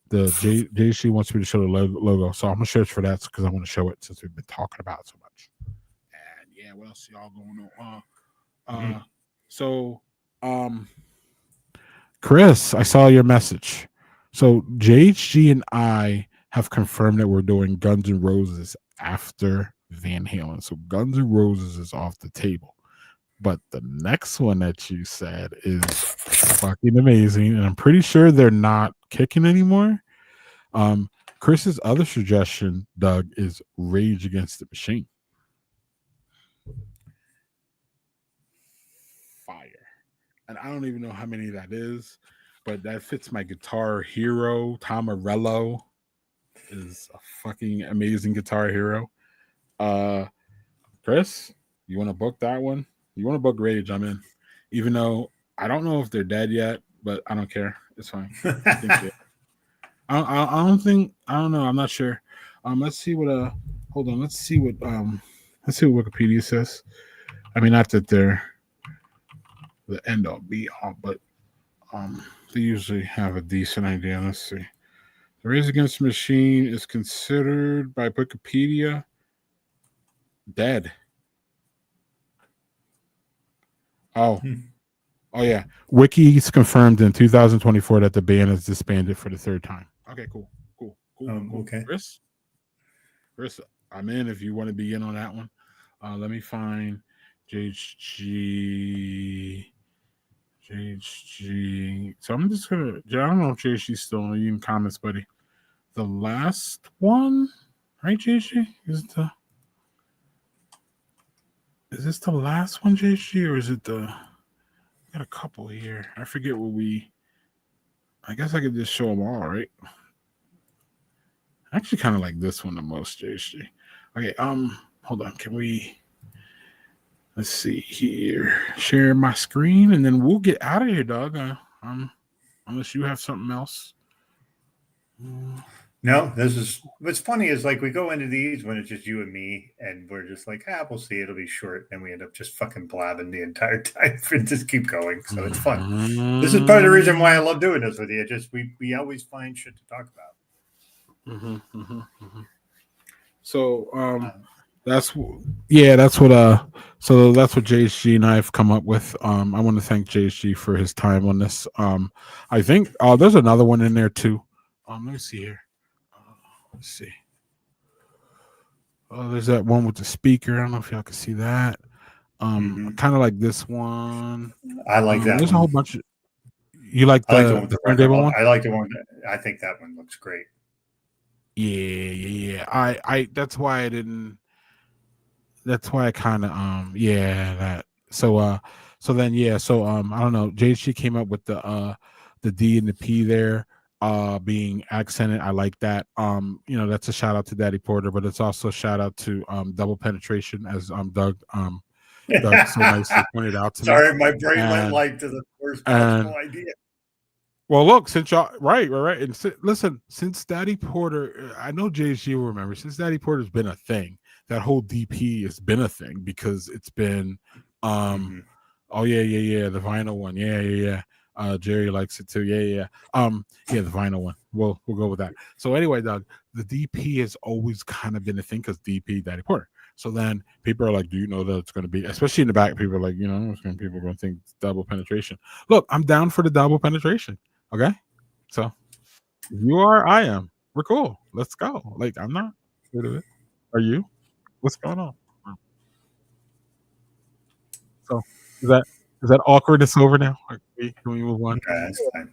the JC wants me to show the logo. So I'm gonna search for that because I want to show it since we've been talking about it so much. And yeah, what else y'all going on? So Chris, I saw your message. So JHG and I have confirmed that we're doing Guns N' Roses after Van Halen. So Guns N' Roses is off the table. But the next one that you said is fucking amazing. And I'm pretty sure they're not kicking anymore. Chris's other suggestion, Doug, is Rage Against the Machine. Fire. And I don't even know how many that is, but that fits my guitar hero. Tom Morello is a fucking amazing guitar hero. Chris, You want to book that one? You want to book Rage? I'm in. Even though I don't know if they're dead yet, but I don't care. It's fine. I think they. I don't think. I don't know. I'm not sure. Let's see what. Hold on. Let's see what. Let's see what Wikipedia says. I mean, not that they're the end all be all, but they usually have a decent idea. Let's see. The Rage Against the Machine is considered by Wikipedia dead. Oh, oh yeah. Wiki's confirmed in 2024 that the band is disbanded for the third time. Okay, cool. Okay. Chris, I'm in if you want to be in on that one. Let me find JHG. So I'm just gonna. I don't know if JHG's still in the comments, buddy. The last one, right? JHG is this the last one, JHG, or is it the? Got a couple here. I forget what we. I guess I could just show them all, right? I actually kind of like this one the most, JHG. Okay, hold on. Can we? Let's see here. Share my screen, and then we'll get out of here, dog. Unless you have something else. No, this is what's funny is like we go into these when it's just you and me, and we're just like, we'll see, it'll be short, and we end up just fucking blabbing the entire time and just keep going. So it's fun. This is part of the reason why I love doing this with you. Just we always find shit to talk about. So that's what so that's what JHG and I have come up with. I want to thank JHG for his time on this. I think there's another one in there too. Let me see here. Let's see. Oh, there's that one with the speaker. I don't know if y'all can see that. Kind of like this one. I like that. There's one. a whole bunch of. You like the turntable one? I like the one. I think that one looks great. Yeah. I that's why I didn't. That's why I kind of that. So then I don't know. JHG came up with the D and the P there. Being accented, I like that. That's a shout out to Daddy Porter, but it's also a shout out to double penetration, as Doug so nicely pointed out to me. Sorry, my brain went like to the first possible idea. Well, look, since y'all right, and listen, since Daddy Porter, I know JHG will remember. Since Daddy Porter's been a thing, that whole DP has been a thing because it's been, the vinyl one, yeah. Jerry likes it too. Yeah. The vinyl one. We'll go with that. So anyway, Doug, the DP has always kind of been a thing because DP, Daddy Porter. So then people are like, do you know that it's going to be, especially in the back, people are like, people are going to think it's double penetration. Look, I'm down for the double penetration. Okay. So you are, I am. We're cool. Let's go. Like, I'm not scared of it. Are you? What's going on? So is that awkwardness over now? Can we move on? That's fine.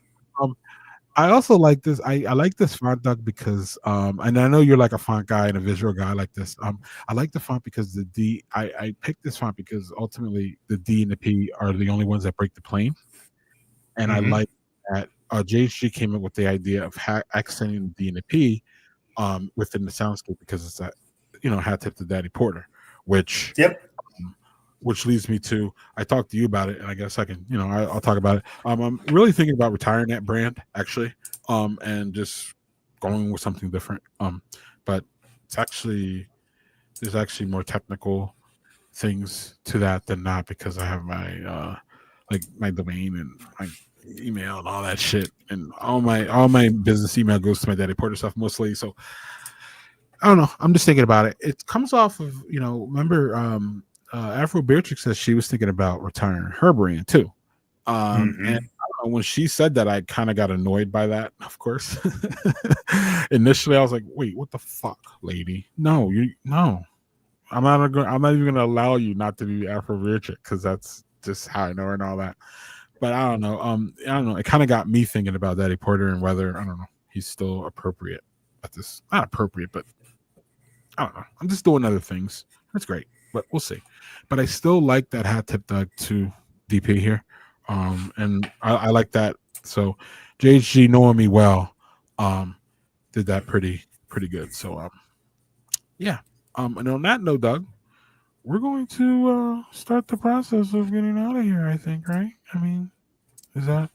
I also like this. I like this font, Doug, because and I know you're like a font guy and a visual guy like this. I like the font because the D. I picked this font because ultimately the D and the P are the only ones that break the plane, and I like that JHG came up with the idea of accenting the D and the P within the soundscape because it's that hat tip to Daddy Porter, which leads me to, I talked to you about it, and I guess I can, I'll talk about it. I'm really thinking about retiring that brand, actually, and just going with something different. But there's actually more technical things to that than not because I have my my domain and my email and all that shit, and all my business email goes to my Daddy Porter stuff mostly. So I don't know. I'm just thinking about it. It comes off of remember. Afro Beatrix says she was thinking about retiring her brand too. And I don't know, when she said that, I kind of got annoyed by that, of course. Initially, I was like, wait, what the fuck, lady? No. I'm not even gonna allow you not to be Afro Beatrix because that's just how I know her and all that. But I don't know. It kind of got me thinking about Daddy Porter and whether, I don't know, he's still appropriate at this. Not appropriate, but I don't know. I'm just doing other things. That's great. But we'll see. But I still like that hat tip Doug to DP here. And I like that. So JHG, knowing me well, did that pretty good. So yeah. And on that note, Doug, we're going to start the process of getting out of here. I think, right? I mean, is that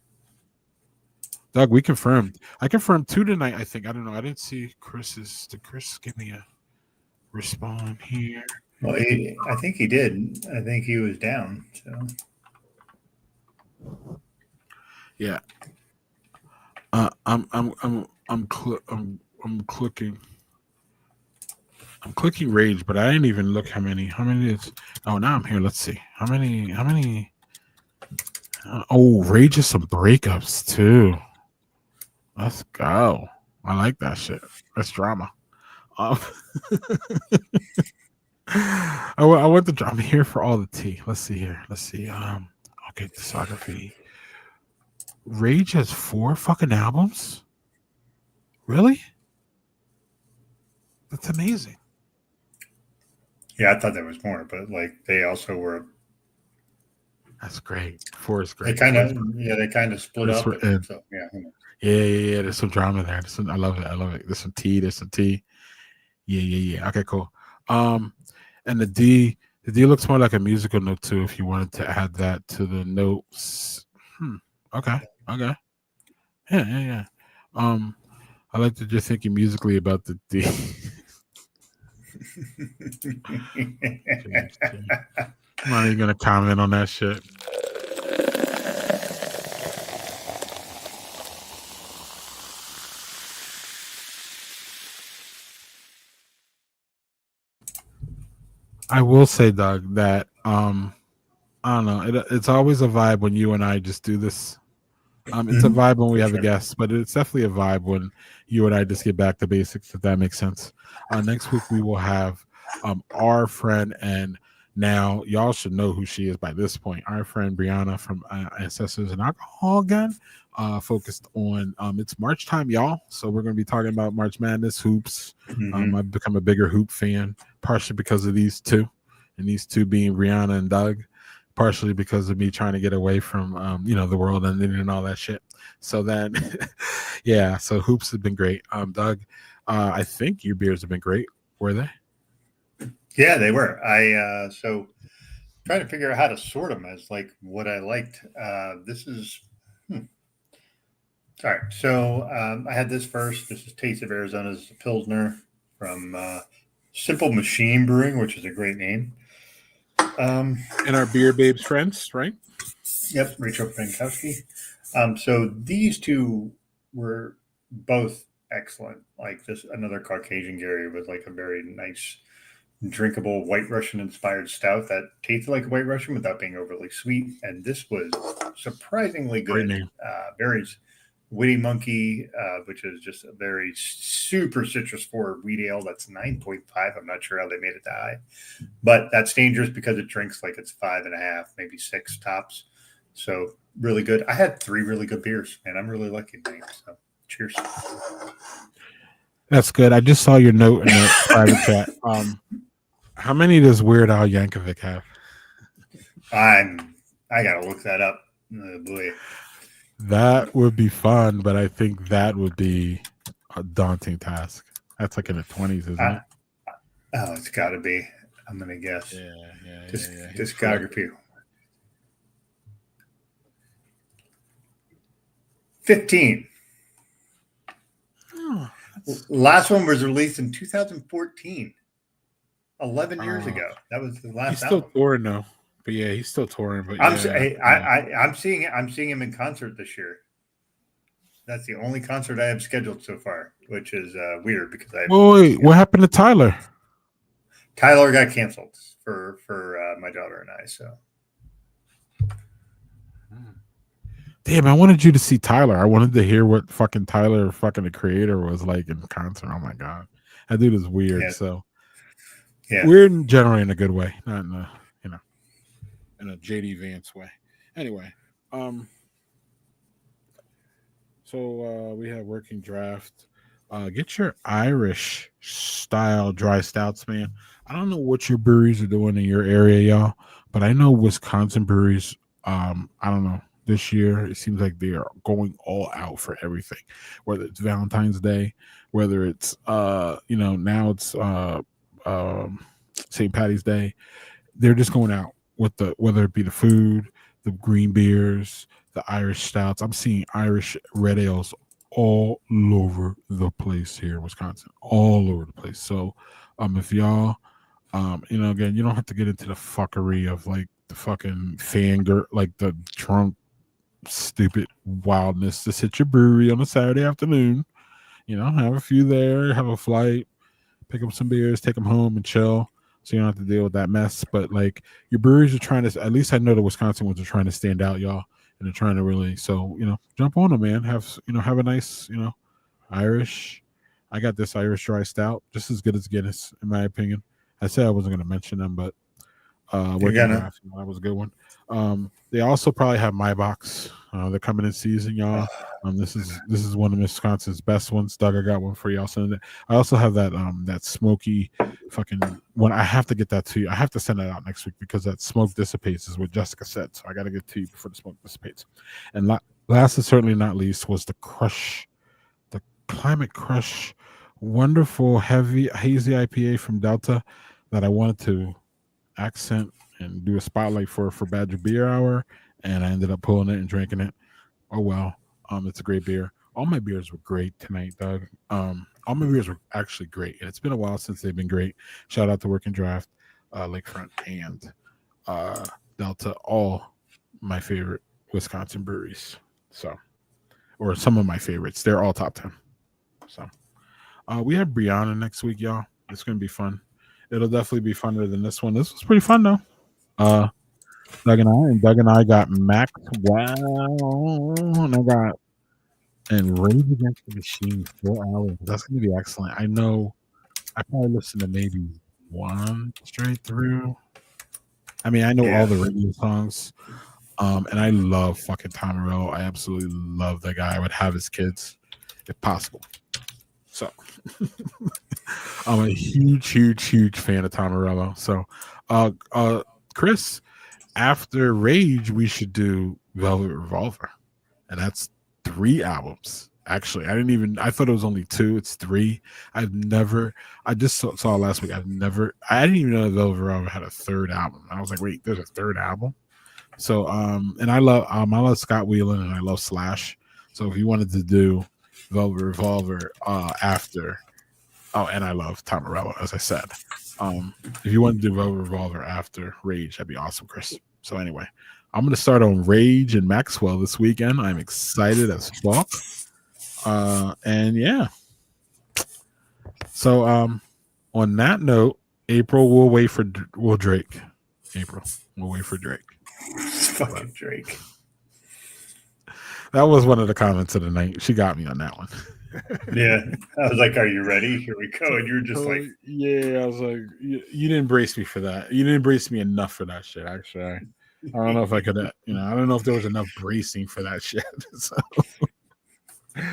Doug? We confirmed. I confirmed 2 tonight. I think. I don't know. I didn't see Chris's. Did Chris give me a respond here? Well, I think he did. I think he was down. So Yeah. I'm clicking. I'm clicking rage, but I didn't even look how many. How many is? Oh, now I'm here. Let's see. How many? How many? Oh, rage is some breakups too. Let's go. I like that shit. That's drama. Um, I want the. I'm here for all the tea. Let's see here. Let's see. Okay, discography. Rage has 4 fucking albums. Really? That's amazing. yeah, I thought there was more, but like they also were. That's great. 4 is They great. kind of they kind of split up. And, So yeah. yeah. There's some drama there. I love it. I love it. There's some tea. There's some tea. Yeah. Okay, cool. And the D looks more like a musical note too. If you wanted to add that to the notes. Okay. Yeah. I like that you're thinking musically about the D. I'm not even gonna comment on that shit. I will say, Doug, that I don't know. It's always a vibe when you and I just do this. It's a vibe when we have a guest, but it's definitely a vibe when you and I just get back to basics, if that makes sense. Next week we will have our friend, and now y'all should know who she is by this point. Our friend Brianna from Ancestors and Alcohol again, focused on it's March time, y'all. So we're going to be talking about March Madness hoops. I've become a bigger hoop fan, partially because of these two, and these two being Brianna and Doug. Partially because of me trying to get away from the world ending and all that shit. So then yeah, so hoops have been great. Doug, I think your beers have been great. Were they? Yeah, they were. I so trying to figure out how to sort them as like what I liked. This is all right. So I had this first. This is Taste of Arizona's Pilsner from Simple Machine Brewing, which is a great name. And our beer babes friends, right? Yep, Rachel Frankowski. So these two were both excellent. Like this, another Caucasian Gary with like a very nice, drinkable White Russian inspired stout that tasted like White Russian without being overly sweet. And this was surprisingly good. Great name. Very Witty Monkey, which is just a very super citrus forward wheat ale. That's 9.5. I'm not sure how they made it that high, but that's dangerous because it drinks like it's 5.5, maybe 6 tops. So really good. I had 3 really good beers, and I'm really lucky tonight. So cheers. That's good. I just saw your note in the private chat. How many does Weird Al Yankovic have? I gotta look that up. Oh, boy. That would be fun, but I think that would be a daunting task. That's like in the 20s, isn't it? Oh, it's got to be. I'm gonna guess. Yeah. Discography. 15. Oh, last one was released in 2014. 11 years ago. That was the last. He's still touring though. But yeah, he's still touring. But I'm seeing him in concert this year. That's the only concert I have scheduled so far, which is weird because what happened to Tyler? Tyler got canceled for my daughter and I. So damn, I wanted you to see Tyler. I wanted to hear what fucking Tyler, fucking the creator, was like in concert. Oh my god, that dude is weird. Yeah. So weird generally in a good way, not in a in a JD Vance way. Anyway, so we have working draft. Get your Irish style dry stouts, man. I don't know what your breweries are doing in your area, y'all, but I know Wisconsin breweries. I don't know. This year, it seems like they are going all out for everything. Whether it's Valentine's Day, whether it's now it's St. Patty's Day. they're just going out with the whether it be the food, the green beers, the Irish stouts. I'm seeing Irish red ales all over the place here in Wisconsin, all over the place. So, if y'all, again, you don't have to get into the fuckery of like the fucking fangirl, like the drunk, stupid wildness. Just hit your brewery on a Saturday afternoon. Have a few there, have a flight, pick up some beers, take them home, and chill. So you don't have to deal with that mess. But like your breweries are trying to, at least I know the Wisconsin ones are trying to stand out, y'all, and they're trying to really. So jump on them, man. Have a nice, Irish. I got this Irish dry stout, just as good as Guinness, in my opinion. I said I wasn't going to mention them, but working draft, that was a good one. They also probably have My Box. They're coming in season, y'all. This is one of Wisconsin's best ones. Doug, I got one for y'all. Send it. I also have that smoky fucking one. I have to get that to you. I have to send that out next week because that smoke dissipates is what Jessica said. So I got to get to you before the smoke dissipates. And last and certainly not least was the Climate Crush, wonderful heavy hazy IPA from Delta that I wanted to accent and do a spotlight for Badger Beer Hour, and I ended up pulling it and drinking it. Oh well, it's a great beer. All my beers were great tonight, Doug. All my beers were actually great, and it's been a while since they've been great. Shout out to Working Draft, Lakefront, and Delta, all my favorite Wisconsin breweries. So, or some of my favorites. They're all top 10. So, we have Brianna next week, y'all. It's gonna be fun. It'll definitely be funner than this one. This was pretty fun though. Doug and I got Maxwell, and Rage Against the Machine 4 hours. That's gonna be excellent. I know. I probably listened to maybe one straight through. I mean, I know all the radio songs, and I love fucking Tom Morello. I absolutely love that guy. I would have his kids if possible. So I'm a huge fan of Tom Morello. So Chris, after Rage, we should do Velvet Revolver. And that's 3 albums. Actually, I thought it was only 2. It's 3. I just saw last week. I didn't even know Velvet Revolver had a 3rd album. I was like, wait, there's a 3rd album? So, and I love Scott Weiland and I love Slash. So if you wanted to do Velvet Revolver after, and I love Tom Morello, as I said. If you want to do Velvet Revolver after Rage, that'd be awesome, Chris. So anyway, I'm going to start on Rage and Maxwell this weekend. I'm excited as fuck. And yeah. So on that note, April, we'll wait for Drake. April, we'll wait for Drake. Fucking Drake. That was one of the comments of the night. She got me on that one. Yeah, I was like, "Are you ready? Here we go." And you were just like, "Yeah." I was like, "You didn't brace me for that. You didn't brace me enough for that shit." Actually, I don't know if I could. I don't know if there was enough bracing for that shit. So.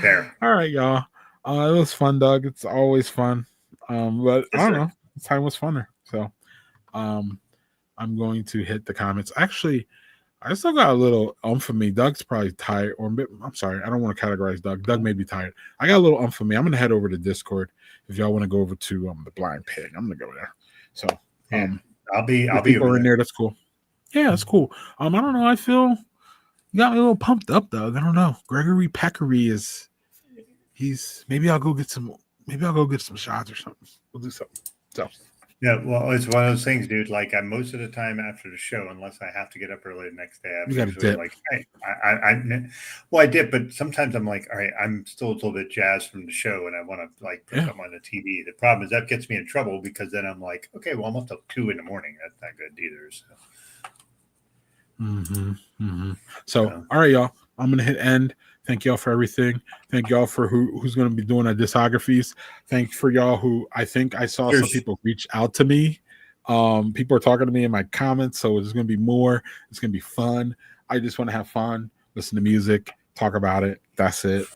There. All right, y'all. It was fun, Doug. It's always fun. But I don't know. This time was funner. So, I'm going to hit the comments. Actually, I still got a little for me. Doug's probably tired, or I'm sorry, I don't want to categorize Doug. Doug may be tired. I got a little for me. I'm gonna head over to Discord if y'all want to go over to the Blind Pig. I'm gonna go there. So I'll be over in there. That's cool. Yeah, that's cool. I don't know. I feel you got me a little pumped up, Doug. I don't know. Gregory Peckery maybe I'll go get some shots or something. We'll do something. So. Yeah, well, it's one of those things, dude. Like, most of the time after the show, unless I have to get up early the next day, I'm usually like, hey, I dip, but sometimes I'm like, all right, I'm still a little bit jazzed from the show, and I want to like put them on the TV. The problem is that gets me in trouble because then I'm like, okay, well, I'm up till 2 a.m. That's not good either. So. So, all right, y'all. I'm gonna hit end. Thank y'all for everything. Thank y'all for who's going to be doing our discographies. Thank for y'all who I think I saw some people reach out to me. People are talking to me in my comments, so there's going to be more. It's going to be fun. I just want to have fun, listen to music, talk about it. That's it.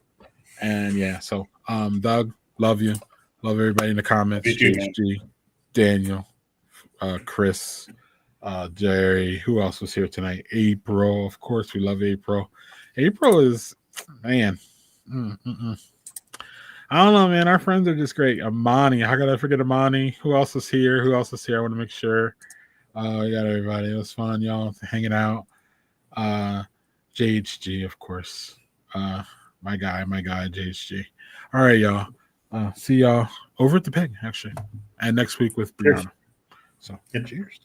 And yeah, so Doug, love you. Love everybody in the comments. JHG, Daniel, Chris, Jerry. Who else was here tonight? April. Of course, we love April. April is... Man, I don't know, man. Our friends are just great. Amani, how could I forget Amani? Who else is here? I want to make sure. We got everybody. It was fun, y'all, hanging out. JHG, of course. My guy, JHG. All right, y'all. See y'all over at the pig, actually, and next week with Cheers. Brianna. So, Yep. cheers.